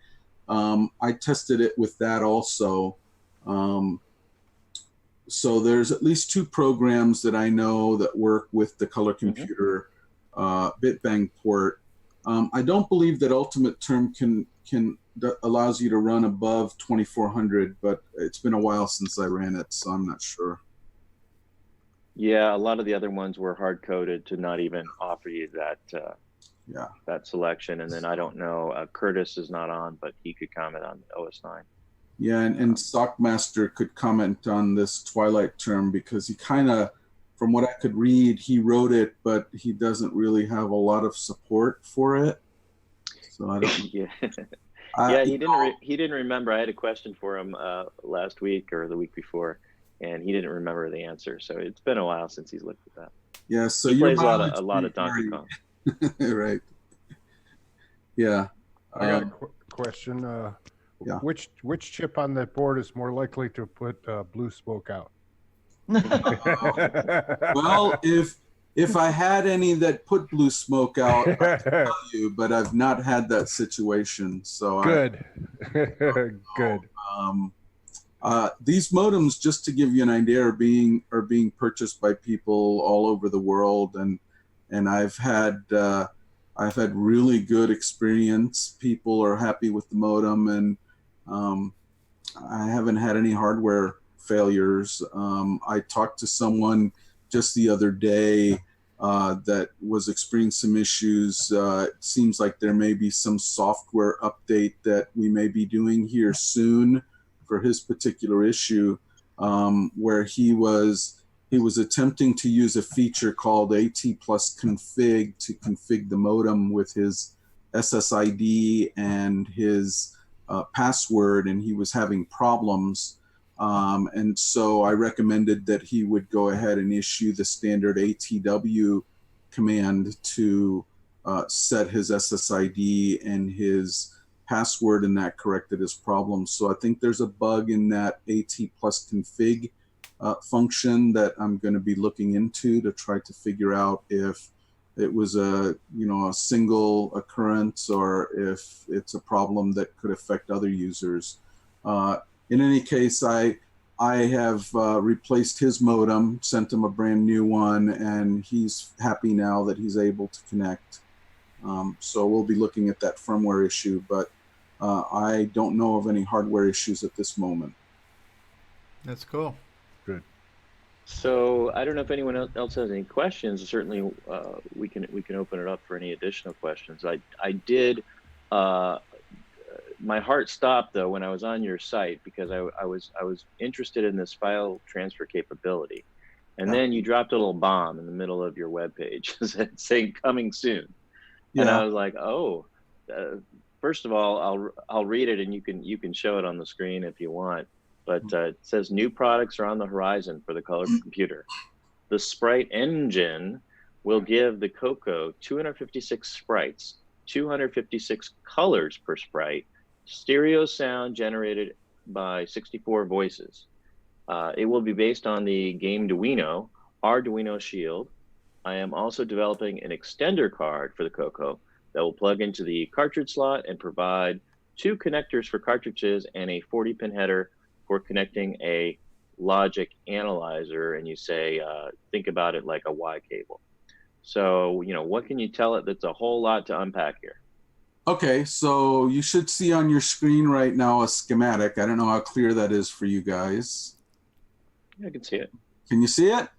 I tested it with that also. So there's at least 2 programs that I know that work with the color computer bitbang port. I don't believe that Ultimate Term allows you to run above 2400, but it's been a while since I ran it, so I'm not sure. Yeah, a lot of the other ones were hard coded to not even offer you that that selection. And then I don't know, Curtis is not on, but he could comment on OS9. Yeah, and Sockmaster could comment on this Twilight Term, because he kind of, from what I could read, he wrote it, but he doesn't really have a lot of support for it. So I don't. Yeah, he didn't remember. I had a question for him last week or the week before, and he didn't remember the answer. So it's been a while since he's looked at that. Yeah, so he plays a lot mileage of Donkey Kong. Right. Yeah. I got a question. Yeah. Which chip on that board is more likely to put blue smoke out? Well, if I had any that put blue smoke out, I could tell you, but I've not had that situation. So good. Good. These modems, just to give you an idea, are being purchased by people all over the world, and I've had really good experience. People are happy with the modem, and I haven't had any hardware failures. I talked to someone just the other day that was experiencing some issues. It seems like there may be some software update that we may be doing here soon for his particular issue, where he was attempting to use a feature called AT plus config to config the modem with his SSID and his password, and he was having problems. And so I recommended that he would go ahead and issue the standard ATW command to set his SSID and his password, and that corrected his problem. So I think there's a bug in that AT plus config function that I'm going to be looking into to try to figure out if it was a single occurrence or if it's a problem that could affect other users. In any case, I have replaced his modem, sent him a brand new one, and he's happy now that he's able to connect. So we'll be looking at that firmware issue, but I don't know of any hardware issues at this moment. That's cool. Good. So I don't know if anyone else has any questions. Certainly, we can open it up for any additional questions. I did. My heart stopped though when I was on your site, because I was interested in this file transfer capability, and then you dropped a little bomb in the middle of your webpage saying "coming soon," and I was like, oh. First of all, I'll read it, and you can show it on the screen if you want. But it says new products are on the horizon for the color computer. The sprite engine will give the CoCo 256 sprites, 256 colors per sprite, stereo sound generated by 64 voices. It will be based on the Gameduino Arduino Shield. I am also developing an extender card for the CoCo that will plug into the cartridge slot and provide 2 connectors for cartridges and a 40-pin header for connecting a logic analyzer. And you say, think about it like a Y cable. So, what can you tell it? That's a whole lot to unpack here. Okay, so you should see on your screen right now a schematic. I don't know how clear that is for you guys. Yeah, I can see it. Can you see it?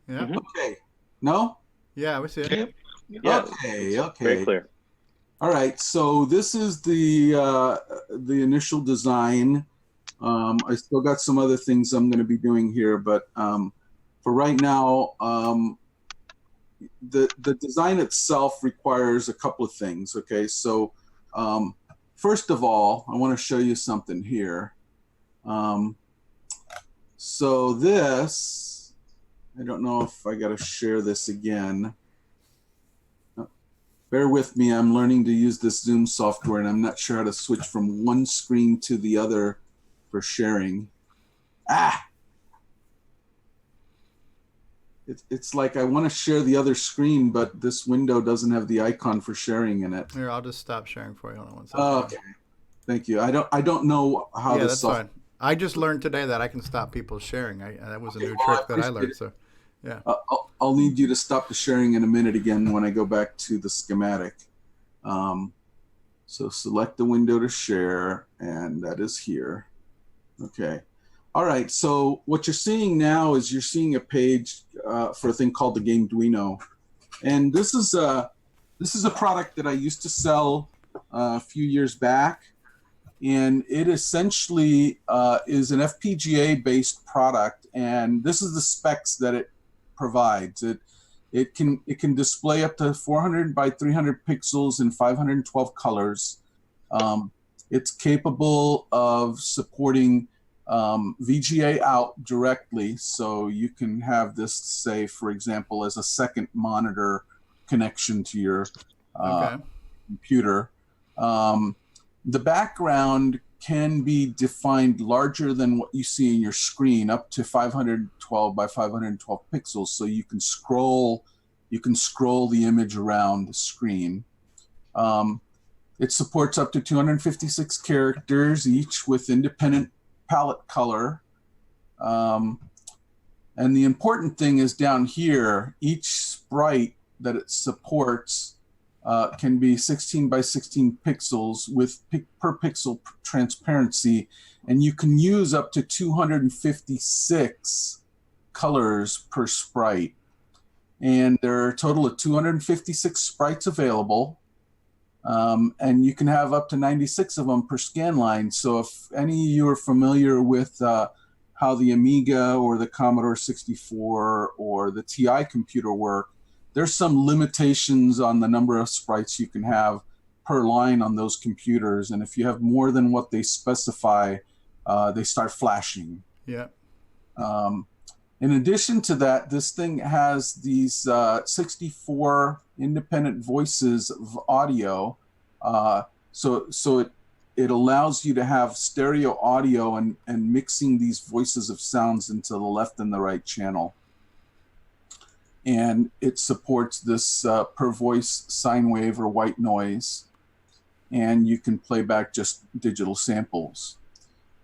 Yeah. Okay. No? Yeah, we see it. Yeah. Okay. Very clear. All right, so this is the initial design. I still got some other things I'm going to be doing here, but for right now, the design itself requires a couple of things. Okay, so first of all, I want to show you something here. So this I don't know if I got to share this again. Bear with me, I'm learning to use this Zoom software and I'm not sure how to switch from one screen to the other for sharing. It's like I want to share the other screen, but this window doesn't have the icon for sharing in it. Here, I'll just stop sharing for you. Hold on one second. Okay, thank you. I don't know how yeah, this that's software. fine. I just learned today that I can stop people sharing. That was a new trick that I learned. So, yeah. I'll need you to stop the sharing in a minute again when I go back to the schematic. So select the window to share, and that is here. Okay. All right. So what you're seeing now is you're seeing a page for a thing called the game Duino, and this is a product that I used to sell a few years back. And it essentially is an FPGA-based product, and this is the specs that it provides. It can display up to 400 by 300 pixels in 512 colors. It's capable of supporting VGA out directly, so you can have this, say, for example, as a second monitor connection to your computer. The background can be defined larger than what you see in your screen, up to 512 by 512 pixels. So you can scroll the image around the screen. It supports up to 256 characters, each with independent palette color. And the important thing is down here, each sprite that it supports can be 16 by 16 pixels with per pixel transparency, and you can use up to 256 colors per sprite. And there are a total of 256 sprites available, and you can have up to 96 of them per scan line. So if any of you are familiar with how the Amiga or the Commodore 64 or the TI computer work, there's some limitations on the number of sprites you can have per line on those computers. And if you have more than what they specify, they start flashing. Yeah. In addition to that, this thing has these 64 independent voices of audio. So it allows you to have stereo audio and mixing these voices of sounds into the left and the right channel. And it supports this per voice sine wave or white noise, and you can play back just digital samples.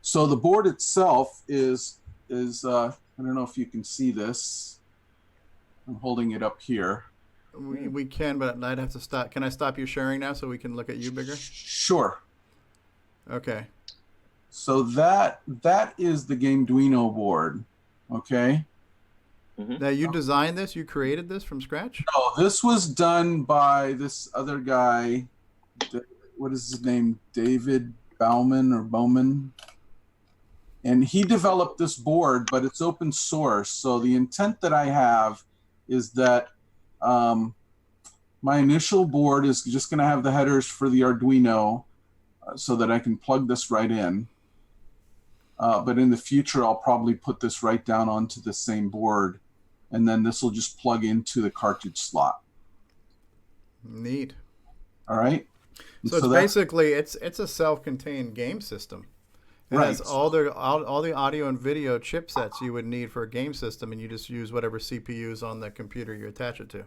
So the board itself is I don't know if you can see this. I'm holding it up here. We can, but I'd have to stop. Can I stop you sharing now so we can look at you bigger? Sure. Okay. So that is the game Duino board. Okay. Now you designed this? You created this from scratch? No, this was done by this other guy. What is his name? David Bowman. And he developed this board, but it's open source. So the intent that I have is that my initial board is just going to have the headers for the Arduino so that I can plug this right in. But in the future, I'll probably put this right down onto the same board, and then this will just plug into the cartridge slot. Neat. All right. So it's basically it's a self-contained game system. It has all the audio and video chipsets you would need for a game system, and you just use whatever CPUs on the computer you attach it to.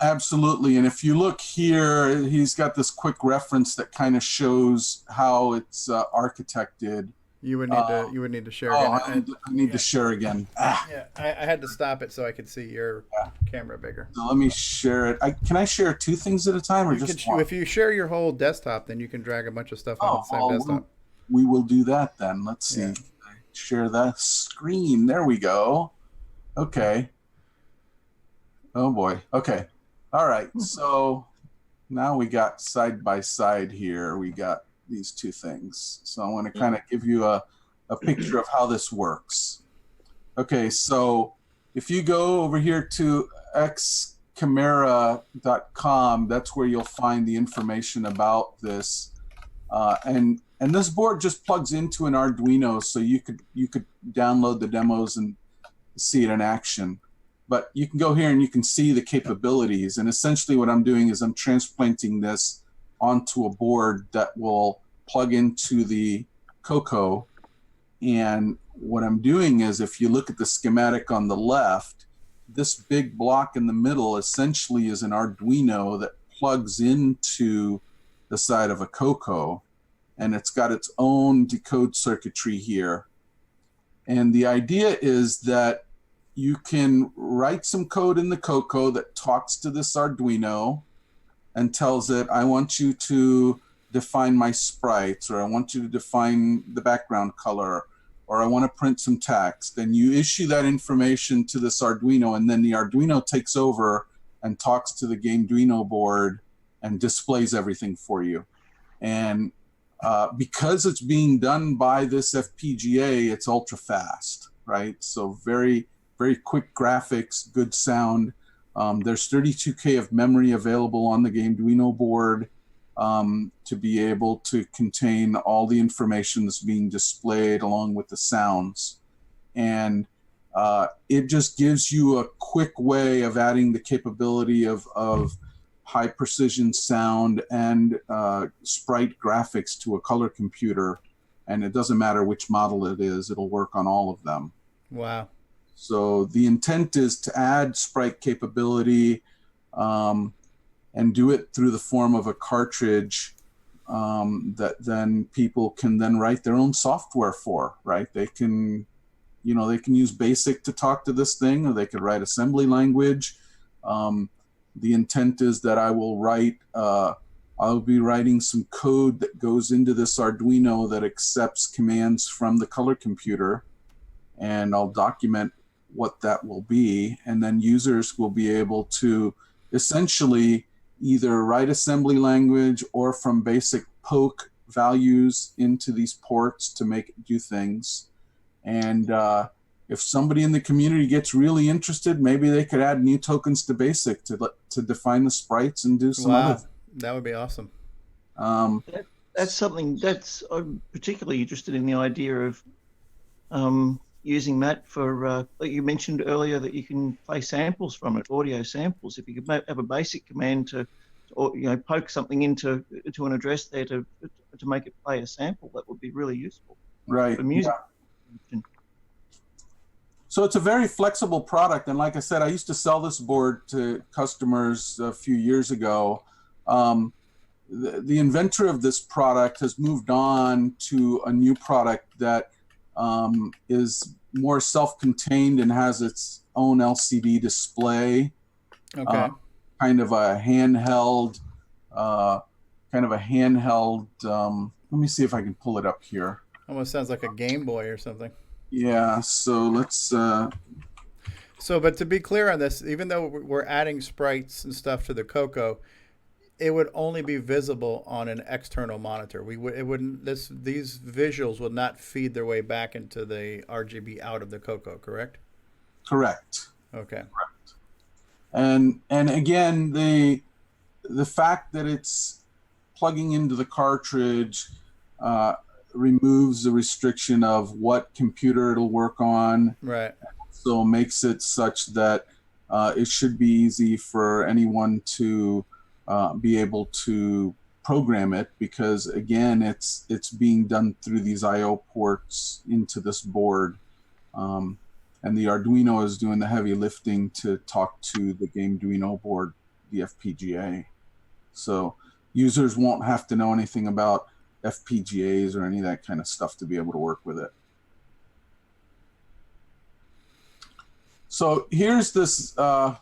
Absolutely. And if you look here, he's got this quick reference that kind of shows how it's architected. You would need to share again. I need to share again. Yeah, I had to stop it so I could see your camera bigger. So let me share it. Can I share two things at a time, or just one? If you share your whole desktop, then you can drag a bunch of stuff on the same desktop. We will do that then. Let's see. Share that screen. There we go. Okay. Oh boy. Okay. All right. So now we got side by side here. We got these two things. So I want to kind of give you a picture of how this works. Okay. So if you go over here to xcamera.com, that's where you'll find the information about this. And this board just plugs into an Arduino, so you could download the demos and see it in action. but you can go here and you can see the capabilities. And essentially what I'm doing is I'm transplanting this onto a board that will plug into the CoCo. And what I'm doing is, if you look at the schematic on the left, this big block in the middle essentially is an Arduino that plugs into the side of a CoCo, and it's got its own decode circuitry here. And the idea is that you can write some code in the CoCo that talks to this Arduino and tells it, I want you to define my sprites, or I want you to define the background color, or I want to print some text. And you issue that information to this Arduino, and then the Arduino takes over and talks to the Gameduino board and displays everything for you. And because it's being done by this FPGA, it's ultra fast, right? So very, very quick graphics, good sound. There's 32K of memory available on the Gameduino board to be able to contain all the information that's being displayed along with the sounds. And it just gives you a quick way of adding the capability of high precision sound and sprite graphics to a color computer. And it doesn't matter which model it is, it'll work on all of them. Wow. So the intent is to add sprite capability and do it through the form of a cartridge that then people can then write their own software for, right? They can, they can use BASIC to talk to this thing, or they could write assembly language. The intent is that I will write, I'll be writing some code that goes into this Arduino that accepts commands from the color computer, and I'll document what that will be, and then users will be able to essentially either write assembly language or from basic poke values into these ports to make it do things. And if somebody in the community gets really interested, maybe they could add new tokens to BASIC to define the sprites and do some other things. That would be awesome. That's something that's, I'm particularly interested in the idea of using that for, like you mentioned earlier, that you can play samples from it, audio samples. If you could have a BASIC command to poke something into an address there to make it play a sample, that would be really useful. Right. For music. Yeah. So it's a very flexible product, and like I said, I used to sell this board to customers a few years ago. The inventor of this product has moved on to a new product that is more self-contained and has its own LCD display. Okay. Kind of a handheld. Let me see if I can pull it up here. Almost sounds like a Game Boy or something. Yeah, so let's... But to be clear on this, even though we're adding sprites and stuff to the CoCo, it would only be visible on an external monitor. These visuals would not feed their way back into the RGB out of the CoCo, correct? Correct. Okay. Correct. And again, the fact that it's plugging into the cartridge removes the restriction of what computer it'll work on. Right. So makes it such that it should be easy for anyone to be able to program it, because again, it's being done through these I/O ports into this board, and the Arduino is doing the heavy lifting to talk to the Gameduino board, the FPGA. So users won't have to know anything about FPGAs or any of that kind of stuff to be able to work with it. So here's this, there's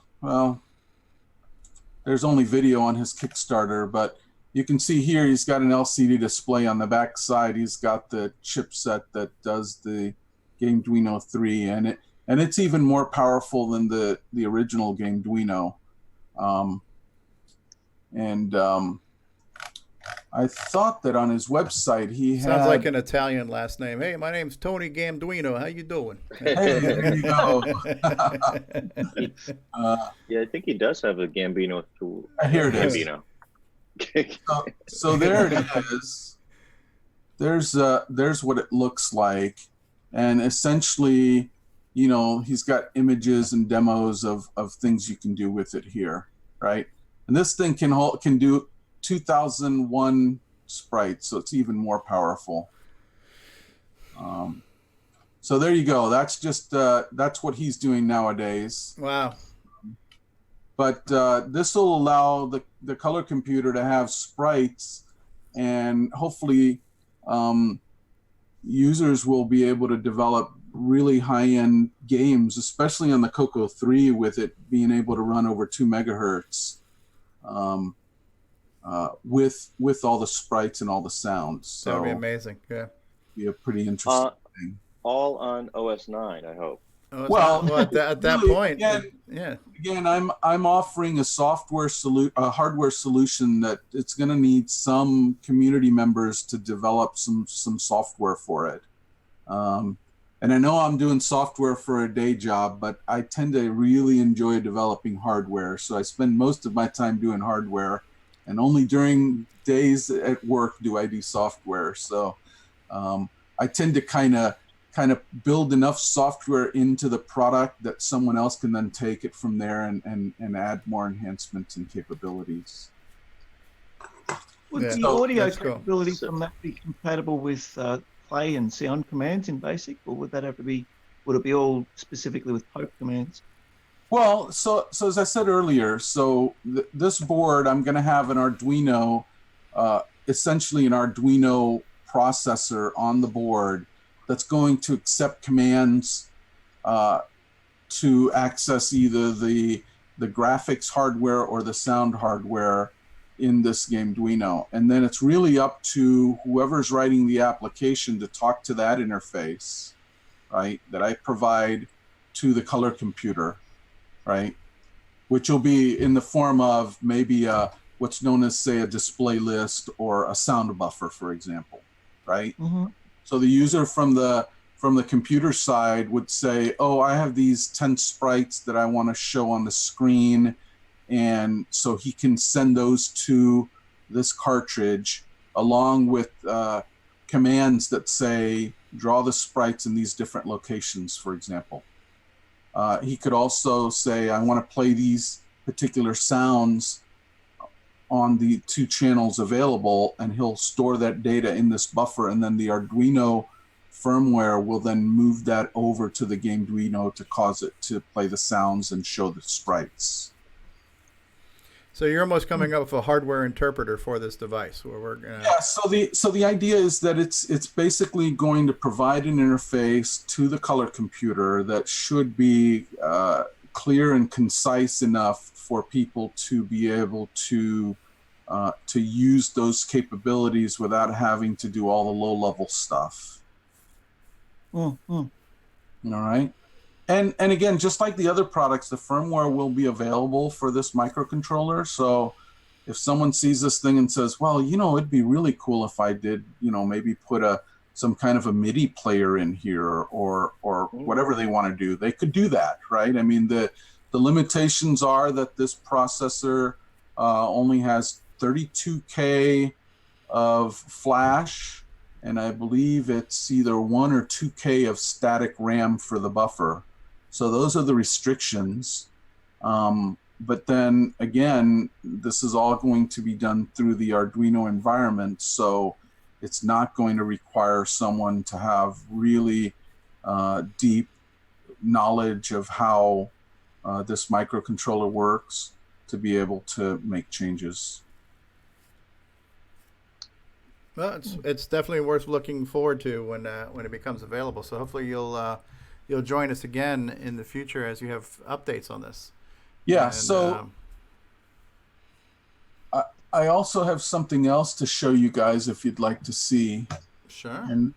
only video on his Kickstarter, but you can see here he's got an LCD display on the back side. He's got the chipset that does the Gameduino 3, and it's even more powerful than the original Gameduino. I thought that on his website he Sounds like an Italian last name. Hey, my name's Tony Gameduino. How you doing? Hey, there you go. Yeah, I think he does have a Gambino tool. Here it is. Gambino. So there it is. There's what it looks like, and essentially he's got images and demos of things you can do with it here, right? And this thing can do 2001 sprites, so it's even more powerful. So there you go. That's just that's what he's doing nowadays. Wow. But this will allow the color computer to have sprites, and hopefully users will be able to develop really high-end games, especially on the CoCo 3, with it being able to run over 2 megahertz with all the sprites and all the sounds. So that would be amazing. Yeah. Be a pretty interesting thing. All on OS 9, I hope. Well, at that really, point, again, I'm offering a hardware solution that it's going to need some community members to develop some software for it. And I know I'm doing software for a day job, but I tend to really enjoy developing hardware. So I spend most of my time doing hardware, and only during days at work do I do software. So I tend to kind of build enough software into the product that someone else can then take it from there and add more enhancements and capabilities. Would the audio capability from that be compatible with play and sound commands in BASIC, or would it be all specifically with poke commands? Well, so as I said earlier, this board, I'm going to have an Arduino, essentially an Arduino processor on the board that's going to accept commands to access either the graphics hardware or the sound hardware in this game Arduino. And then it's really up to whoever's writing the application to talk to that interface, right, that I provide to the color computer, right, which will be in the form of maybe what's known as, say, a display list or a sound buffer, for example, right? Mm-hmm. So the user from the computer side would say, oh, I have these 10 sprites that I want to show on the screen. And so he can send those to this cartridge along with commands that say, draw the sprites in these different locations, for example. He could also say, I want to play these particular sounds on the 2 channels available, and he'll store that data in this buffer, and then the Arduino firmware will then move that over to the game Arduino to cause it to play the sounds and show the sprites. So you're almost coming up with a hardware interpreter for this device, where we're gonna... Yeah. So the idea is that it's basically going to provide an interface to the color computer that should be clear and concise enough for people to be able to use those capabilities without having to do all the low-level stuff. Mm-hmm. All right. And again, just like the other products, the firmware will be available for this microcontroller. So if someone sees this thing and says, well, it'd be really cool if I did, maybe put some kind of a MIDI player in here or whatever they want to do, they could do that, right? I mean, the limitations are that this processor only has 32K of flash, and I believe it's either 1 or 2K of static RAM for the buffer. So those are the restrictions. But then again, this is all going to be done through the Arduino environment. So it's not going to require someone to have really deep knowledge of how this microcontroller works to be able to make changes. Well, it's definitely worth looking forward to when it becomes available. So hopefully you'll join us again in the future as you have updates on this. Yeah. And, so I also have something else to show you guys if you'd like to see. Sure. And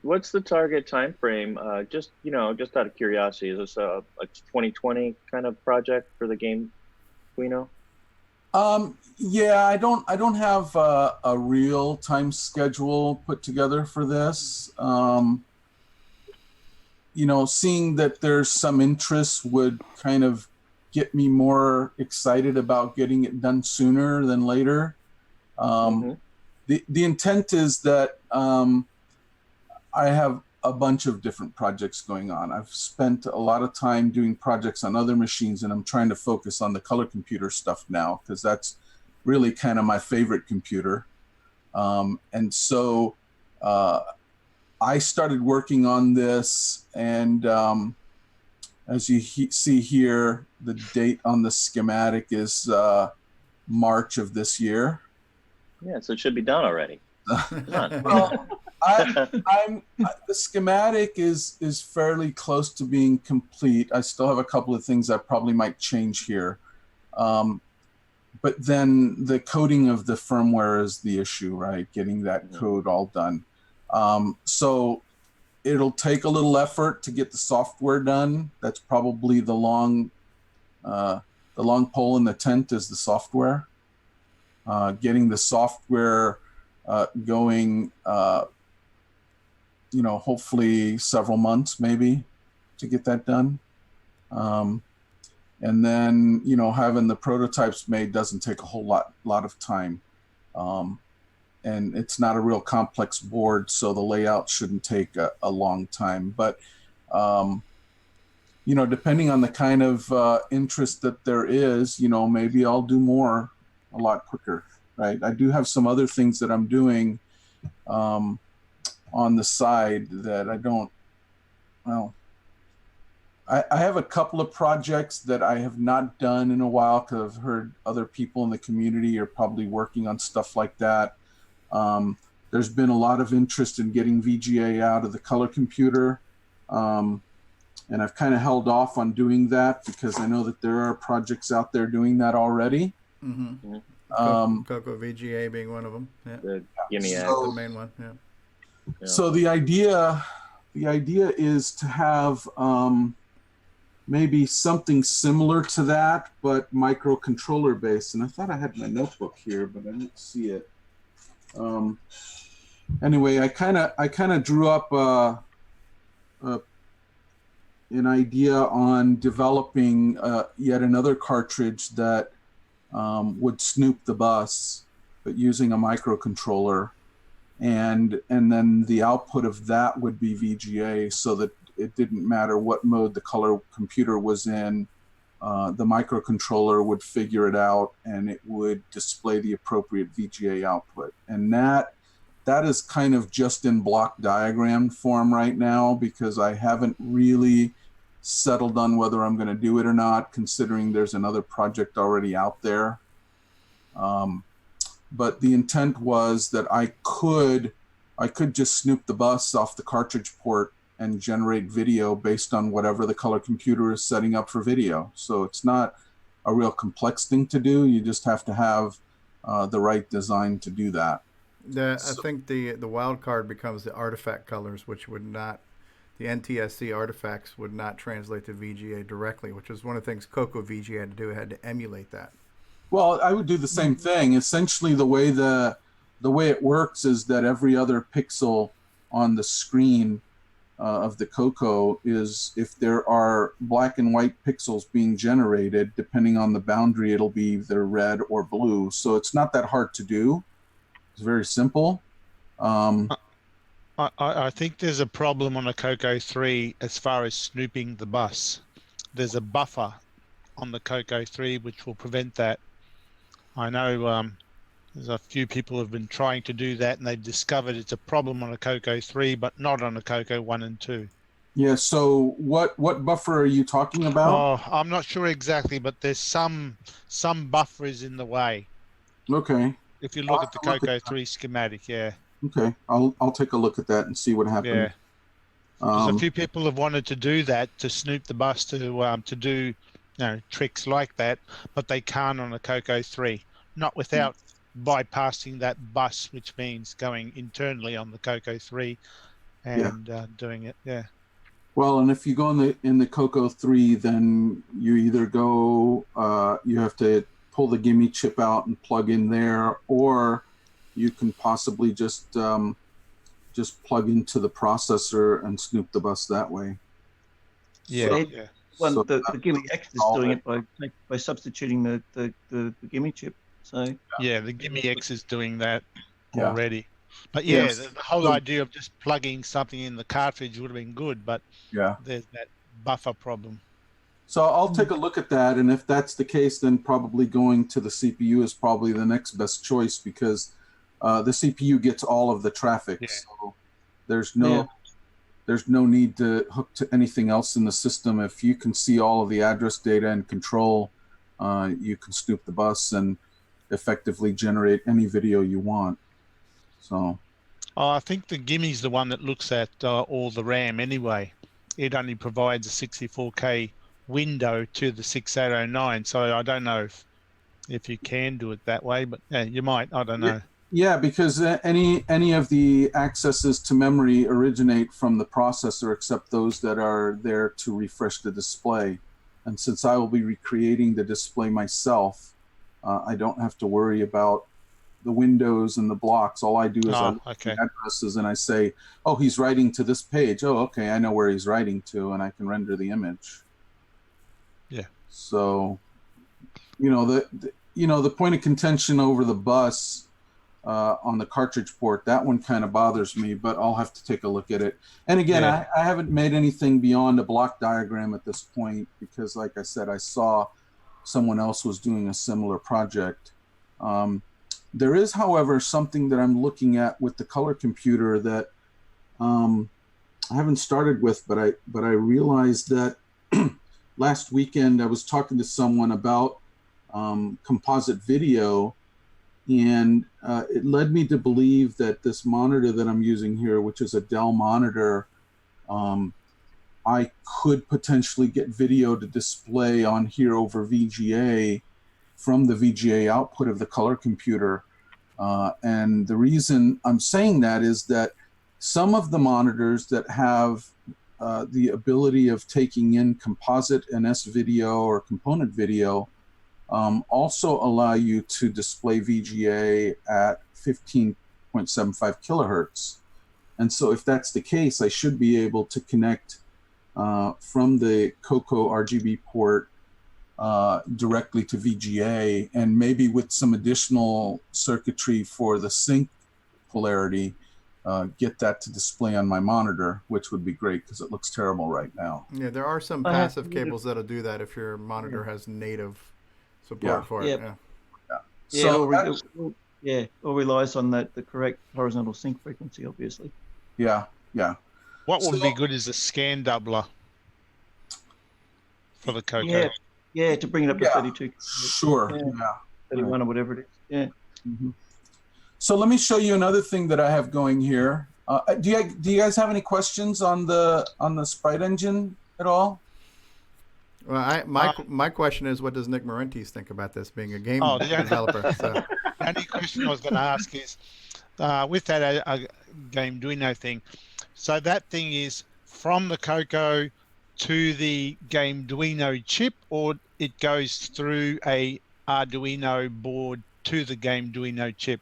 what's the target time frame? Just out of curiosity, is this a 2020 kind of project for the game Arduino? Yeah, I don't have a real time schedule put together for this. Seeing that there's some interest would kind of get me more excited about getting it done sooner than later. The intent is that I have a bunch of different projects going on. I've spent a lot of time doing projects on other machines, and I'm trying to focus on the color computer stuff now because that's really kind of my favorite computer. And so I started working on this, and as you see here, the date on the schematic is March of this year. Yeah, so it should be done already. Well, the schematic is fairly close to being complete. I still have a couple of things I probably might change here. But then the coding of the firmware is the issue, right? Getting that code all done. So it'll take a little effort to get the software done. That's probably the long pole in the tent is the software. Getting the software going, hopefully several months maybe to get that done. And then, having the prototypes made doesn't take a whole lot of time. And it's not a real complex board, so the layout shouldn't take a long time. But, depending on the kind of interest that there is, maybe I'll do more a lot quicker, right? I do have some other things that I'm doing on the side that I have a couple of projects that I have not done in a while because I've heard other people in the community are probably working on stuff like that. There's been a lot of interest in getting VGA out of the color computer. And I've kind of held off on doing that because I know that there are projects out there doing that already. Mm-hmm. CoCo VGA being one of them. Yeah. The main one. Yeah. So the idea is to have maybe something similar to that, but microcontroller based. And I thought I had my notebook here, but I didn't see it. Anyway, I kind of drew up an idea on developing yet another cartridge that would snoop the bus, but using a microcontroller, and then the output of that would be VGA, so that it didn't matter what mode the color computer was in, the microcontroller would figure it out and it would display the appropriate VGA output. And that is kind of just in block diagram form right now because I haven't really settled on whether I'm going to do it or not, considering there's another project already out there. But the intent was that I could just snoop the bus off the cartridge port and generate video based on whatever the color computer is setting up for video. So it's not a real complex thing to do. You just have to have the right design to do that. I think the wild card becomes the artifact colors, which would not, the NTSC artifacts would not translate to VGA directly, which is one of the things CoCo VGA had to do. It had to emulate that. Well, I would do the same thing. Essentially, the way it works is that every other pixel on the screen of the CoCo is, if there are black and white pixels being generated, depending on the boundary, it'll be either red or blue. So it's not that hard to do. It's very simple. I think there's a problem on a CoCo 3 as far as snooping the bus. There's a buffer on the CoCo 3 which will prevent that. I know there's a few people have been trying to do that, and they've discovered it's a problem on a CoCo 3, but not on a CoCo 1 and 2. Yeah, so what buffer are you talking about? Oh, I'm not sure exactly, but there's some buffer is in the way. Okay. If you look at the CoCo 3 schematic, yeah. Okay, I'll take a look at that and see what happens. Yeah. Because a few people have wanted to do that, to snoop the bus, to do tricks like that, but they can't on a CoCo 3, not without bypassing that bus, which means going internally on the CoCo 3 and doing it. Yeah. Well, and if you go in the CoCo 3, then you either go, you have to pull the gimme chip out and plug in there, or you can possibly just plug into the processor and snoop the bus that way. Yeah. So, yeah. Well, the Gimme X is doing it by substituting the Gimme chip. So yeah, the Gimme X is doing that already. But yeah, Yes. the whole idea of just plugging something in the cartridge would have been good, but Yeah. there's that buffer problem. So I'll take a look at that, and if that's the case, then probably going to the CPU is probably the next best choice, because the CPU gets all of the traffic. So there's no need to hook to anything else in the system. If you can see all of the address data and control, you can snoop the bus and effectively generate any video you want. So I think the Gimme's the one that looks at all the RAM anyway. It only provides a 64K window to the 6809, so I don't know if you can do it that way, but yeah, you might. I don't know. Yeah, because any of the accesses to memory originate from the processor, except those that are there to refresh the display. And since I will be recreating the display myself, I don't have to worry about the windows and the blocks. All I do is I look at the addresses and I say, oh, he's writing to this page. Oh, okay, I know where he's writing to, and I can render the image. Yeah. So, the point of contention over the bus on the cartridge port, that one kind of bothers me, but I'll have to take a look at it. And again, I haven't made anything beyond a block diagram at this point, because like I said, I saw someone else was doing a similar project. There is, however, something that I'm looking at with the color computer that I haven't started with, but I realized that last weekend I was talking to someone about composite video, and it led me to believe that this monitor that I'm using here, which is a Dell monitor, I could potentially get video to display on here over VGA from the VGA output of the color computer. And the reason I'm saying that is that some of the monitors that have the ability of taking in composite NS video or component video also allow you to display VGA at 15.75 kilohertz. And so if that's the case, I should be able to connect from the CoCo RGB port directly to VGA, and maybe with some additional circuitry for the sync polarity, get that to display on my monitor, which would be great because it looks terrible right now. Yeah, there are some passive cables that'll do that if your monitor has native support for it. Or relies on the correct horizontal sync frequency, obviously. Yeah. What would be good is a scan doubler for the CoCo. Yeah, to bring it up to 32. Sure. 31 or whatever it is. Yeah. Mm-hmm. So let me show you another thing that I have going here. Do you guys have any questions on the sprite engine at all? Well, my question is, what does Nick Marentes think about this, being a game developer? So. The only question I was going to ask is, with that game Arduino thing, so that thing is from the CoCo to the game Arduino chip, or it goes through a Arduino board to the game Arduino chip?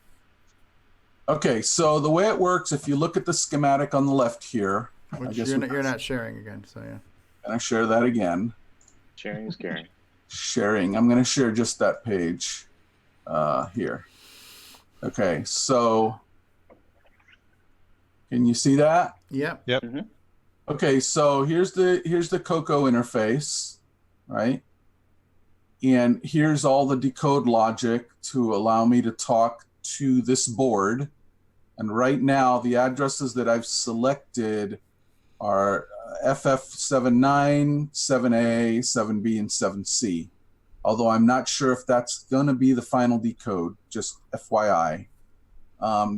Okay, so the way it works, if you look at the schematic on the left here, which you're not sharing again, so yeah. Can I share that again? Sharing is caring. Sharing. I'm going to share just that page here. Okay, so can you see that? Yep. Mm-hmm. Okay, so here's the CoCo interface, right? And here's all the decode logic to allow me to talk to this board. And right now, the addresses that I've selected are FF79, 7A, 7B, and 7C. Although I'm not sure if that's going to be the final decode, just FYI.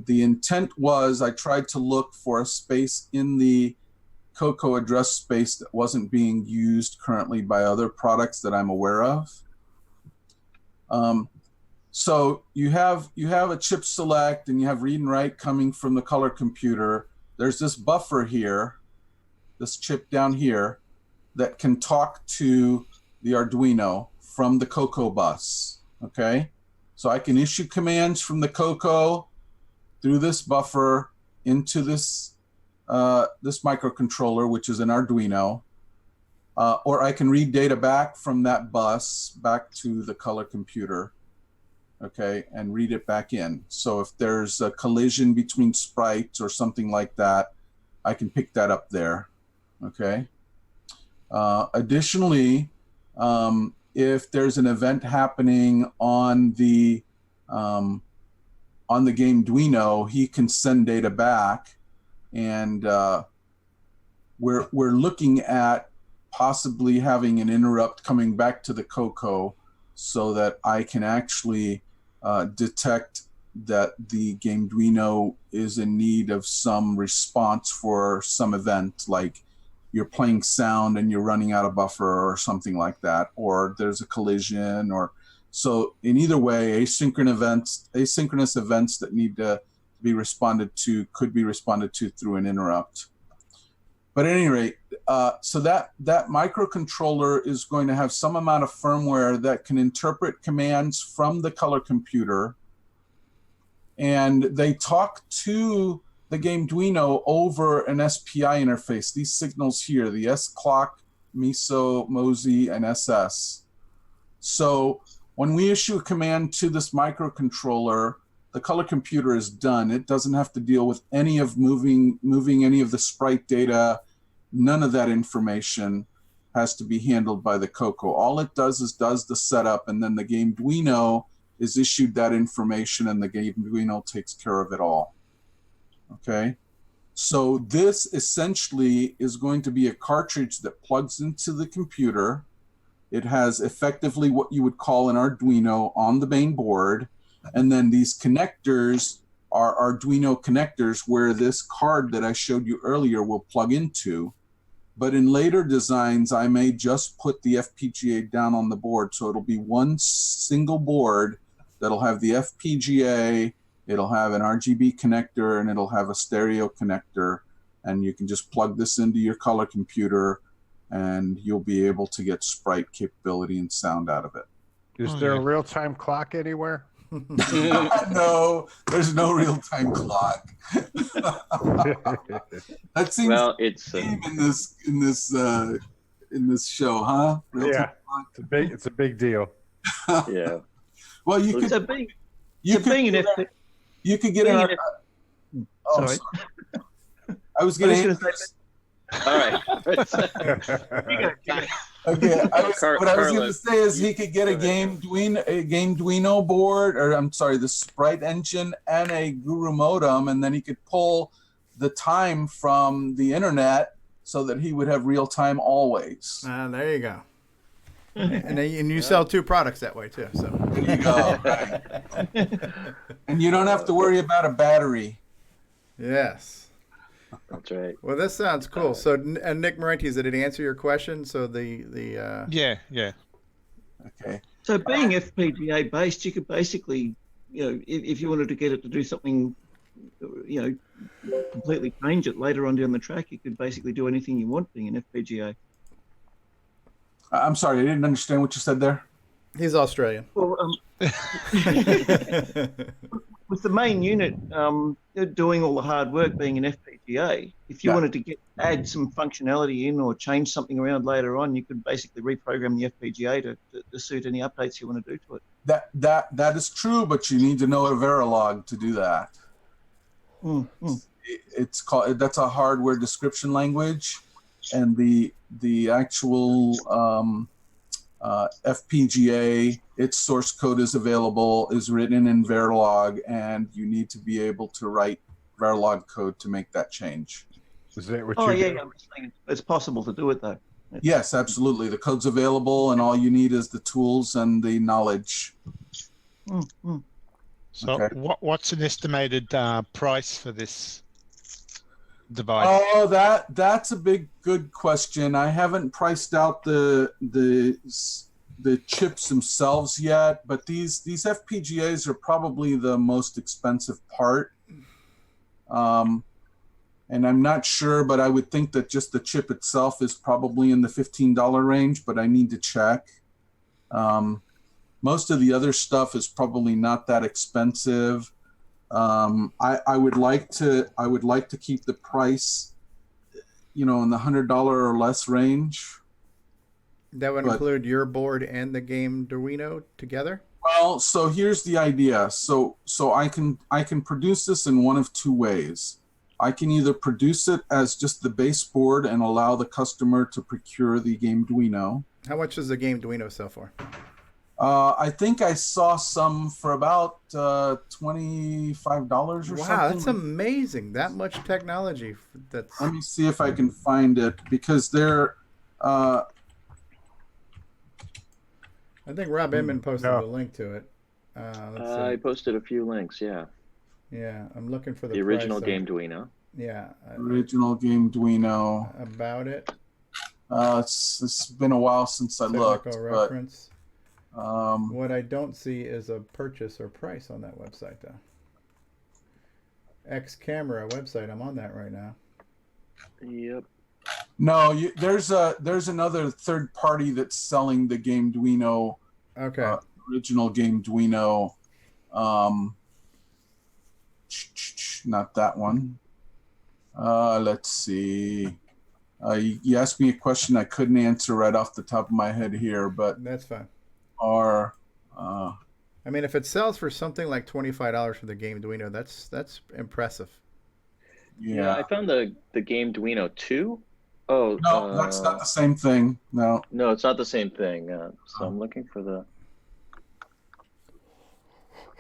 The intent was I tried to look for a space in the CoCo address space that wasn't being used currently by other products that I'm aware of. So you have a chip select, and you have read and write coming from the color computer. There's this buffer here, this chip down here, that can talk to the Arduino from the CoCo bus. Okay, so I can issue commands from the CoCo through this buffer into this this microcontroller, which is an Arduino, or I can read data back from that bus back to the color computer. okay, and read it back in. So if there's a collision between sprites or something like that, I can pick that up there, okay? Additionally, if there's an event happening on the game Duino, he can send data back, and we're looking at possibly having an interrupt coming back to the CoCo so that I can actually detect that the game Duino is in need of some response for some event, like you're playing sound and you're running out of buffer or something like that, or there's a collision, or so in either way, asynchronous events that need to be responded to could be responded to through an interrupt. But at any rate, so that microcontroller is going to have some amount of firmware that can interpret commands from the color computer, and they talk to the game Duino over an SPI interface. These signals here, the S clock, MISO, MOSI, and SS. So when we issue a command to this microcontroller, the color computer is done. It doesn't have to deal with any of moving any of the sprite data. None of that information has to be handled by the CoCo. All it does is does the setup, and then the game Duino is issued that information, and the game Duino takes care of it all. Okay? So this essentially is going to be a cartridge that plugs into the computer. It has effectively what you would call an Arduino on the main board, and then these connectors are Arduino connectors where this card that I showed you earlier will plug into. But in later designs, I may just put the FPGA down on the board. So it'll be one single board that'll have the FPGA, it'll have an RGB connector, and it'll have a stereo connector. And you can just plug this into your color computer, and you'll be able to get sprite capability and sound out of it. Is there a real-time clock anywhere? No, there's no real-time clock. That seems well, it's in this show, huh? Yeah, it's a big deal. Yeah. Well, you could get an. Oh, sorry. I was going to. All right. Okay, what I was going to say is he could get a game Duino board, or I'm sorry, the sprite engine and a Guru modem, and then he could pull the time from the internet so that he would have real time always. There you go. And you sell two products that way too. So there you go. Right. And you don't have to worry about a battery. Yes. That's right. Well, this sounds cool. So, and Nick Marentes, did it answer your question? So the yeah. Okay. So being FPGA based, you could basically, if you wanted to get it to do something, completely change it later on down the track, you could basically do anything you want being an FPGA. I'm sorry, I didn't understand what you said there. He's Australian. Well, with the main unit doing all the hard work being an FPGA, if you wanted to add some functionality in or change something around later on, you could basically reprogram the FPGA to suit any updates you want to do to it. That is true, but you need to know a Verilog to do that. It's called, that's a hardware description language, and the actual FPGA, its source code is available, is written in Verilog, and you need to be able to write Verilog code to make that change. Is that what I'm just saying it's possible to do it though. Yes, absolutely. The code's available, and all you need is the tools and the knowledge. So what's an estimated price for this device? Oh, that's a good question. I haven't priced out the chips themselves yet, but these FPGAs are probably the most expensive part. And I'm not sure, but I would think that just the chip itself is probably in the $15 range, but I need to check. Most of the other stuff is probably not that expensive. I would like to keep the price, in the $100 or less range. That would But- include your board and the game Arduino together? Well, so here's the idea. So I can produce this in one of two ways. I can either produce it as just the base board and allow the customer to procure the game Arduino. How much does the game Arduino sell for? I think I saw some for about $25 or something. Wow, that's amazing. That much technology. That's. Let me see if I can find it because they're. I think Rob Inman posted a link to it. Let's see. I posted a few links. Yeah. Yeah, I'm looking for the original price game of, Arduino. Yeah. Original game Arduino. About it. It's been a while since I looked. Reference. But, what I don't see is a purchase or price on that website, though. X Camera website. I'm on that right now. Yep. No, there's another third party that's selling the game Arduino. Okay. Original game Arduino. Not that one. Let's see. You asked me a question I couldn't answer right off the top of my head here, but that's fine. I mean, if it sells for something like $25 for the game Arduino, that's impressive. Yeah, I found the game Arduino 2. Oh no, that's not the same thing. No, it's not the same thing. So I'm looking for the.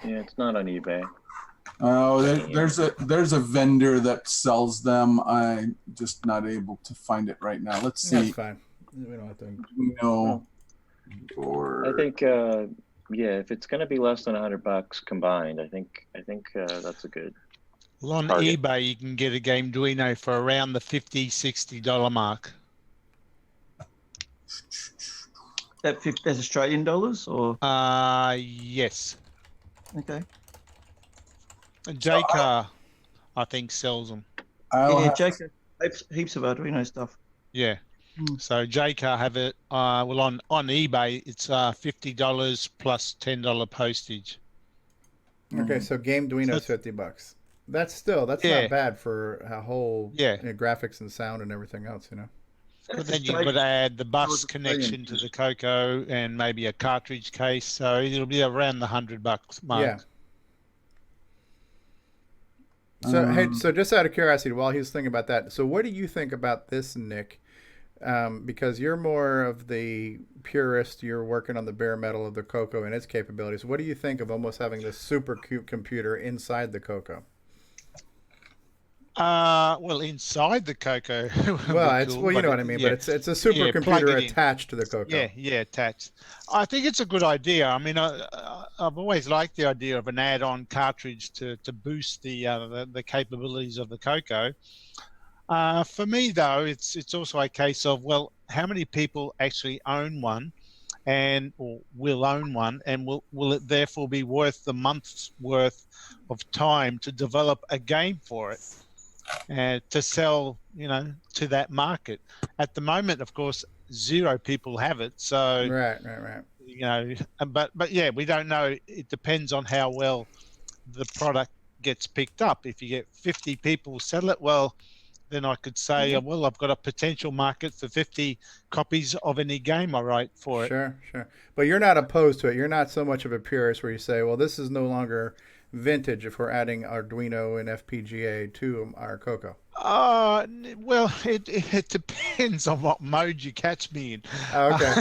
Yeah, it's not on eBay. Oh, there's a vendor that sells them. I'm just not able to find it right now. Let's see. That's fine. We don't have to. Arduino board. I think if it's gonna be less than $100 combined, I think that's a good. Well, on target. eBay, you can get a game Arduino for around the $50-$60 mark. That's Australian dollars, or? Yes. Okay. JCar, I think, sells them. JCar heaps of Arduino stuff. Yeah. So JCar have it. Well, on eBay, it's $50 plus $10 postage. Okay, so game Arduino's $50. That's not bad for a whole graphics and sound and everything else, you know. But then you've got to add the bus connection to the CoCo and maybe a cartridge case, so it'll be around the $100 mark. Yeah. So hey, so just out of curiosity, while he was thinking about that, so what do you think about this, Nick? Because you're more of the purist, you're working on the bare metal of the CoCo and its capabilities. What do you think of almost having this super cute computer inside the CoCo? Well, inside the CoCo. Well, it's cool, you know what I mean. Yeah. But it's a supercomputer attached to the CoCo. Yeah, attached. I think it's a good idea. I mean, I've always liked the idea of an add-on cartridge to boost the capabilities of the CoCo. For me, though, it's also a case of, well, how many people actually own one, or will own one, and will it therefore be worth the month's worth of time to develop a game for it? To sell, to that market. At the moment, of course, 0 people have it. So right. But yeah, we don't know. It depends on how well the product gets picked up. If you get 50 people sell it, well, then I could say, well, I've got a potential market for 50 copies of any game I write for it. Sure. But you're not opposed to it. You're not so much of a purist where you say, well, this is no longer vintage if we're adding Arduino and FPGA to our CoCo. Well, it depends on what mode you catch me in. Okay.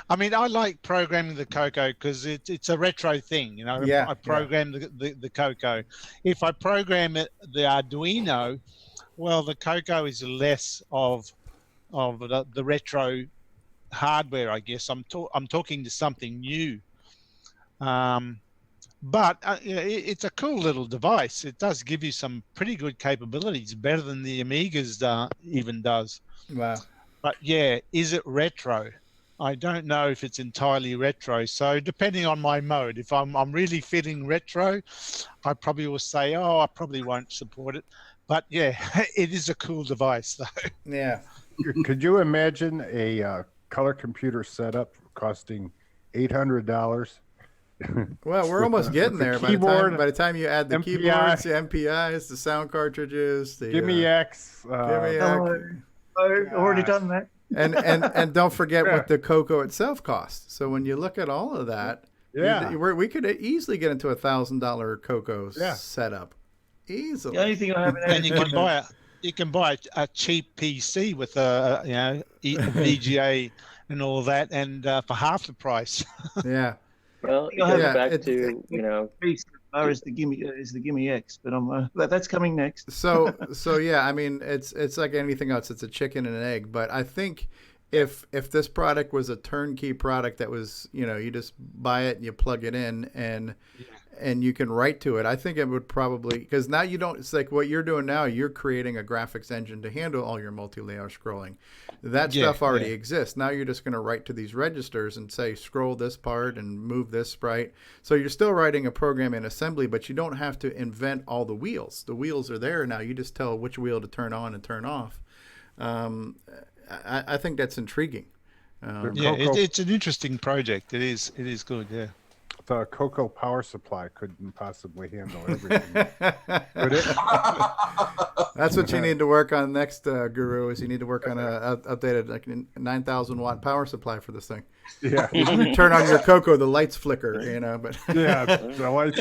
I mean, I like programming the CoCo because it's a retro thing, I program the CoCo. If I program the Arduino, well, the CoCo is less of the retro hardware, I guess. I'm talking to something new. But it's a cool little device. It does give you some pretty good capabilities, better than the Amiga's even does. Wow. But yeah, is it retro? I don't know if it's entirely retro. So depending on my mode, if I'm really feeling retro, I probably will say, I probably won't support it. But yeah, it is a cool device though. Yeah. Could you imagine a color computer setup costing $800? Well, we're almost getting there. By the time you add the MPI, keyboards, the MPIs, the sound cartridges, the Gimme X. I've already done that. and don't forget what the CoCo itself costs. So when you look at all of that, we could easily get into $1,000 CoCo setup easily. The only thing I haven't had And you can buy a cheap PC with a VGA and all that, and for half the price. Yeah. Well, it goes back to is the Gimme X, but that's coming next. So yeah, I mean, it's like anything else. It's a chicken and an egg. But I think if this product was a turnkey product that was, you just buy it and you plug it in and you can write to it, I think it would probably, because now you don't, it's like what you're doing now, you're creating a graphics engine to handle all your multi-layer scrolling. That stuff already exists. Now you're just going to write to these registers and say, scroll this part and move this sprite. So you're still writing a program in assembly, but you don't have to invent all the wheels. The wheels are there now. You just tell which wheel to turn on and turn off. I think that's intriguing. It's an interesting project. It is good, yeah. The CoCo power supply couldn't possibly handle everything. Could it? That's what you need to work on next, Guru, is you need to work on a updated 9,000 watt power supply for this thing. Yeah. You turn on your CoCo, the lights flicker, but yeah, the lights.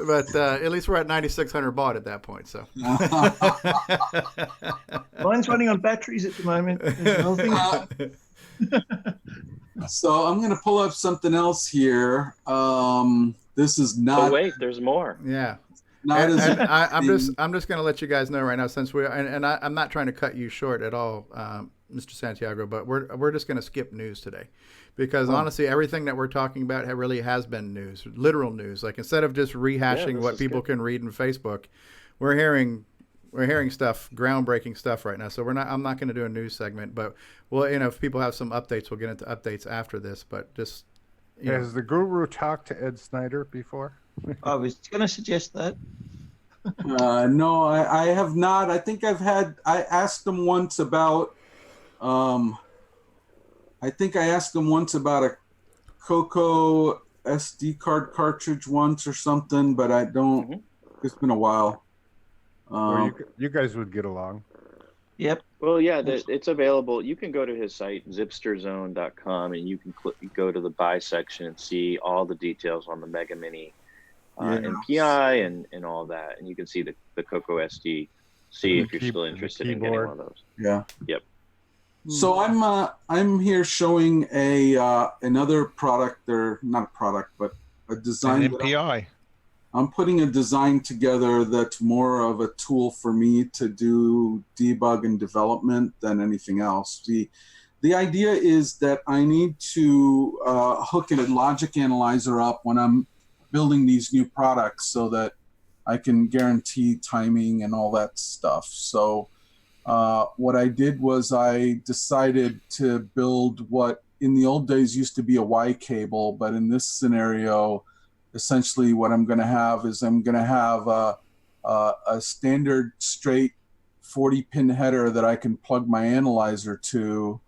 But at least we're at 9,600 baud at that point. So mine's running on batteries at the moment. So I'm going to pull up something else here. This is not. Oh wait, there's more. Yeah. I'm just going to let you guys know right now, since I'm not trying to cut you short at all, Mr. Santiago, but we're just going to skip news today, because honestly, everything that we're talking about really has been news, literal news. Like, instead of just rehashing what people can read in Facebook, we're hearing stuff, groundbreaking stuff right now. So I'm not going to do a news segment, but if people have some updates, we'll get into updates after this. But just has the Guru talked to Ed Snyder before? I was going to suggest that. No, I have not. I think I asked him once about. I think I asked him once about a CoCo SD card cartridge once or something, but I don't. It's been a while. You guys would get along. Yep. Well, yeah, it's available. You can go to his site, zipsterzone.com, and you can go to the buy section and see all the details on the Mega Mini MPI and all that. And you can see the CoCo SD, if you're still interested in getting one of those. Yeah. Yep. So I'm here showing another product, or not a product, but a design. An MPI. I'm putting a design together that's more of a tool for me to do debug and development than anything else. The idea is that I need to hook a logic analyzer up when I'm building these new products so that I can guarantee timing and all that stuff. So what I did was I decided to build what in the old days used to be a Y cable, but in this scenario, essentially what I'm going to have is I'm going to have a standard straight 40-pin header that I can plug my analyzer to,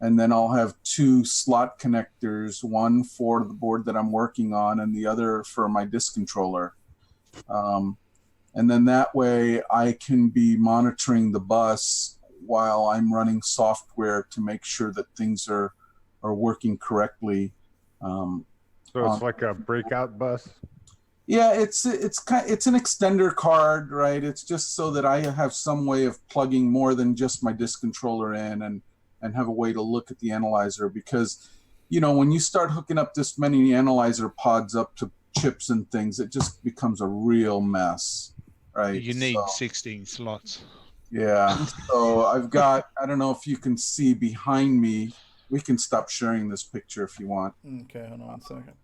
and then I'll have two slot connectors, one for the board that I'm working on and the other for my disk controller. And then that way I can be monitoring the bus while I'm running software to make sure that things are working correctly. So it's like a breakout bus? Yeah, it's an extender card, right? It's just so that I have some way of plugging more than just my disk controller in and have a way to look at the analyzer, because, when you start hooking up this many analyzer pods up to chips and things, it just becomes a real mess, right? You need 16 slots. Yeah, so I've got, I don't know if you can see behind me. We can stop sharing this picture if you want. Okay, hold on one second.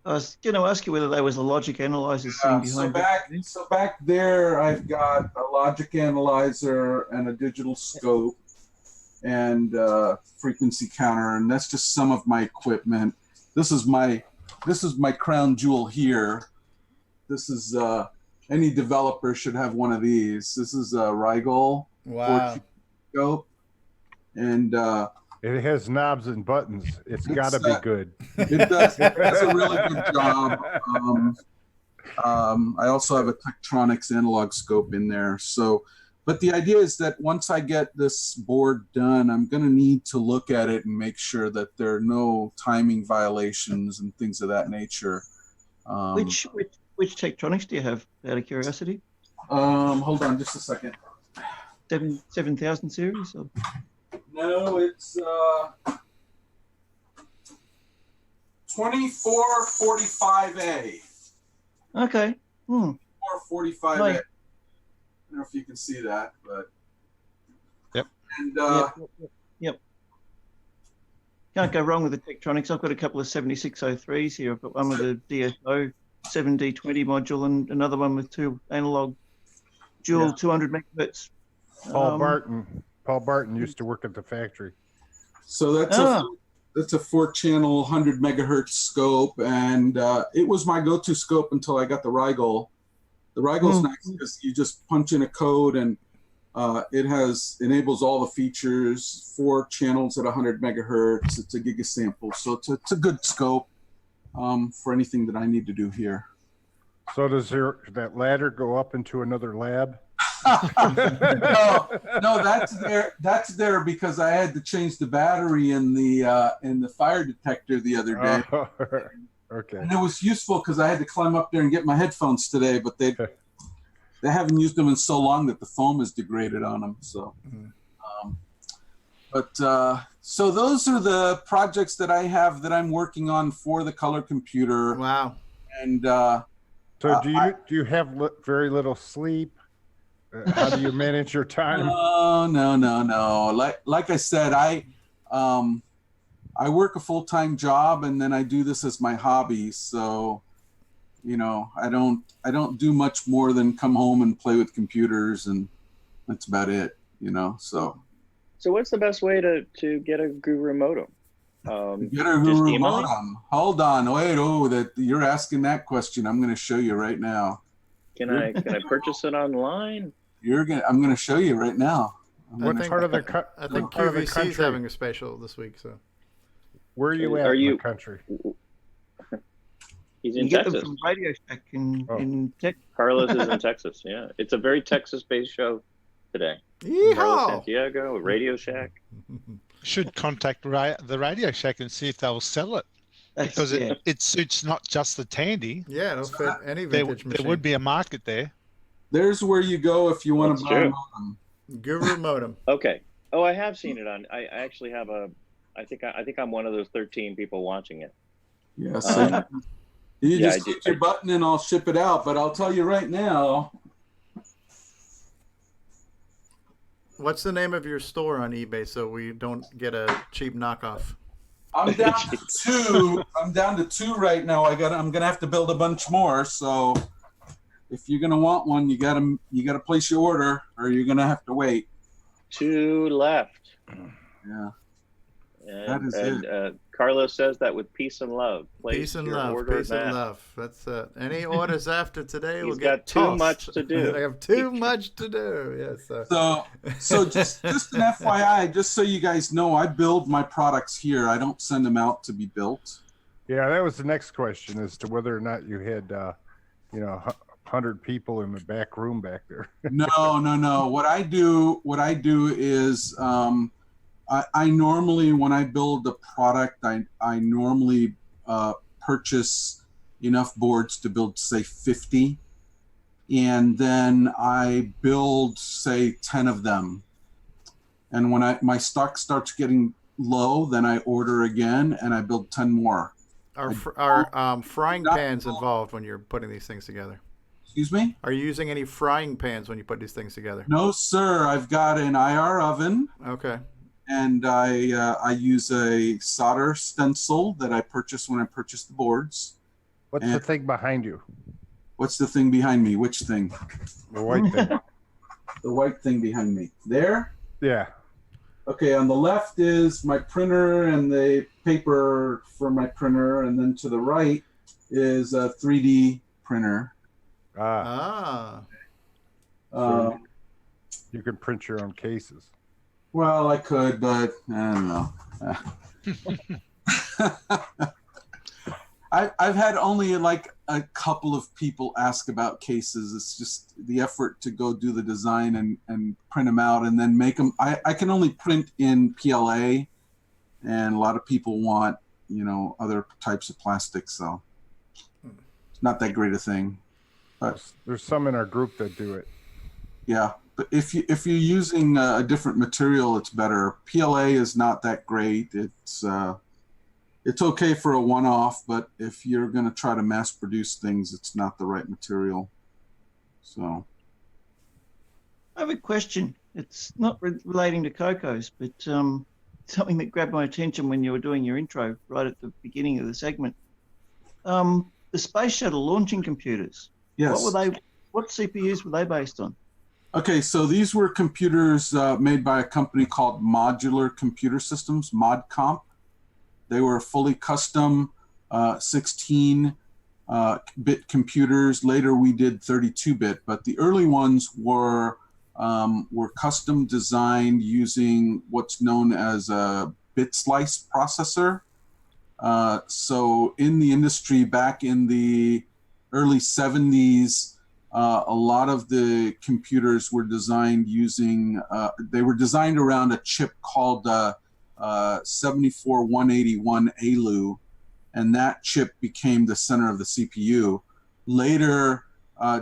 I was going to ask you whether there was a logic analyzer sitting behind So back there, I've got a logic analyzer and a digital scope and frequency counter, and that's just some of my equipment. This is my crown jewel here. This is any developer should have one of these. This is a Rigol scope, and it has knobs and buttons. It's got to be good. It does. It does a really good job. I also have a Tektronix analog scope in there. So but the idea is that once I get this board done, I'm going to need to look at it and make sure that there are no timing violations and things of that nature. Which Tektronix do you have, out of curiosity? Hold on just a second. 7000 series? Or? No, it's 2445A. Okay. 2445A. Right. I don't know if you can see that, but yep. And yep. Can't go wrong with the Tektronix. I've got a couple of 7603s here. I've got one with a DSO 7D20 module and another one with two analog dual 200 megahertz. Paul Barton used to work at the factory. So that's a 4-channel 100 megahertz scope, and it was my go-to scope until I got the Rigol. The Rigol's nice because you just punch in a code and it enables all the features, 4 channels at 100 megahertz. It's a gigasample, so it's a good scope for anything that I need to do here. So does that ladder go up into another lab? No, that's there because I had to change the battery in the fire detector the other day. Okay. And it was useful because I had to climb up there and get my headphones today, but they haven't used them in so long that the foam is degraded on them. So, so those are the projects that I have that I'm working on for the color computer. Wow. And so do you have very little sleep? How do you manage your time? No. Like I said, I work a full-time job and then I do this as my hobby. So, I don't do much more than come home and play with computers, and that's about it. So what's the best way to get a Guru modem? Get a Guru modem. Hold on, that you're asking that question. I'm going to show you right now. Can I purchase it online? I'm going to show you right now. I think QVC is having a special this week. So, where are you at in the country? He's in you Texas. Get them from Radioshack in Texas. Carlos is in Texas. Yeah, it's a very Texas-based show today. Yeehaw! Carlos Santiago, Radioshack. Should contact the Radioshack and see if they'll sell it. Because it suits not just the Tandy. Yeah, it'll fit any vintage machine. There would be a market there. There's where you go if you want to buy a modem. Guru modem. Okay. Oh, I have seen it on. I actually have I think I'm one of those 13 people watching it. Yeah. So you just click your button and I'll ship it out. But I'll tell you right now. What's the name of your store on eBay so we don't get a cheap knockoff? I'm down to 2. I'm down to 2 right now. I'm gonna have to build a bunch more. So if you're gonna want one, you gotta place your order, or you're gonna have to wait. 2 left. Yeah. That is it. Carlos says that with peace and love. Peace and love. That's any orders after today will got get too tossed. much to do. They have too much to do. Yes. So just an FYI, just so you guys know, I build my products here. I don't send them out to be built. Yeah, that was the next question as to whether or not you had, 100 people in the back room back there. No. What I do is I normally, when I build a product, I normally purchase enough boards to build, say, 50. And then I build, say, 10 of them. And when my stock starts getting low, then I order again and I build 10 more. Are frying pans involved when you're putting these things together? Excuse me? Are you using any frying pans when you put these things together? No, sir. I've got an IR oven. Okay. And I use a solder stencil that I purchased when I purchased the boards. What's the thing behind you? What's the thing behind me? Which thing? The white thing. The white thing behind me. There? Yeah. Okay, on the left is my printer and the paper for my printer, and then to the right is a 3D printer. So you can print your own cases. Well, I could, but I don't know. I've had only like a couple of people ask about cases. It's just the effort to go do the design and print them out and then make them. I can only print in PLA, and a lot of people want, you know, other types of plastic, so it's not that great a thing. But there's some in our group that do it. Yeah, but if you're using a different material, it's better. PLA is not that great. It's okay for a one-off, but if you're going to try to mass produce things, it's not the right material. So, I have a question. It's not relating to CoCo's, but something that grabbed my attention when you were doing your intro right at the beginning of the segment. The space shuttle launching computers. Yes. What were they? What CPUs were they based on? Okay, so these were computers made by a company called Modular Computer Systems, ModComp. They were fully custom 16-bit computers. Later we did 32-bit, but the early ones were custom designed using what's known as a bit slice processor. So in the industry back in the early 70s, a lot of the computers were designed using, they were designed around a chip called 74181 ALU, and that chip became the center of the CPU. Later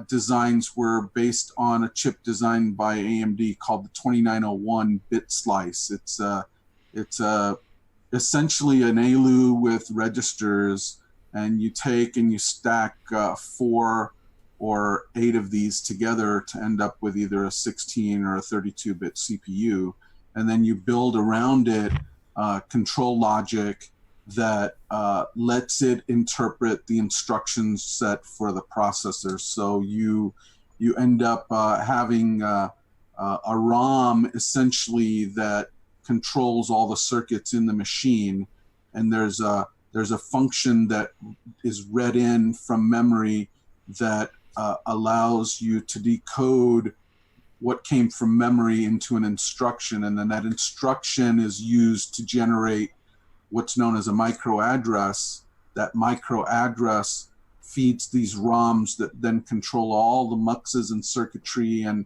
designs were based on a chip designed by AMD called the 2901 bit slice. It's essentially an ALU with registers, and you take and you stack 4 or 8 of these together to end up with either a 16 or a 32-bit CPU. And then you build around it control logic that lets it interpret the instruction set for the processor. So you end up having a ROM essentially that controls all the circuits in the machine, and there's a function that is read in from memory that allows you to decode what came from memory into an instruction, and then that instruction is used to generate what's known as a micro address. That micro address feeds these ROMs that then control all the muxes and circuitry and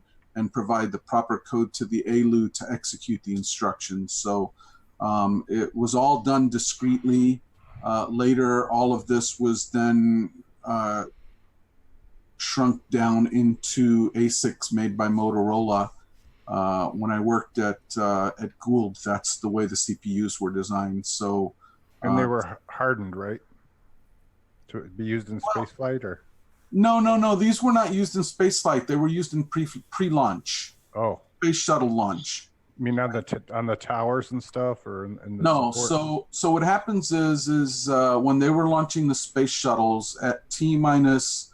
provide the proper code to the ALU to execute the instructions. So it was all done discreetly. Later, all of this was then shrunk down into ASICs made by Motorola. When I worked at Gould, that's the way the CPUs were designed. So, and they were hardened, right, to be used in spaceflight, or? No. These were not used in spaceflight. They were used in pre-launch. Oh, space shuttle launch. You mean on the towers and stuff, or in the no? support? So what happens is when they were launching the space shuttles at T-minus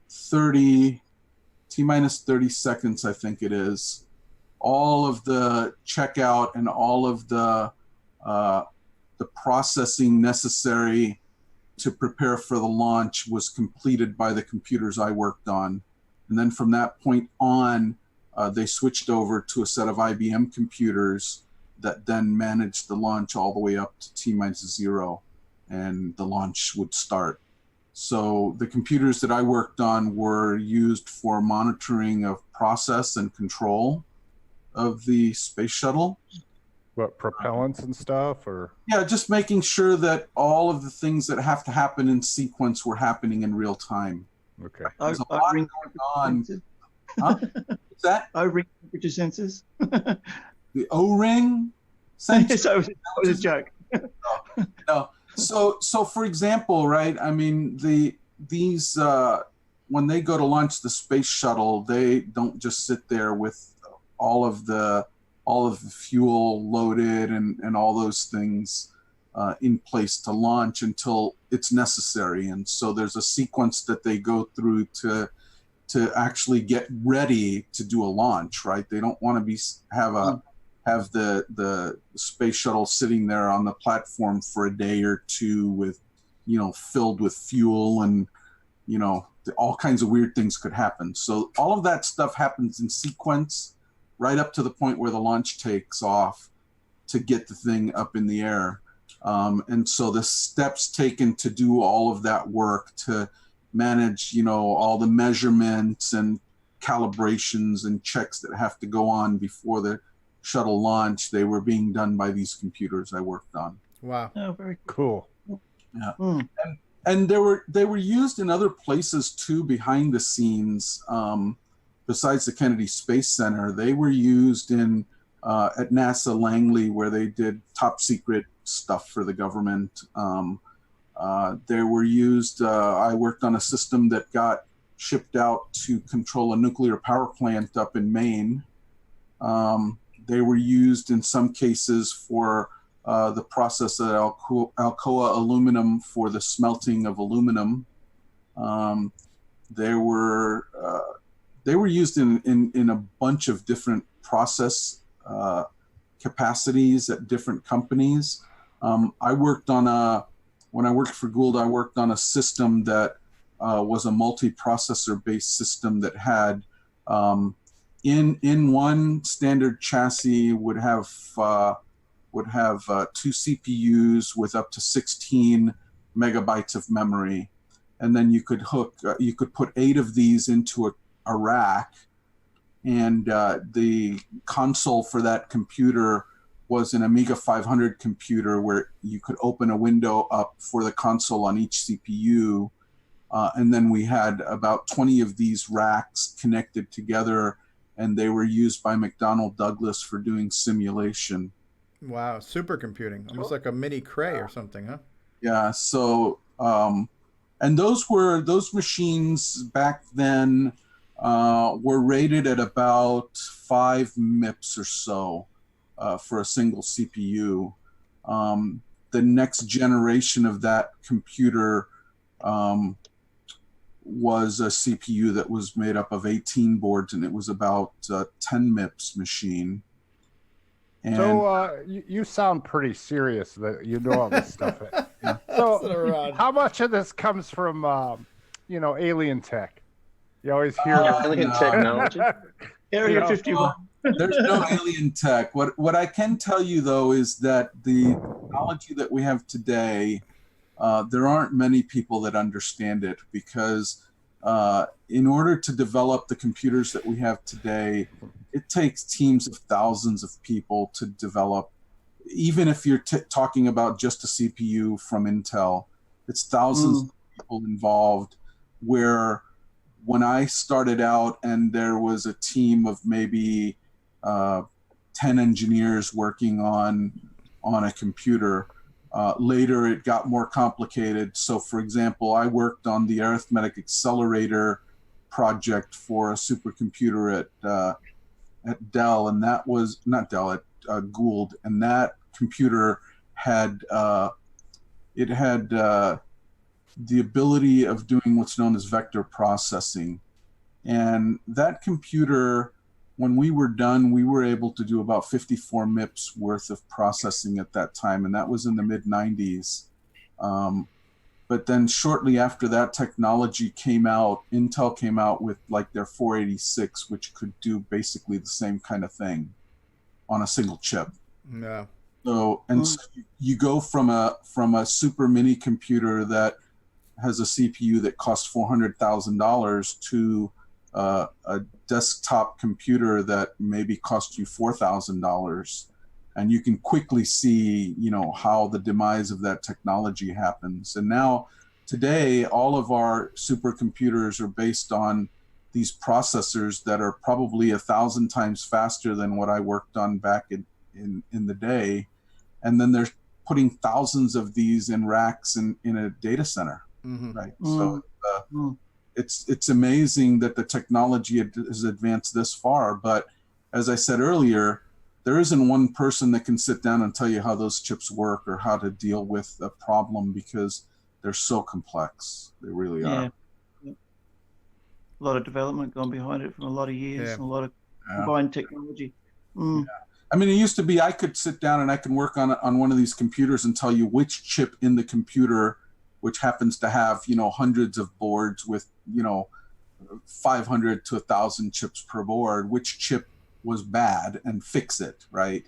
30 seconds, I think it is, all of the checkout and all of the processing necessary to prepare for the launch was completed by the computers I worked on. And then from that point on, they switched over to a set of IBM computers that then managed the launch all the way up to T-minus 0, and the launch would start. So the computers that I worked on were used for monitoring of process and control of the space shuttle. What, propellants and stuff, or? Yeah, just making sure that all of the things that have to happen in sequence were happening in real time. Okay. There's a lot going on. Huh? What's that? O-ring temperature sensors. The O-ring sensor? So that was a joke. No. So for example, right? I mean, these when they go to launch the space shuttle, they don't just sit there with all of the fuel loaded and all those things in place to launch until it's necessary. And so there's a sequence that they go through to actually get ready to do a launch, right? They don't want to have the space shuttle sitting there on the platform for a day or two with, filled with fuel, and, all kinds of weird things could happen. So all of that stuff happens in sequence right up to the point where the launch takes off to get the thing up in the air. And so the steps taken to do all of that work, to manage, all the measurements and calibrations and checks that have to go on before the shuttle launch, they were being done by these computers I worked on. Wow. Oh, very cool. Yeah. And they were used in other places too, behind the scenes. Besides the Kennedy Space Center, they were used in at NASA Langley, where they did top secret stuff for the government. They were used. I worked on a system that got shipped out to control a nuclear power plant up in Maine. They were used in some cases for the process at Alcoa Aluminum for the smelting of aluminum. They were used in a bunch of different process capacities at different companies. When I worked for Gould, I worked on a system that was a multi-processor based system that had in one standard chassis would have 2 CPUs with up to 16 megabytes of memory, and then you could put 8 of these into a rack, and the console for that computer was an Amiga 500 computer where you could open a window up for the console on each CPU, and then we had about 20 of these racks connected together, and they were used by McDonnell Douglas for doing simulation. Wow, supercomputing, almost like a mini Cray or something, huh? Yeah. So, and those machines back then were rated at about 5 MIPS or so for a single CPU. The next generation of that computer was a CPU that was made up of 18 boards, and it was about 10 MIPS machine. And So you sound pretty serious that you know all this stuff. So how much of this comes from, alien tech? You always hear alien technology. Area 51. There's no alien tech. What I can tell you, though, is that the technology that we have today, there aren't many people that understand it, because in order to develop the computers that we have today, it takes teams of thousands of people to develop. Even if you're talking about just a CPU from Intel, it's thousands of people involved, where when I started out and there was a team of maybe 10 engineers working on a computer, later it got more complicated. So for example, I worked on the arithmetic accelerator project for a supercomputer at Dell, and that was not Dell, at Gould, and that computer had the ability of doing what's known as vector processing. And that computer, when we were done, we were able to do about 54 MIPS worth of processing at that time, and that was in the mid-90s. But then shortly after that technology came out, Intel came out with like their 486, which could do basically the same kind of thing on a single chip. Yeah. So, and so you go from a super mini computer that has a CPU that costs $400,000 to a desktop computer that maybe cost you $4,000, and you can quickly see, how the demise of that technology happens. And now, today, all of our supercomputers are based on these processors that are probably 1,000 times faster than what I worked on back in the day, and then they're putting thousands of these in racks in a data center. Mm-hmm. Right. So it's amazing that the technology has advanced this far. But as I said earlier, there isn't one person that can sit down and tell you how those chips work or how to deal with a problem, because they're so complex. They really are. A lot of development gone behind it from a lot of years, and a lot of combined technology. Yeah. I mean, it used to be I could sit down and I can work on one of these computers and tell you which chip in the computer, which happens to have, hundreds of boards with, 500 to 1,000 chips per board, which chip was bad, and fix it, right?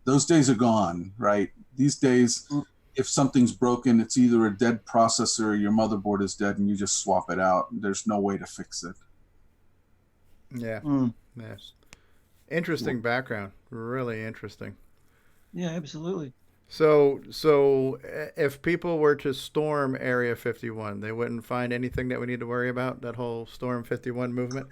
Those days are gone, right? These days, if something's broken, it's either a dead processor or your motherboard is dead, and you just swap it out. There's no way to fix it. Yeah. Yes. Interesting background. Really interesting. Yeah, absolutely. So if people were to storm Area 51, they wouldn't find anything that we need to worry about, that whole Storm 51 movement?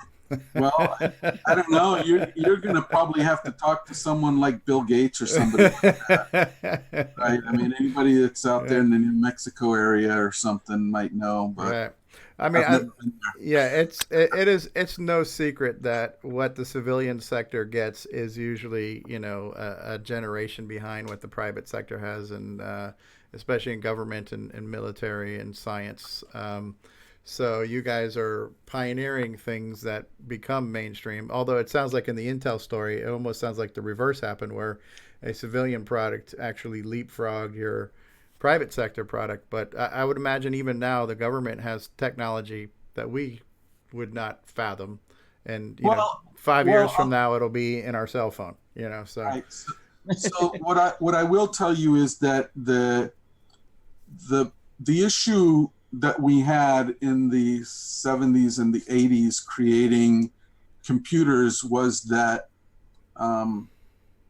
Well, I don't know. You're going to probably have to talk to someone like Bill Gates or somebody like that, right? I mean, anybody that's out there in the New Mexico area or something might know. But right. I mean, it's no secret that what the civilian sector gets is usually, a generation behind what the private sector has, and especially in government and military and science. So you guys are pioneering things that become mainstream. Although it sounds like in the Intel story, it almost sounds like the reverse happened, where a civilian product actually leapfrogged your private sector product. But I would imagine even now the government has technology that we would not fathom. And 5 years from now, it'll be in our cell phone. So. Right. So what I will tell you is that the issue that we had in the 70s and the 80s creating computers was that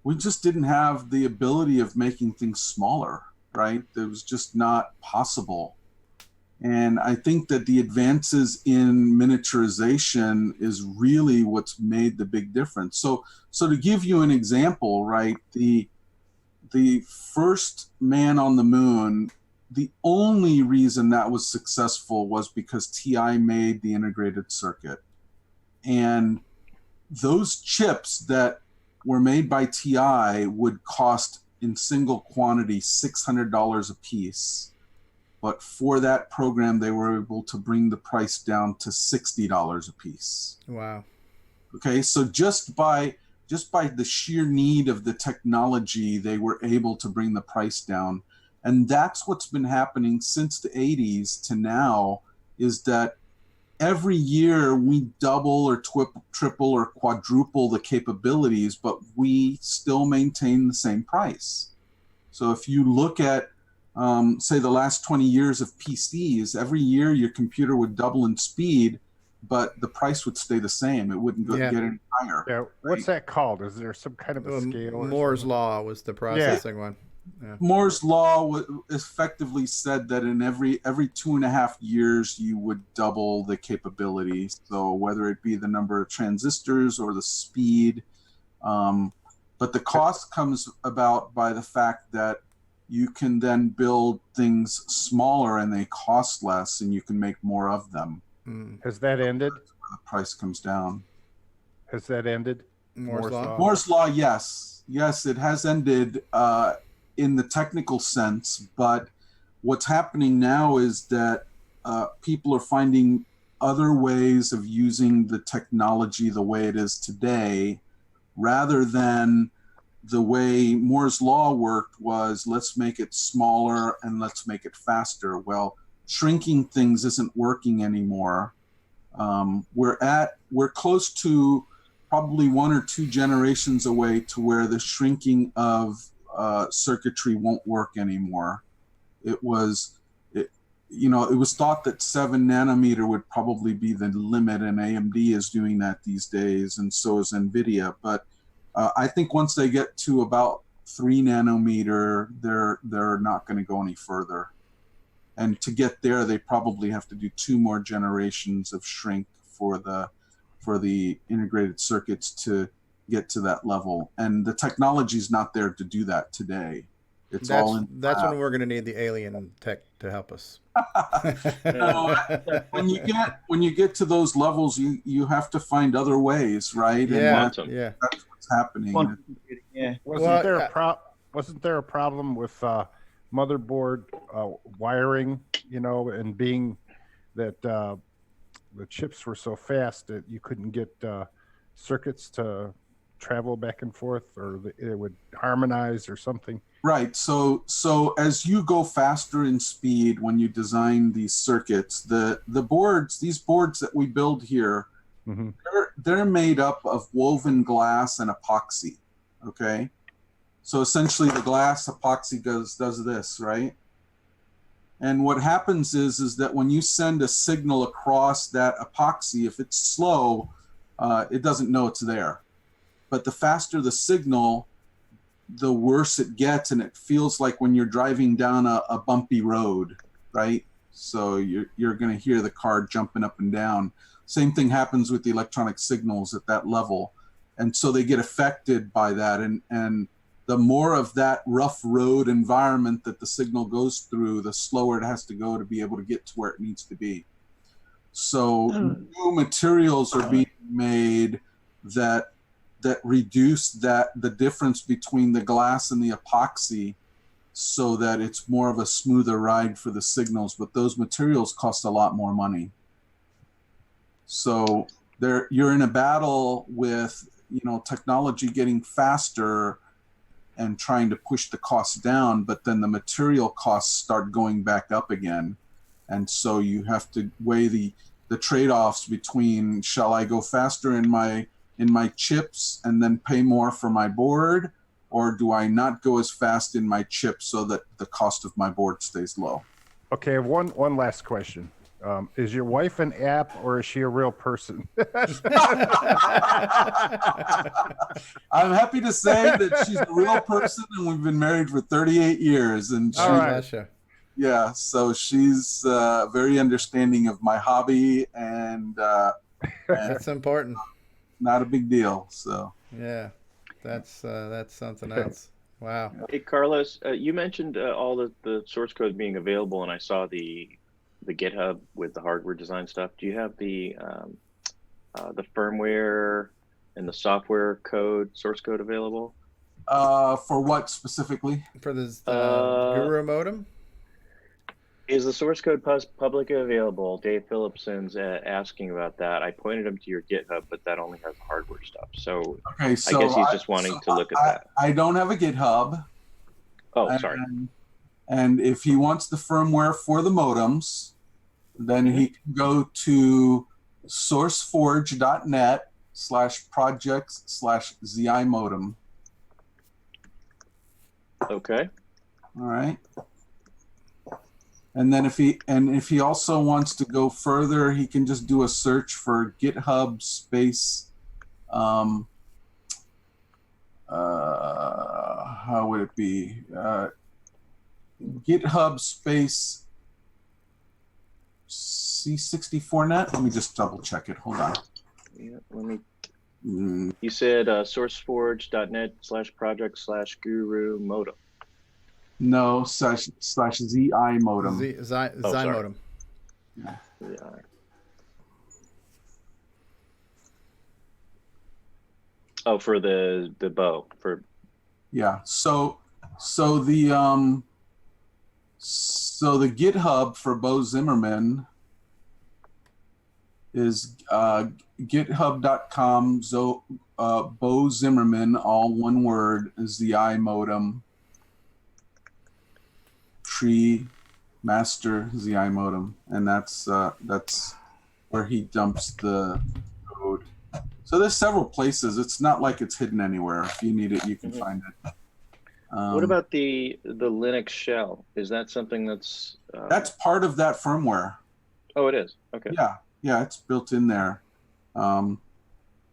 we just didn't have the ability of making things smaller, right? It was just not possible. And I think that the advances in miniaturization is really what's made the big difference. So to give you an example, right, the first man on the moon, the only reason that was successful was because TI made the integrated circuit. And those chips that were made by TI would cost in single quantity $600 a piece. But for that program, they were able to bring the price down to $60 a piece. Wow. Okay, so just by the sheer need of the technology, they were able to bring the price down. And that's what's been happening since the 80s to now, is that every year we double or triple or quadruple the capabilities, but we still maintain the same price. So if you look at, say, the last 20 years of PCs, every year your computer would double in speed, but the price would stay the same. It wouldn't get any higher. Yeah. What's that called? Is there some kind of a scale? Moore's Law was the processing one. Yeah. Moore's Law effectively said that in every 2.5 years you would double the capability. So whether it be the number of transistors or the speed, but the cost comes about by the fact that you can then build things smaller and they cost less, and you can make more of them. Has that ended? The price comes down. Has that ended? Moore's Law? Moore's Law, yes. Yes, it has ended in the technical sense, but what's happening now is that people are finding other ways of using the technology the way it is today, rather than the way Moore's Law worked was, let's make it smaller and let's make it faster. Well, shrinking things isn't working anymore. We're close to probably 1 or 2 generations away to where the shrinking of circuitry won't work anymore. It was thought that 7 nanometer would probably be the limit, and AMD is doing that these days, and so is NVIDIA. But I think once they get to about 3 nanometer, they're not going to go any further. And to get there, they probably have to do 2 more generations of shrink for the integrated circuits to get to that level. And the technology is not there to do that today. That's when we're going to need the alien tech to help us. When you get to those levels, you have to find other ways, right? Yeah, and that's what's happening. Yeah. Wasn't there a problem with motherboard wiring, and being that the chips were so fast that you couldn't get circuits to travel back and forth, or it would harmonize or something? Right. So as you go faster in speed when you design these circuits, these boards that we build here, they're made up of woven glass and epoxy. Okay. So essentially the glass epoxy does this, right? And what happens is that when you send a signal across that epoxy, if it's slow, it doesn't know it's there. But the faster the signal, the worse it gets, and it feels like when you're driving down a bumpy road, right? So you're going to hear the car jumping up and down. Same thing happens with the electronic signals at that level. And so they get affected by that. And the more of that rough road environment that the signal goes through, the slower it has to go to be able to get to where it needs to be. So new materials are being made that reduce the difference between the glass and the epoxy, so that it's more of a smoother ride for the signals. But those materials cost a lot more money. So you're in a battle with, you know, technology getting faster and trying to push the costs down, but then the material costs start going back up again. And so you have to weigh the trade-offs between, shall I go faster in my chips and then pay more for my board, or do I not go as fast in my chips so that the cost of my board stays low? Okay, one last question. Is your wife an app, or is she a real person? I'm happy to say that she's a real person, and we've been married for 38 years. And yeah, so she's very understanding of my hobby, and that's important. Not a big deal. So yeah, that's something else. Wow. Hey, Carlos, you mentioned all the source code being available, and I saw the GitHub with the hardware design stuff. Do you have the firmware and the software code, source code available? For what specifically? For this Guru modem? Is the source code publicly available? Dave Phillipson's asking about that. I pointed him to your GitHub, but that only has hardware stuff. So, okay, so I guess he's just wanting to look at that. I don't have a GitHub. Oh, sorry. And if he wants the firmware for the modems, then he can go to sourceforge.net/projects/ZI modem. Okay. All right. And then if he also wants to go further, he can just do a search for GitHub space. How would it be? GitHub space C64net. Let me just double check it. Hold on. Yeah, let me. You said sourceforge.net/project/guru modem. No, /ZI modem. ZI modem. Yeah. Oh, for the bow for. Yeah. So the GitHub for Bo Zimmerman is github.com. Bo Zimmerman, all one word, ZI modem. Tree master ZI modem, and that's where he dumps the code. So there's several places. It's not like it's hidden anywhere. If you need it, you can find it. What about the Linux shell? Is that something that's part of that firmware? Oh, it is. Okay. Yeah, it's built in there. All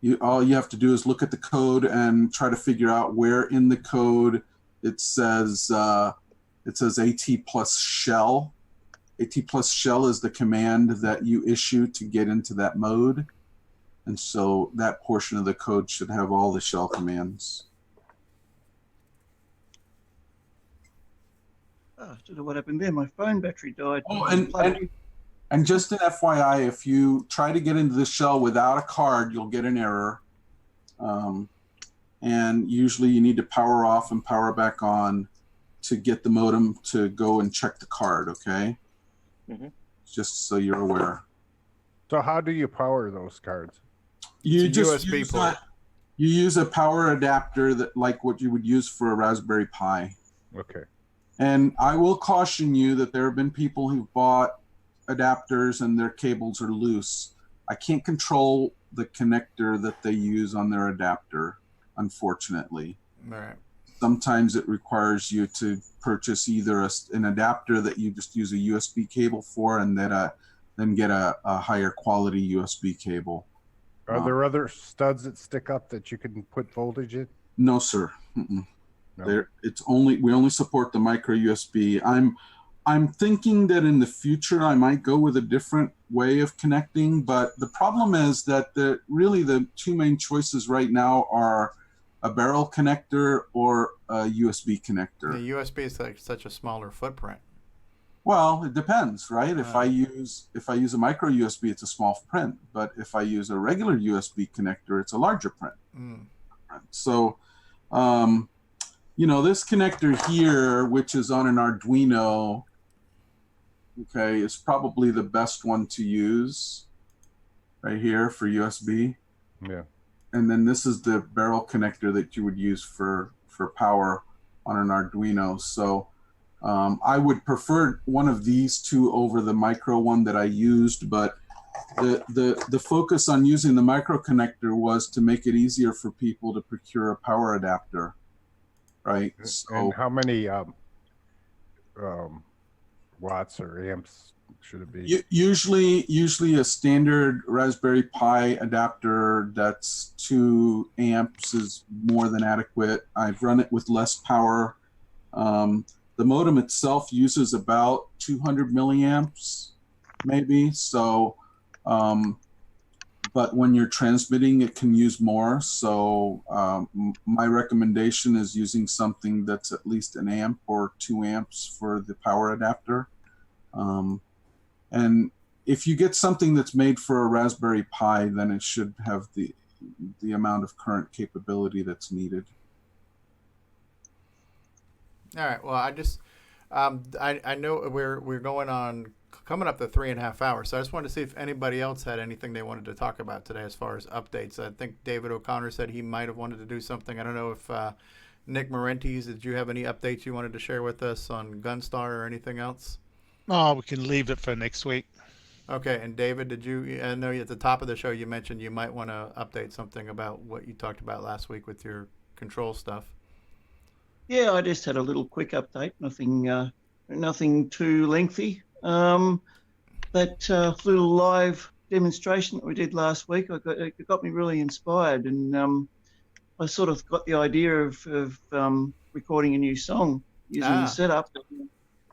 you have to do is look at the code and try to figure out where in the code it says AT plus shell. AT plus shell is the command that you issue to get into that mode. And so that portion of the code should have all the shell commands. Oh, I don't know what happened there. My phone battery died. Oh, and just an FYI, if you try to get into the shell without a card, you'll get an error. And usually you need to power off and power back on to get the modem to go and check the card, okay? Just so you're aware. So how do you power those cards? You just you use a power adapter that like what you would use for a Raspberry Pi. Okay. And I will caution you that there have been people who've bought adapters and their cables are loose. I can't control the connector that they use on their adapter, unfortunately. All right. Sometimes it requires you to purchase either an adapter that you just use a USB cable for, and then get a higher quality USB cable. Are there other studs that stick up that you can put voltage in? No, sir. No. We only support the micro USB. I'm thinking that in the future I might go with a different way of connecting, but the problem is that really the two main choices right now are a barrel connector or a USB connector. The USB is like such a smaller footprint. Well, it depends, right? If I use a micro USB, it's a small print, but if I use a regular USB connector, it's a larger print. So, this connector here, which is on an Arduino, okay, is probably the best one to use right here for USB. Yeah. And then this is the barrel connector that you would use for power on an Arduino. So I would prefer one of these two over the micro one that I used, but the focus on using the micro connector was to make it easier for people to procure a power adapter, right? So, and how many watts or amps should it be? Usually a standard Raspberry Pi adapter that's 2 amps is more than adequate. I've run it with less power. The modem itself uses about 200 milliamps, maybe. So, but when you're transmitting, it can use more. So my recommendation is using something that's at least an amp or 2 amps for the power adapter. And if you get something that's made for a Raspberry Pi, then it should have the amount of current capability that's needed. All right. Well, I just I know we're going on coming up to 3.5 hours, so I just wanted to see if anybody else had anything they wanted to talk about today as far as updates. I think David O'Connor said he might have wanted to do something. I don't know if Nick Marentes, did you have any updates you wanted to share with us on Gunstar or anything else? Oh, we can leave it for next week. Okay, and David, I know at the top of the show you mentioned you might want to update something about what you talked about last week with your control stuff. Yeah, I just had a little quick update. Nothing too lengthy. That little live demonstration that we did last week, it got me really inspired, and I sort of got the idea of recording a new song using the setup.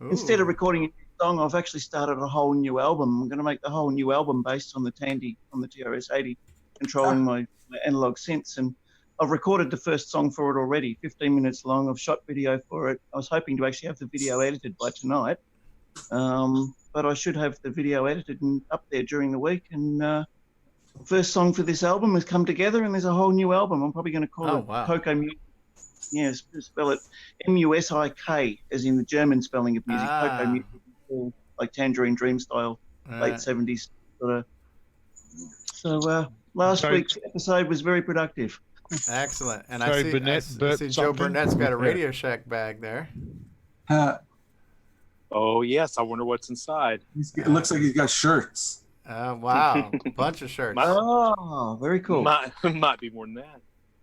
Instead of recording a new song, I've actually started a whole new album. I'm going to make the whole new album based on the Tandy, on the TRS-80, controlling my analog synths. And I've recorded the first song for it already, 15 minutes long. I've shot video for it. I was hoping to actually have the video edited by tonight, but I should have the video edited and up there during the week. And first song for this album has come together, and there's a whole new album. I'm probably going to call it CoCo Music. Yes, spell it M-U-S-I-K, as in the German spelling of music. CoCo Music, like Tangerine Dream style, late 70s sort of. So last week's episode was very productive. Excellent. And I see Joe Burnett's got a Radioshack bag there. Oh, yes. I wonder what's inside. It looks like he's got shirts. Wow. Bunch of shirts. Oh, very cool. Might be more than that.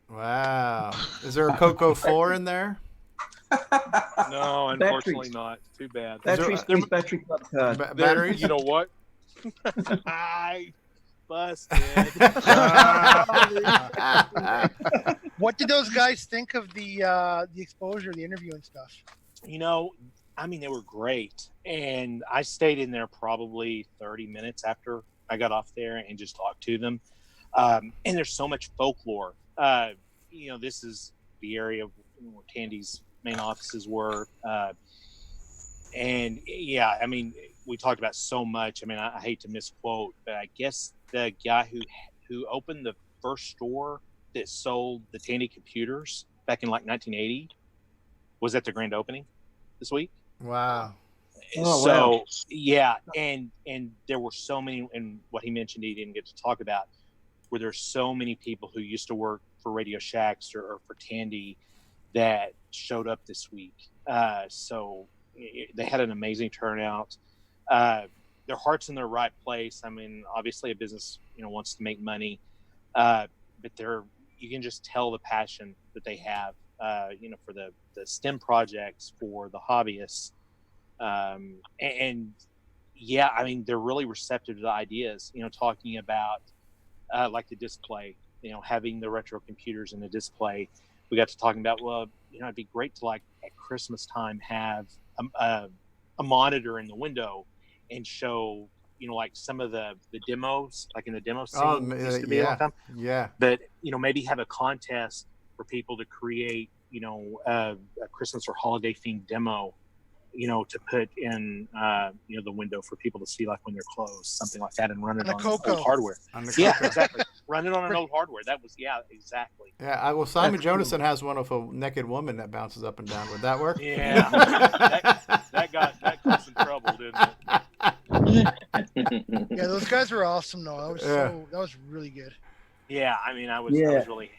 Wow. Is there a CoCo 4 in there? No, unfortunately not. Too bad. Batteries, battery club card. Batteries? You know what? I busted. What did those guys think of the exposure, the interview and stuff? You know, I mean, they were great. And I stayed in there probably 30 minutes after I got off there and just talked to them. And there's so much folklore. This is the area where Tandy's main offices were. And yeah, I mean, we talked about so much. I mean, I hate to misquote, but I guess the guy who opened the first store that sold the Tandy computers back in like 1980 was at the grand opening this week. Wow. So yeah, and there were so many, and what he mentioned he didn't get to talk about, where there's so many people who used to work for Radioshack or for Tandy that showed up this week. So they had an amazing turnout. Their heart's in the right place. I mean, obviously a business, wants to make money, but you can just tell the passion that they have for the STEM projects for the hobbyists. And yeah, I mean, they're really receptive to the ideas, talking about like the display, having the retro computers in the display. We got to talking about, well, it'd be great to, like, at Christmas time have a monitor in the window and show, like some of the demos, like in the demo scene used to be a long time. Yeah. But, maybe have a contest for people to create, a Christmas or holiday themed demo, to put in, the window for people to see, like when they're closed, something like that, and run it on old hardware. Yeah, exactly. Run it on an old hardware. That was, exactly. Yeah, well, Simon Jonasson has one of a naked woman that bounces up and down. Would that work? Yeah, that got some trouble, didn't it? Yeah, those guys were awesome. Though that was really good. Yeah, I mean, I was really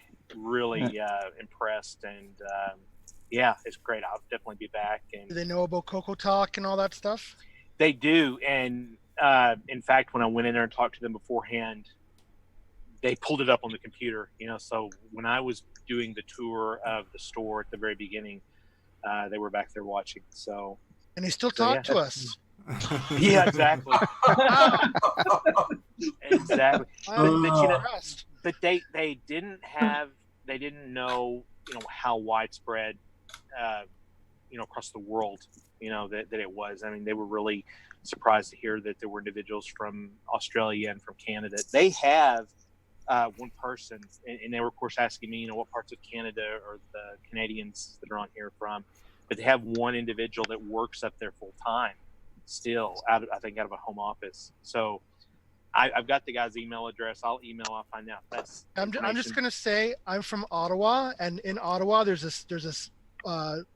impressed, and yeah, it's great. I'll definitely be back. And do they know about CoCoTALK and all that stuff? They do, and in fact, when I went in there and talked to them beforehand, they pulled it up on the computer. So when I was doing the tour of the store at the very beginning, they were back there watching. So and they still talk to us. Yeah, exactly. Exactly. But they didn't know how widespread across the world that it was. I mean, they were really surprised to hear that there were individuals from Australia and from Canada. They have one person, and they were of course asking me what parts of Canada or the Canadians that are on here from, but they have one individual that works up there full time still out of a home office. So I've got the guy's email address. I'll find out. I'm just gonna say I'm from Ottawa, and in Ottawa there's this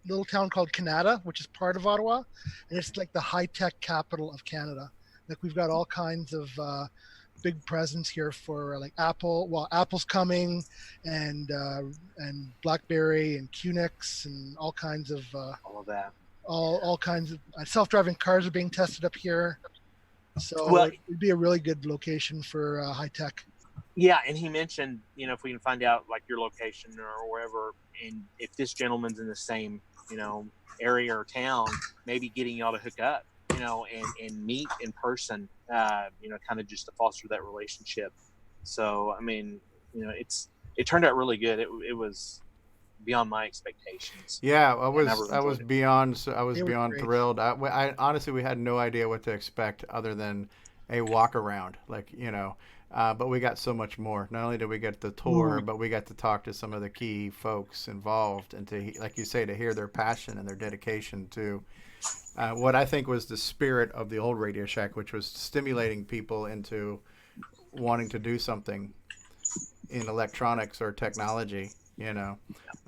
little town called Canada, which is part of Ottawa, and it's like the high-tech capital of Canada. Like, we've got all kinds of big presents here for like Apple. Well, Apple's coming, and BlackBerry and QNX and all kinds of all of that. All kinds of self-driving cars are being tested up here. So it'd be a really good location for high tech. Yeah, and he mentioned, if we can find out like your location or wherever, and if this gentleman's in the same, area or town, maybe getting y'all to hook up, and meet in person, kind of just to foster that relationship. So, I mean, it turned out really good. It was beyond my expectations. Yeah, I was beyond great. thrilled. I honestly, we had no idea what to expect other than a walk around, but we got so much more. Not only did we get the tour, but we got to talk to some of the key folks involved, and to, like you say, to hear their passion and their dedication to what I think was the spirit of the old Radio Shack, which was stimulating people into wanting to do something in electronics or technology.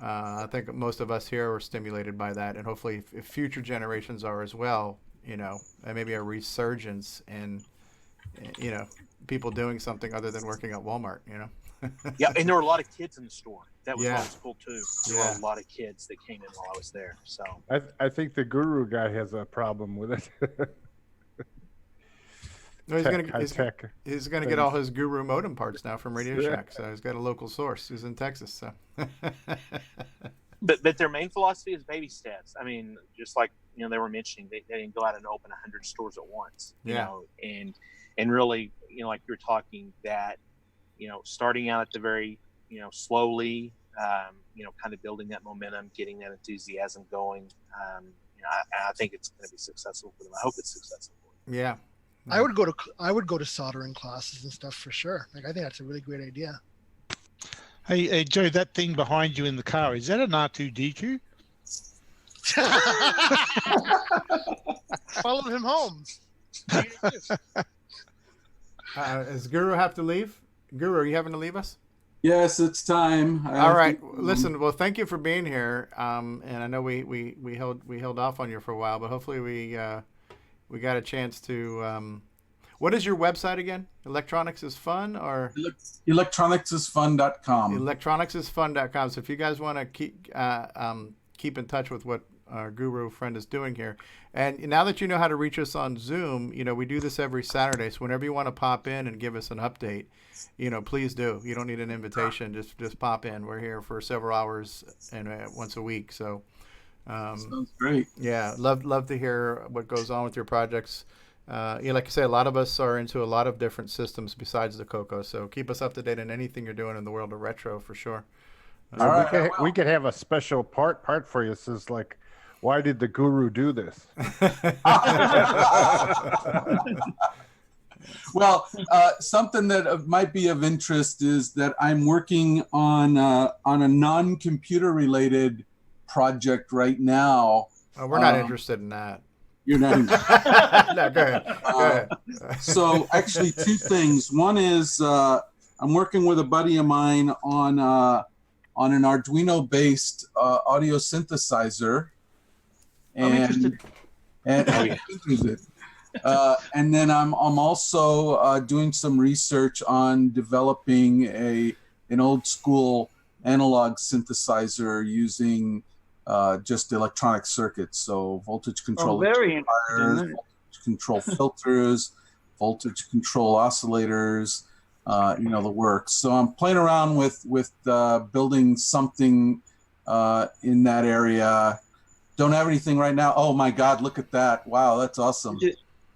I think most of us here were stimulated by that, and hopefully if future generations are as well, and maybe a resurgence in, people doing something other than working at Walmart, Yeah, and there were a lot of kids in the store. That was always cool too. There were a lot of kids that came in while I was there. So I think the Guru guy has a problem with it. No, he's gonna get all his Guru modem parts now from Radio Shack. So he's got a local source. He's in Texas. So. But their main philosophy is baby steps. I mean, just like they were mentioning, they didn't go out and open 100 stores at once. And really, like you're talking that, starting out at the very, slowly, kind of building that momentum, getting that enthusiasm going. I think it's going to be successful for them. I hope it's successful for them. Yeah. I would go to soldering classes and stuff for sure. Like, I think that's a really great idea. Hey, Joe, that thing behind you in the car, is that an R2D2? Follow him home. Does Guru have to leave? Guru, are you having to leave us? Yes, it's time. All right. Listen, well, thank you for being here. And I know we held off on you for a while, but hopefully we got a chance to. What is your website again? Electronics is Fun, or electronicsisfun.com. Electronicsisfun.com. So if you guys want to keep in touch with what our guru friend is doing here. And now that you know how to reach us on Zoom, we do this every Saturday. So whenever you want to pop in and give us an update, please do. You don't need an invitation. Just pop in. We're here for several hours and once a week. So sounds great. Yeah, love to hear what goes on with your projects. Like I say, a lot of us are into a lot of different systems besides the CoCo. So keep us up to date on anything you're doing in the world of retro for sure. We could have a special part for you. This is like, why did the guru do this? Well, something that might be of interest is that I'm working on a non-computer related project right now. We're not interested in that. You're not interested. No, go ahead. So actually, two things. One is I'm working with a buddy of mine on an Arduino-based audio synthesizer. I'm interested. Interested. And then I'm also doing some research on developing an old school analog synthesizer using just electronic circuits, so voltage control very amplifiers, voltage control filters, voltage control oscillators, the works. So I'm playing around with building something in that area. Don't have anything right now. Oh my God, look at that! Wow, that's awesome. I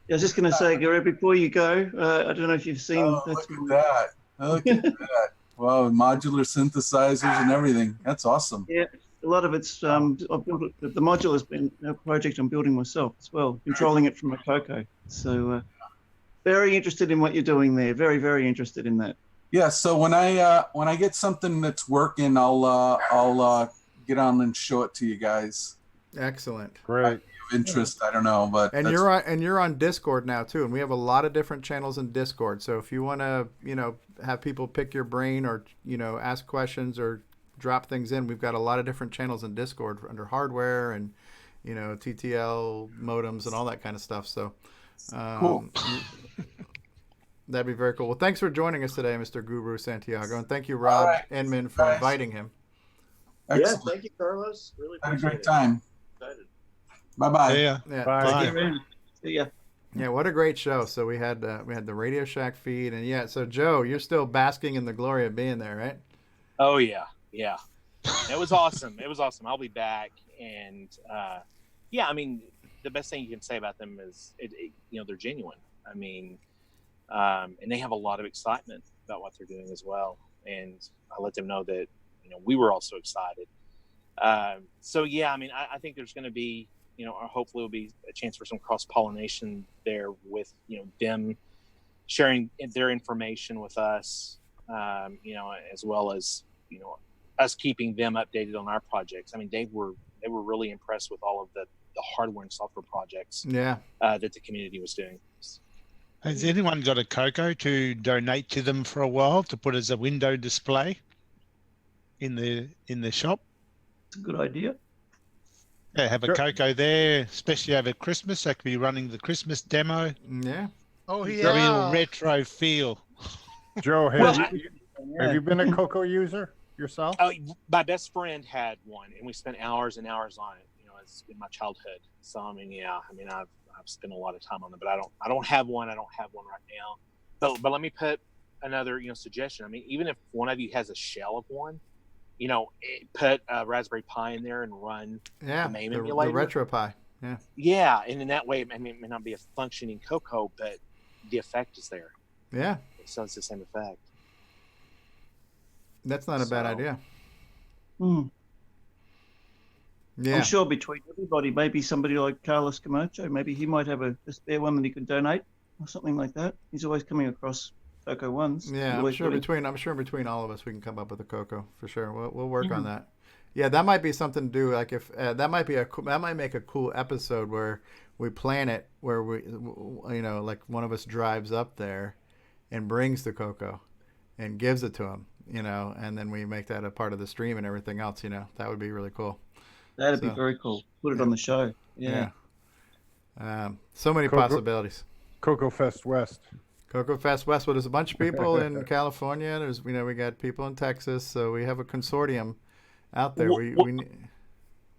was just going to say, Gary, before you go, I don't know if you've seen. Look at that! Look at that! Wow, modular synthesizers and everything. That's awesome. Yeah. A lot of it's I've built it, the module has been a project I'm building myself as well, controlling it from a CoCo. So very interested in what you're doing there. Very, very interested in that. Yeah. So when I get something that's working, I'll get on and show it to you guys. Excellent. Great. Interest, I don't know, but you're on Discord now too, and we have a lot of different channels in Discord. So if you want to, have people pick your brain or ask questions or drop things in, we've got a lot of different channels in Discord under hardware and TTL modems and all that kind of stuff. So cool. That'd be very cool. Well, thanks for joining us today, Mr. Guru Santiago, and thank you, Rob Enman, for inviting him. Excellent. Yeah, thank you, Carlos. Really had a appreciate great time. Excited. Bye-bye. Yeah. Bye. See ya. Yeah, what a great show. So we had the Radioshack feed, and so Joe, you're still basking in the glory of being there, right? Oh yeah. It was awesome. I'll be back, and I mean, the best thing you can say about them is they're genuine. I mean, and they have a lot of excitement about what they're doing as well, and I let them know that we were also excited. So yeah, I mean, I think there's going to be hopefully it'll be a chance for some cross-pollination there with them sharing their information with us, as well as us keeping them updated on our projects. I mean, they were really impressed with all of the hardware and software projects that the community was doing. Has anyone got a CoCo to donate to them for a while to put as a window display in the shop? It's a good idea. Yeah, have a CoCo there, especially over Christmas. That could be running the Christmas demo. Yeah. Oh yeah. Real retro feel. Joe, have you been a CoCo user yourself? My best friend had one, and we spent hours and hours on it. As in my childhood. So I mean, I've spent a lot of time on them, but I don't have one. I don't have one right now. But let me put another suggestion. I mean, even if one of you has a shell of one, put a Raspberry Pi in there and run the MAME emulator. The Retro Pi. Yeah. Yeah, and in that way, I mean, it may not be a functioning CoCo, but the effect is there. Yeah. So it's the same effect. That's not a bad idea. Yeah. I'm sure between everybody, maybe somebody like Carlos Camacho, maybe he might have a spare one that he could donate or something like that. He's always coming across CoCo ones. Yeah, I'm sure between all of us we can come up with a CoCo for sure. We'll work on that. Yeah, that might be something to do. Like if that might make a cool episode where we plan it, where we like one of us drives up there and brings the CoCo and gives it to him, and then we make that a part of the stream and everything else. That would be really cool. That'd be very cool. Put it on the show. Yeah. So many possibilities. CoCo Fest West. CoCo Fest West. Well, there's a bunch of people in California. There's we got people in Texas. So we have a consortium out there.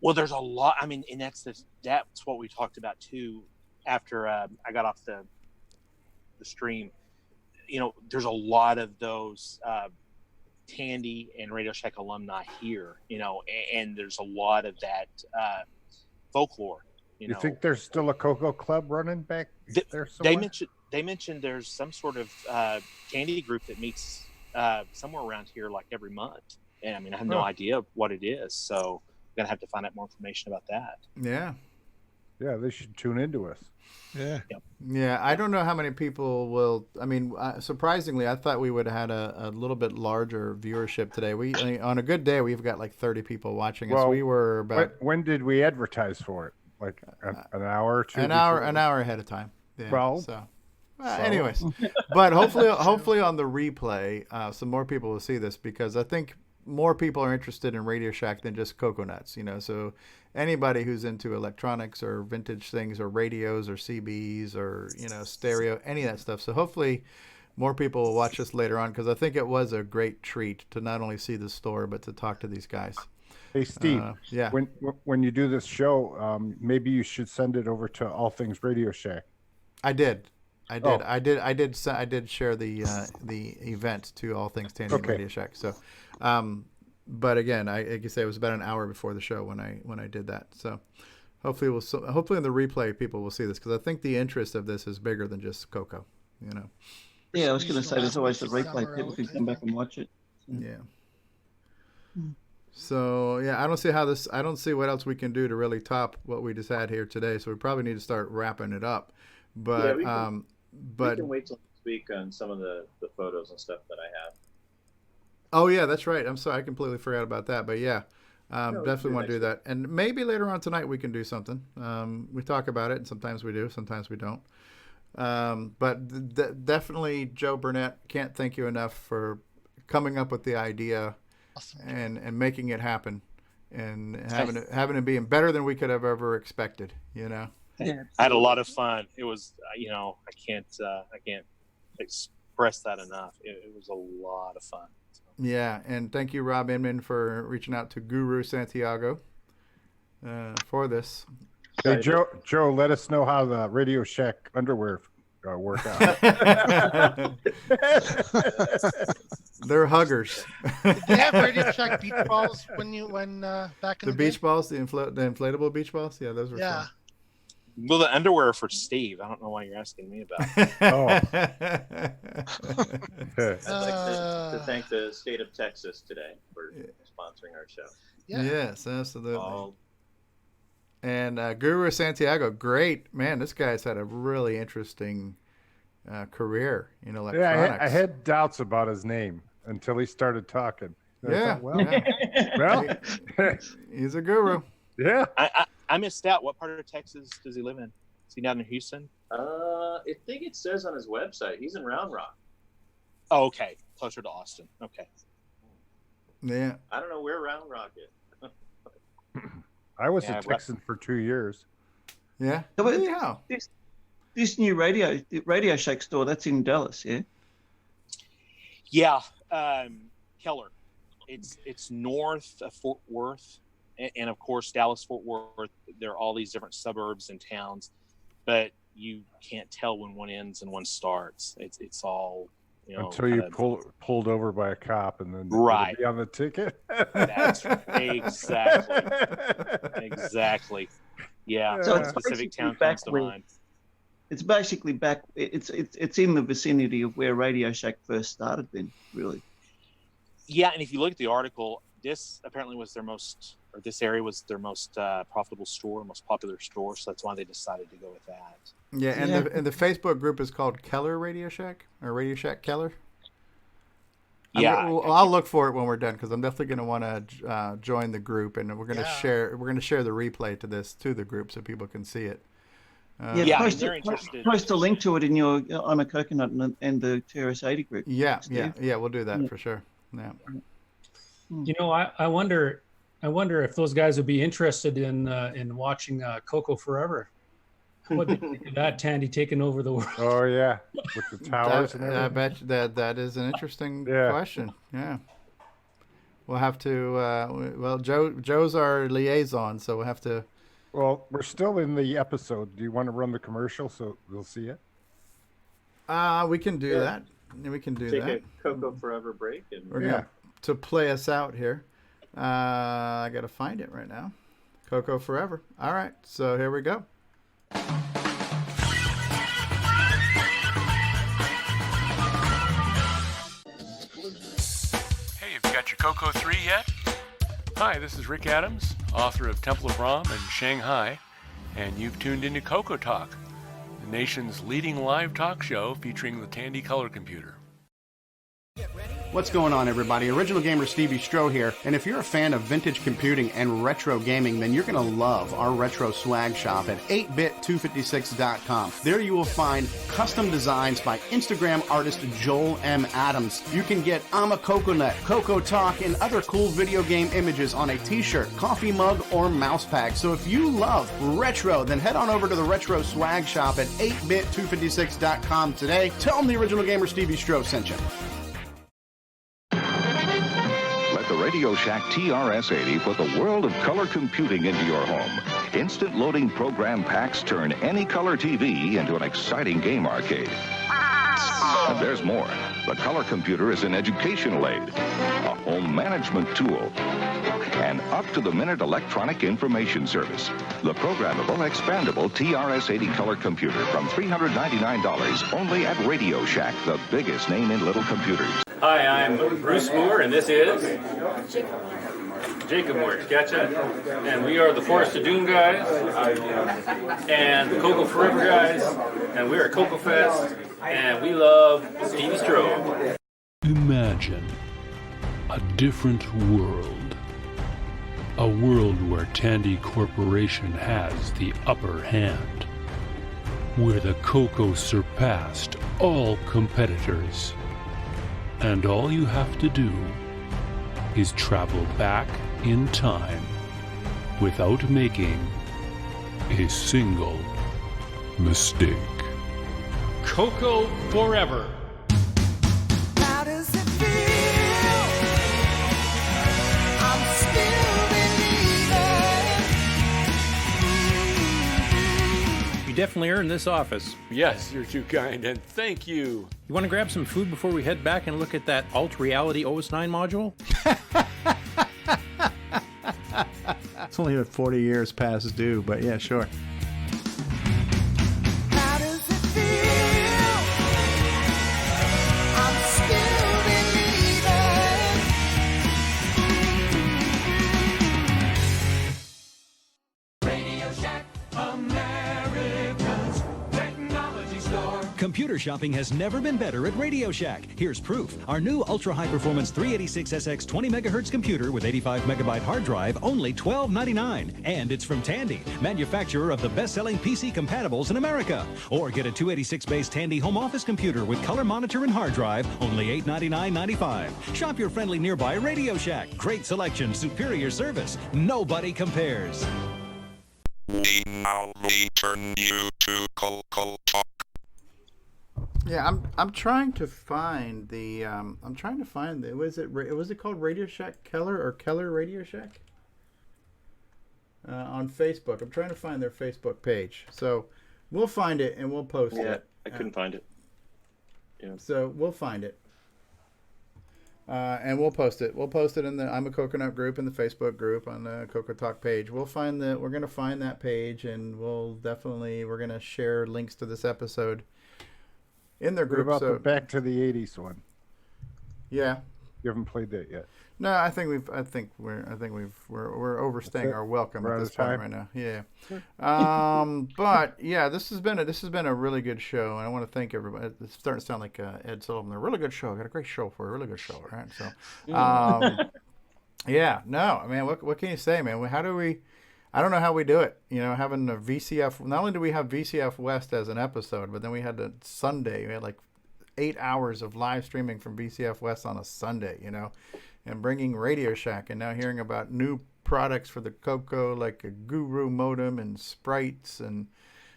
Well, there's a lot. I mean, and that's what we talked about too. After I got off the stream, there's a lot of those Tandy and Radio Shack alumni here. And there's a lot of that folklore. You think there's still a CoCo club running back there somewhere? They mentioned there's some sort of Tandy group that meets somewhere around here like every month. And I mean, I have no idea what it is, so I'm gonna have to find out more information about that. Yeah. Yeah, they should tune into us. Yeah. Yep. Yeah, I don't know how many people will. I mean, surprisingly, I thought we would have had a little bit larger viewership today. On a good day, we've got like 30 people watching us. Well, We were about when did we advertise for it? Like an hour or two? an hour ahead of time. Yeah, Well, anyways, but hopefully on the replay, some more people will see this, because I think more people are interested in Radio Shack than just coconuts. So anybody who's into electronics or vintage things or radios or CBs or stereo, any of that stuff. So hopefully more people will watch this later on, because I think it was a great treat to not only see the store but to talk to these guys. Hey Steve, yeah. When you do this show, maybe you should send it over to All Things Radio Shack. I did. Oh. I did share the event to All Things Tandy and Radio Shack. So, but again, I can say it was about an hour before the show when I did that. So, hopefully in the replay people will see this, because I think the interest of this is bigger than just CoCo. Yeah, I was going to say there's always the replay. People can come back and watch it. Yeah. So yeah, I don't see what else we can do to really top what we just had here today. So we probably need to start wrapping it up. But we can wait till next week on some of the photos and stuff that I have. Oh yeah, that's right. I'm sorry, I completely forgot about that. But yeah, definitely want to do that. And maybe later on tonight we can do something. We talk about it, and sometimes we do, sometimes we don't. But definitely, Joe Burnett, can't thank you enough for coming up with the idea. Awesome. And making it happen, and having it being better than we could have ever expected. I had a lot of fun. It was, I can't express that enough. It was a lot of fun. So. Yeah, and thank you, Rob Inman, for reaching out to Guru Santiago for this. Hey, Joe, let us know how the Radio Shack underwear work out. They're huggers. Did they have Radio Shack beach balls back in the beach day? balls, the inflatable beach balls? Yeah, those were fun. Well, the underwear for Steve. I don't know why you're asking me about it. I'd like to thank the state of Texas today for sponsoring our show. Yeah. Yes, absolutely. And Guru Santiago, great. Man, this guy's had a really interesting career in electronics. Yeah, I had doubts about his name until he started talking. Yeah. Well, he's a guru. Yeah. I missed out. What part of Texas does he live in? Is he down in Houston? I think it says on his website he's in Round Rock. Oh, okay. Closer to Austin. Okay. Yeah. I don't know where Round Rock is. I was a Texan for 2 years. Yeah. Yeah. This new Radio Shack store, that's in Dallas, yeah? Yeah. Keller. It's north of Fort Worth. And of course, Dallas, Fort Worth, there are all these different suburbs and towns, but you can't tell when one ends and one starts. It's all, until you pulled over by a cop and then right be on the ticket. That's exactly. Yeah. So a specific town comes to mind. It's basically back. It's in the vicinity of where Radio Shack first started. Then, really. Yeah, and if you look at the article, this apparently was this area was their most profitable store, most popular store. So that's why they decided to go with that. Yeah, and the Facebook group is called Keller Radio Shack, or Radio Shack Keller. Yeah, I'll look for it when we're done, because I'm definitely going to want to join the group, and we're going to share the replay to the group so people can see it. Post a link to it in your I'm a Coconut and the TRS-80 group. Yeah, we'll do that for sure. Yeah. I wonder if those guys would be interested in watching CoCo Forever. What do you think of that, Tandy taking over the world? Oh yeah, with the towers and everything. I bet that is an interesting question. Yeah. we'll have to. Well, Joe's our liaison, so we'll have to. Well, we're still in the episode. Do you want to run the commercial so we'll see it? We can do that. We can do Take that. a CoCo Forever break. And We're gonna to play us out here. I gotta find it right now. CoCo Forever. All right, so here we go. Hey, have you got your CoCo 3 yet? Hi, this is Rick Adams, author of Temple of Ram and Shanghai, and you've tuned into CoCoTALK, the nation's leading live talk show featuring the Tandy color computer. What's going on, everybody? Original Gamer Stevie Stroh here, and if you're a fan of vintage computing and retro gaming, then you're going to love our retro swag shop at 8bit256.com. There you will find custom designs by Instagram artist Joel M. Adams. You can get I'm a Coconut, CoCoTALK, and other cool video game images on a t-shirt, coffee mug, or mouse pad. So if you love retro, then head on over to the retro swag shop at 8bit256.com today. Tell them the Original Gamer Stevie Stroh sent you. Let the Radioshack TRS-80 put the world of color computing into your home. Instant loading program packs turn any color TV into an exciting game arcade. And there's more. The color computer is an educational aid, a home management tool, an up-to-the-minute electronic information service. The programmable, expandable TRS-80 color computer from $399 only at Radioshack, the biggest name in little computers. Hi, I'm Bruce Moore, and this is Jacob Moore. Gotcha. And we are the Forest of Doom guys, and the CoCo Forever guys, and we are CoCo Fest, and we love Stevie Stroh. Imagine a different world. A world where Tandy Corporation has the upper hand. Where the CoCo surpassed all competitors. And all you have to do is travel back in time without making a single mistake. CoCo Forever. How does it feel? I'm still believing. You definitely earned this office. Yes, you're too kind, and thank you. You want to grab some food before we head back and look at that Alt Reality OS 9 module? It's only 40 years past due, but yeah, sure. How does it feel? I'm still believing. Radioshack, America's technology store. Computer shopping has never been better at Radioshack. Here's proof. Our new ultra-high-performance 386SX 20 megahertz computer with 85 megabyte hard drive, only $12.99. And it's from Tandy, manufacturer of the best-selling PC compatibles in America. Or get a 286-based Tandy home office computer with color monitor and hard drive, only $899.95. Shop your friendly nearby Radioshack. Great selection, superior service. Nobody compares. We now return you to CoCoTALK. Yeah, I'm trying to find the was it called Radioshack Keller or Keller Radioshack on Facebook. I'm trying to find their Facebook page, so we'll find it and we'll post it. I couldn't find it. Yeah. So we'll find it and we'll post it. We'll post it in the I'm a Coconut group in the Facebook group on the CoCoTALK page. We're gonna find that page and we're gonna share links to this episode in their group. What about so the Back to the 80s one? Yeah. You haven't played that yet. No, I think we're overstaying our welcome at this point right now. Yeah. But yeah, this has been a really good show, and I want to thank everybody. It's starting to sound like Ed Sullivan. A really good show. I got a great show for a really good show, right? So, yeah. No, I mean, what can you say, man? I don't know how we do it. You know, having a VCF. Not only do we have VCF West as an episode, but then we had Sunday. We had like 8 hours of live streaming from VCF West on a Sunday. You know, and bringing Radioshack, and now hearing about new products for the CoCo, like a Guru Modem and sprites and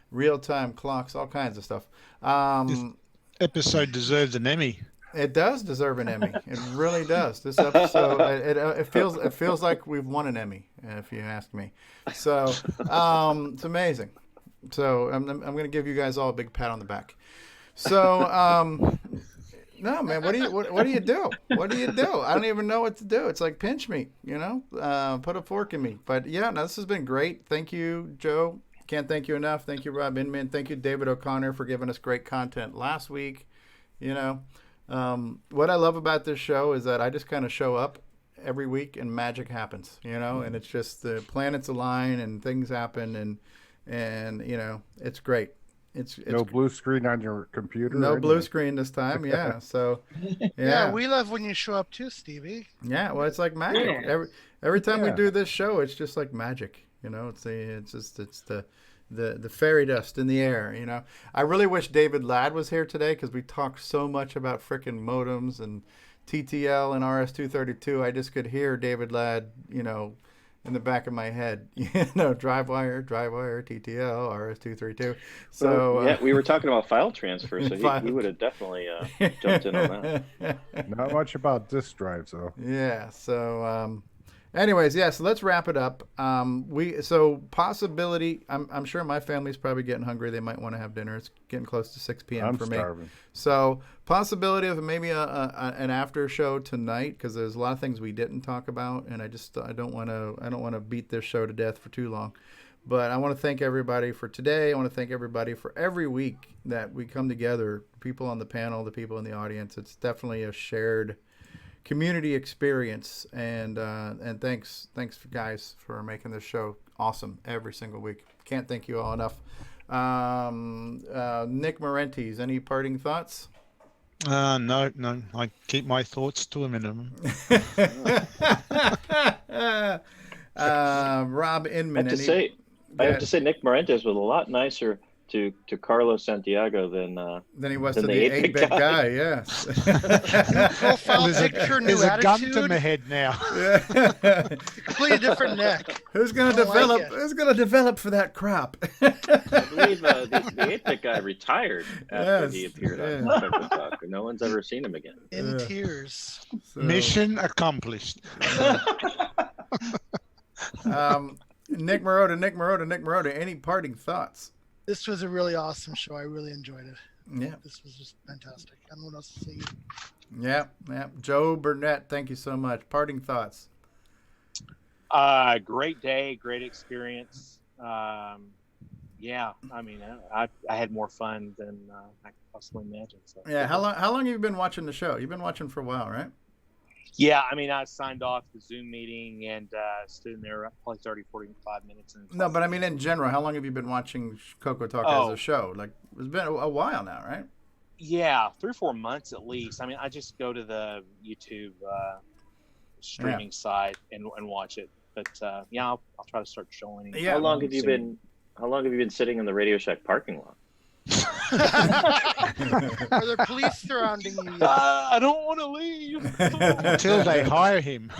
real-time clocks, all kinds of stuff. This episode deserves an Emmy. It does deserve an Emmy. It really does. This episode, it feels like we've won an Emmy, if you ask me. So it's amazing. So I'm going to give you guys all a big pat on the back. So no, man, what do you do? What do you do? I don't even know what to do. It's like pinch me, put a fork in me. But yeah, no, this has been great. Thank you, Joe. Can't thank you enough. Thank you, Rob Inman. Thank you, David O'Connor, for giving us great content last week. What I love about this show is that I just kind of show up every week and magic happens, and it's just the planets align and things happen and it's great. It's no blue screen on your computer. No blue screen this time. Yeah. So yeah, we love when you show up too, Stevie. Yeah. Well, it's like magic. Yeah. Every time we do this show, it's just like magic. It's the fairy dust in the air. I really wish David Ladd was here today because we talked so much about frickin' modems and TTL and RS-232. I just could hear David Ladd, in the back of my head, drive wire, TTL, RS-232. So yeah, we were talking about file transfer, so he would have definitely jumped in on that. Not much about disk drives, though. Yeah. So. Anyways, yeah, so let's wrap it up. So possibility, I'm sure my family's probably getting hungry. They might want to have dinner. It's getting close to 6 p.m. for me. I'm starving. So possibility of maybe an after show tonight because there's a lot of things we didn't talk about, and I don't want to beat this show to death for too long. But I want to thank everybody for today. I want to thank everybody for every week that we come together, people on the panel, the people in the audience. It's definitely a shared community experience, and thanks guys for making this show awesome every single week. Can't thank you all enough. Nick Marentes, any parting thoughts? No, I keep my thoughts to a minimum. Rob Inman, I have to say Nick Marentes was a lot nicer to Carlos Santiago than he was to the 8-bit guy. Yes. Profile picture, new There's a gun to attitude. my head now. Completely different neck. Who's gonna develop? Who's gonna develop for that crop? I believe the 8-bit guy retired after he appeared on CoCoTALK. No one's ever seen him again. In tears. So, Mission accomplished. Nick Marotta, any parting thoughts? This was a really awesome show. I really enjoyed it. Yeah. This was just fantastic. I don't know what else to say. Yeah. Joe Burnett, thank you so much. Parting thoughts. Great day, great experience. Yeah, I mean, I had more fun than I could possibly imagine. So. Yeah, how long have you been watching the show? You've been watching for a while, right? Yeah, I mean, I signed off the Zoom meeting and stood in there probably 30, 45 minutes. No, but I mean, in general, how long have you been watching CoCoTALK as a show? Like, it's been a while now, right? Yeah, 3 or 4 months at least. I mean, I just go to the YouTube streaming site and watch it. But yeah, I'll try to start showing. Yeah. How long have you been sitting in the Radioshack parking lot? Are there police surrounding you? I don't want to leave until they hire him.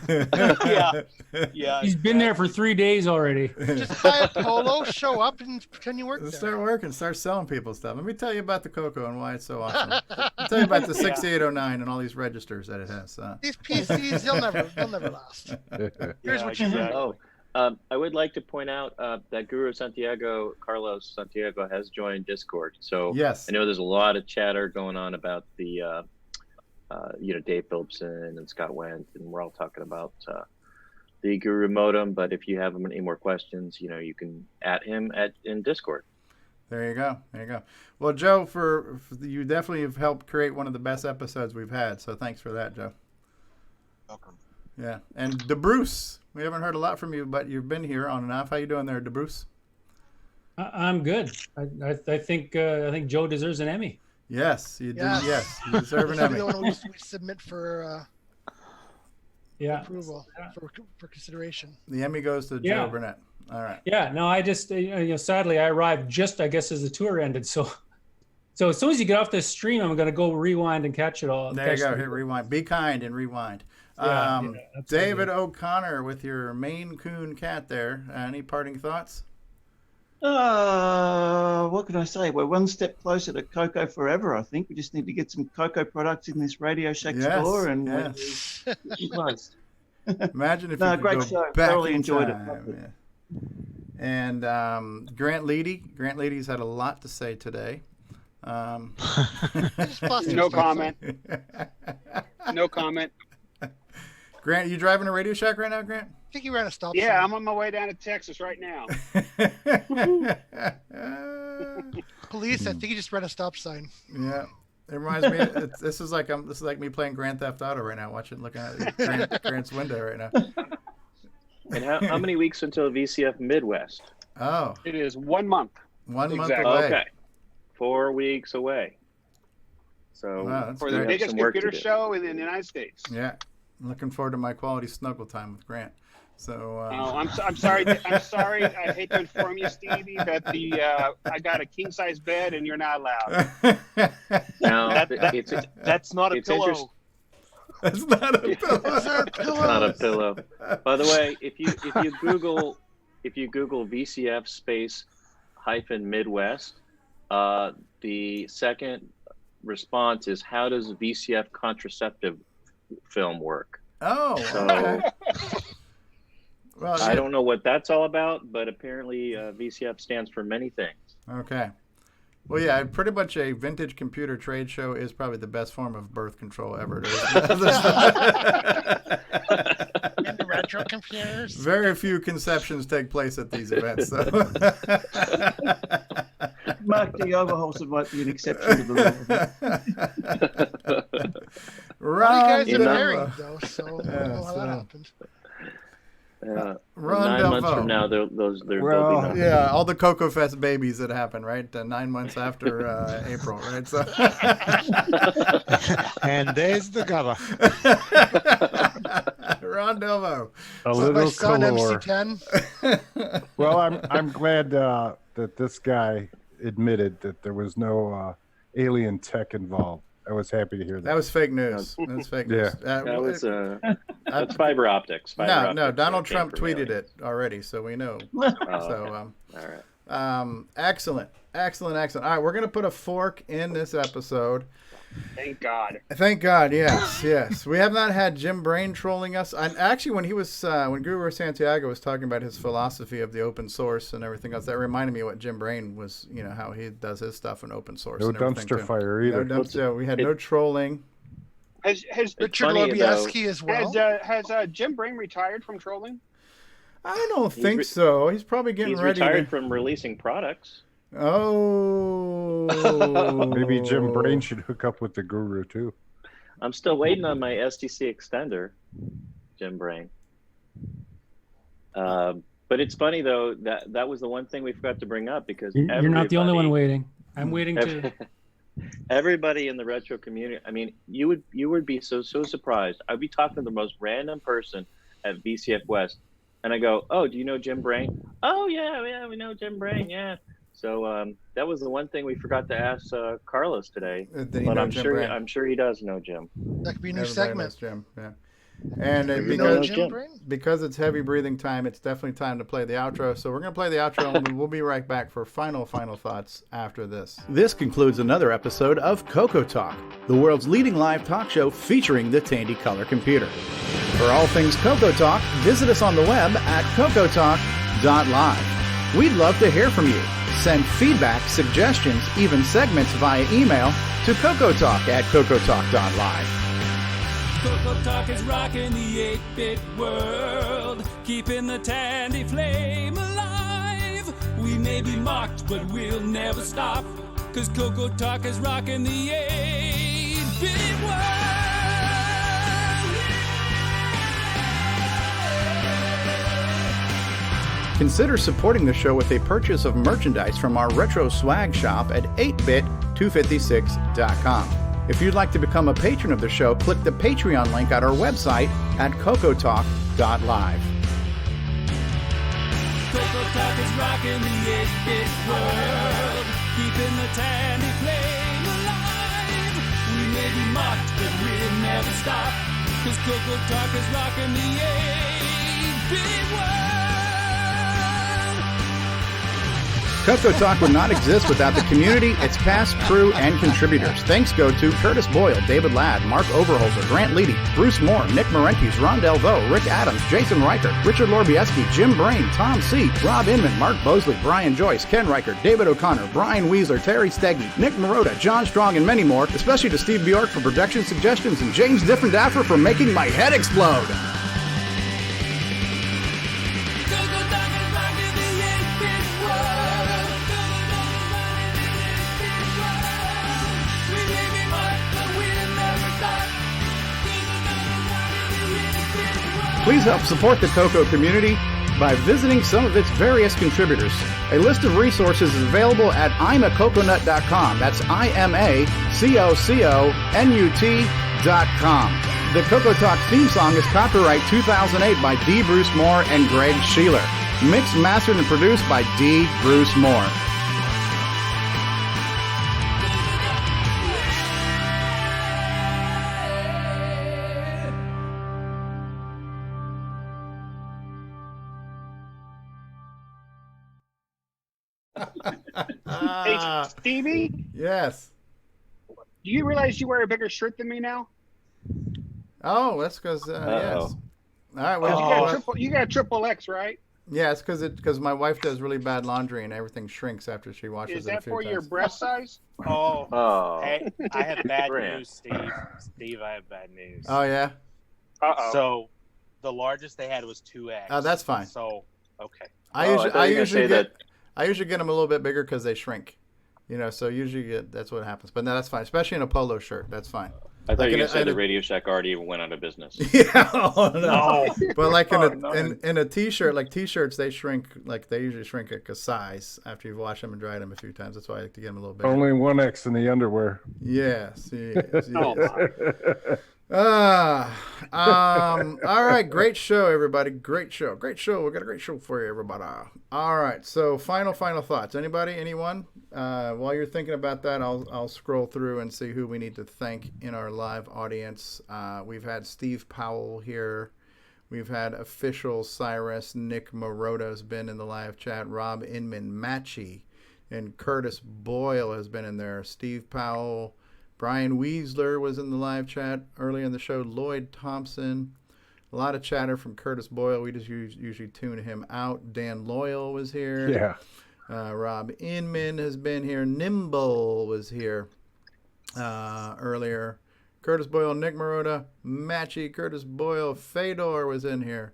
Yeah. He's been there for 3 days already. Just buy a polo, show up, and pretend you work there. Start working, start selling people stuff. Let me tell you about the CoCo and why it's so awesome. I'll tell you about the 6809 and all these registers that it has. These PCs, they'll never last. Here's what you do. I would like to point out that Guru Santiago, Carlos Santiago, has joined Discord. So yes. I know there's a lot of chatter going on about the, Dave Phillipson and Scott Wendt, and we're all talking about the Guru modem. But if you have any more questions, you can at him in Discord. There you go. Well, Joe, for you definitely have helped create one of the best episodes we've had. So thanks for that, Joe. Welcome. Yeah, and DeBruce, we haven't heard a lot from you, but you've been here on and off. How you doing there, DeBruce? I'm good. I think Joe deserves an Emmy. Yes, you do. Yes, you deserve an Emmy. The one we submit for approval for consideration. The Emmy goes to Joe Burnett. All right. Yeah. No, I just sadly I arrived just I guess as the tour ended. So as soon as you get off this stream, I'm gonna go rewind and catch it all. There you go. Hit rewind. Be kind and rewind. David O'Connor with your Maine Coon cat there. Any parting thoughts? What can I say? We're one step closer to CoCo Forever, I think. We just need to get some CoCo products in this Radioshack store, and we're getting close. Imagine if No, you could great go show. back Thoroughly in enjoyed time. it. Loved it. Yeah. And Grant Leedy's had a lot to say today. No comment. No comment. Grant, you driving a Radio Shack right now, Grant? I think you ran a stop Yeah, sign. I'm on my way down to Texas right now. Police, I think you just ran a stop sign. Yeah. It reminds me. This is like me playing Grand Theft Auto right now, looking at Grant's window right now. And how many weeks until VCF Midwest? Oh, It is 1 month. 1 month Exactly. away. Okay, 4 weeks away. So Wow, that's For we the have biggest some work to computer do. show in the United States. Yeah, I'm looking forward to my quality snuggle time with Grant. So I'm sorry. I'm sorry. I hate to inform you, Stevie, that I got a king size bed and you're not allowed. No, That's not a it's pillow. That's not a pillow. It's not a pillow. By the way, if you Google VCF space hyphen Midwest, the second response is, how does VCF contraceptive film work? Oh, So okay. Well, I don't know what that's all about, but apparently VCF stands for many things. Okay. Well, yeah, pretty much a vintage computer trade show is probably the best form of birth control ever. In the retro computers. Very few conceptions take place at these events. So. Mark D. Overholser might be an exception to the rule. Well, you guys are Ron married, though, so I don't know how that happened. Ron 9 months Delvaux. from now, there'll be none. Yeah, all the CoCo Fest babies that happen, right? 9 months after April, right? So. And there's the cover. Ron Delvaux. A My little son, color. MC10. Well, I'm glad that this guy admitted that there was no alien tech involved. I was happy to hear that. That was fake news. That's fake news. Yeah. That was that's fiber optics. No, Donald Trump tweeted it already, so we know. All right. Excellent. All right, we're gonna put a fork in this episode. Thank God. Thank God, yes. We have not had Jim Brain trolling us. And actually, when Guru Santiago was talking about his philosophy of the open source and everything else, that reminded me of what Jim Brain was, how he does his stuff in open source. No and everything, dumpster too. fire either. No dumpster. We had no trolling. Has Richard funny, Lobieski as well. has Jim Brain retired from trolling? I don't think so. He's probably getting He's ready retired to... from releasing products. Oh. Maybe Jim Brain should hook up with the Guru too. I'm still waiting on my STC extender, Jim Brain. But it's funny though that was the one thing we forgot to bring up, because You're not the only one waiting. I'm waiting too. Everybody in the retro community. I mean, you would be so surprised. I'd be talking to the most random person at VCF West, and I go, "Oh, do you know Jim Brain?" "Oh yeah, we know Jim Brain, yeah." So that was the one thing we forgot to ask Carlos today. But I'm sure he does know Jim. That could be a new Everybody segment. knows Jim, yeah. And because it's heavy breathing time, it's definitely time to play the outro. So we're going to play the outro, and we'll be right back for final thoughts after this. This concludes another episode of CoCoTALK, the world's leading live talk show featuring the Tandy Color Computer. For all things CoCoTALK, visit us on the web at CoCoTalk.live. We'd love to hear from you. Send feedback, suggestions, even segments via email to CoCoTalk@CoCoTalk.live. CoCoTALK is rocking the 8-bit world, keeping the Tandy flame alive. We may be mocked, but we'll never stop, 'cause CoCoTALK is rocking the 8-bit world. Consider supporting the show with a purchase of merchandise from our retro swag shop at 8bit256.com. If you'd like to become a patron of the show, click the Patreon link at our website at CoCoTalk.live. CoCoTALK is rocking the 8-bit world, keeping the Tandy flame alive. We may be mocked, but we'll never stop, 'cause CoCoTALK is rocking the 8-bit world. CoCoTALK would not exist without the community, its cast, crew, and contributors. Thanks go to Curtis Boyle, David Ladd, Mark Overholzer, Grant Leedy, Bruce Moore, Nick Marentes, Ron Delvaux, Rick Adams, Jason Riker, Richard Lorbieski, Jim Brain, Tom C., Rob Inman, Mark Bosley, Brian Joyce, Ken Riker, David O'Connor, Brian Weasler, Terry Steggy, Nick Marotta, John Strong, and many more, especially to Steve Bjork for production suggestions and James Differendaffer for making my head explode. Please help support the CoCo community by visiting some of its various contributors. A list of resources is available at imacoconut.com. That's IMACOCONUT.com. The CoCoTALK theme song is copyright 2008 by D. Bruce Moore and Greg Sheeler. Mixed, mastered, and produced by D. Bruce Moore. Hey, Stevie? Yes. Do you realize you wear a bigger shirt than me now? Oh, that's because, yes. All right, well, you got triple X, right? Yeah, it's because my wife does really bad laundry and everything shrinks after she washes it a few times. Is that for your breast size? Hey, I have bad news, Steve. Steve, I have bad news. Oh, yeah? Uh-oh. So the largest they had was 2X. Oh, that's fine. So, okay. I usually get them a little bit bigger because they shrink. You know, so usually that's what happens. But no, that's fine, especially in a polo shirt. That's fine. I thought you were going to say the Radioshack already went out of business. Yeah, no. But like in a t-shirt, like t-shirts, they shrink, like they usually shrink a size after you've washed them and dried them a few times. That's why I like to get them a little bigger. Only 1X in the underwear. Yes. All right, great show, everybody. Great show. We got a great show for you, everybody. All right, so final thoughts. Anyone? While you're thinking about that, I'll scroll through and see who we need to thank in our live audience. We've had Steve Powell here. We've had official Cyrus. Nick Marotta has been in the live chat. Rob Inman, Matchy, and Curtis Boyle has been in there. Steve Powell. Brian Weasler was in the live chat earlier in the show. Lloyd Thompson. A lot of chatter from Curtis Boyle. We just usually tune him out. Dan Loyal was here. Yeah. Rob Inman has been here. Nimble was here earlier. Curtis Boyle, Nick Marotta, Matchy, Curtis Boyle, Fedor was in here.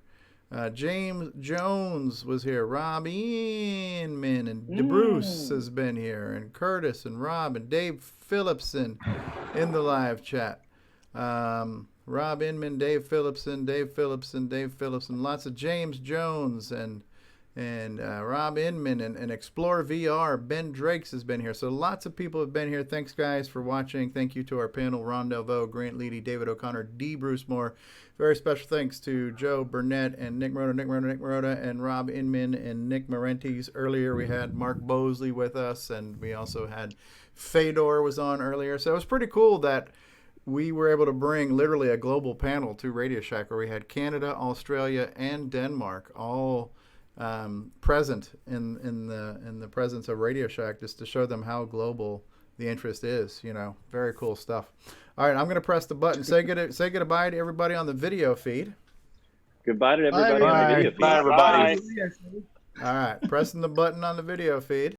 James Jones was here. Rob Inman and DeBruce has been here. And Curtis and Rob and Dave Phillipson in the live chat. Rob Inman, Dave Phillipson. Lots of James Jones and Rob Inman and Explore VR. Ben Drakes has been here. So lots of people have been here. Thanks, guys, for watching. Thank you to our panel, Ron Delvaux, Grant Leedy, David O'Connor, D. Bruce Moore. Very special thanks to Joe Burnett and Nick Marotta, and Rob Inman and Nick Marentes. Earlier we had Mark Bosley with us, and we also had Fedor was on earlier. So it was pretty cool that we were able to bring literally a global panel to Radioshack where we had Canada, Australia, and Denmark all present in the presence of Radioshack, just to show them how global the interest is. You know, very cool stuff. All right, I'm going to press the button. Say goodbye to everybody on the video feed. Goodbye to everybody on the video feed. Bye, everybody. All right, pressing the button on the video feed.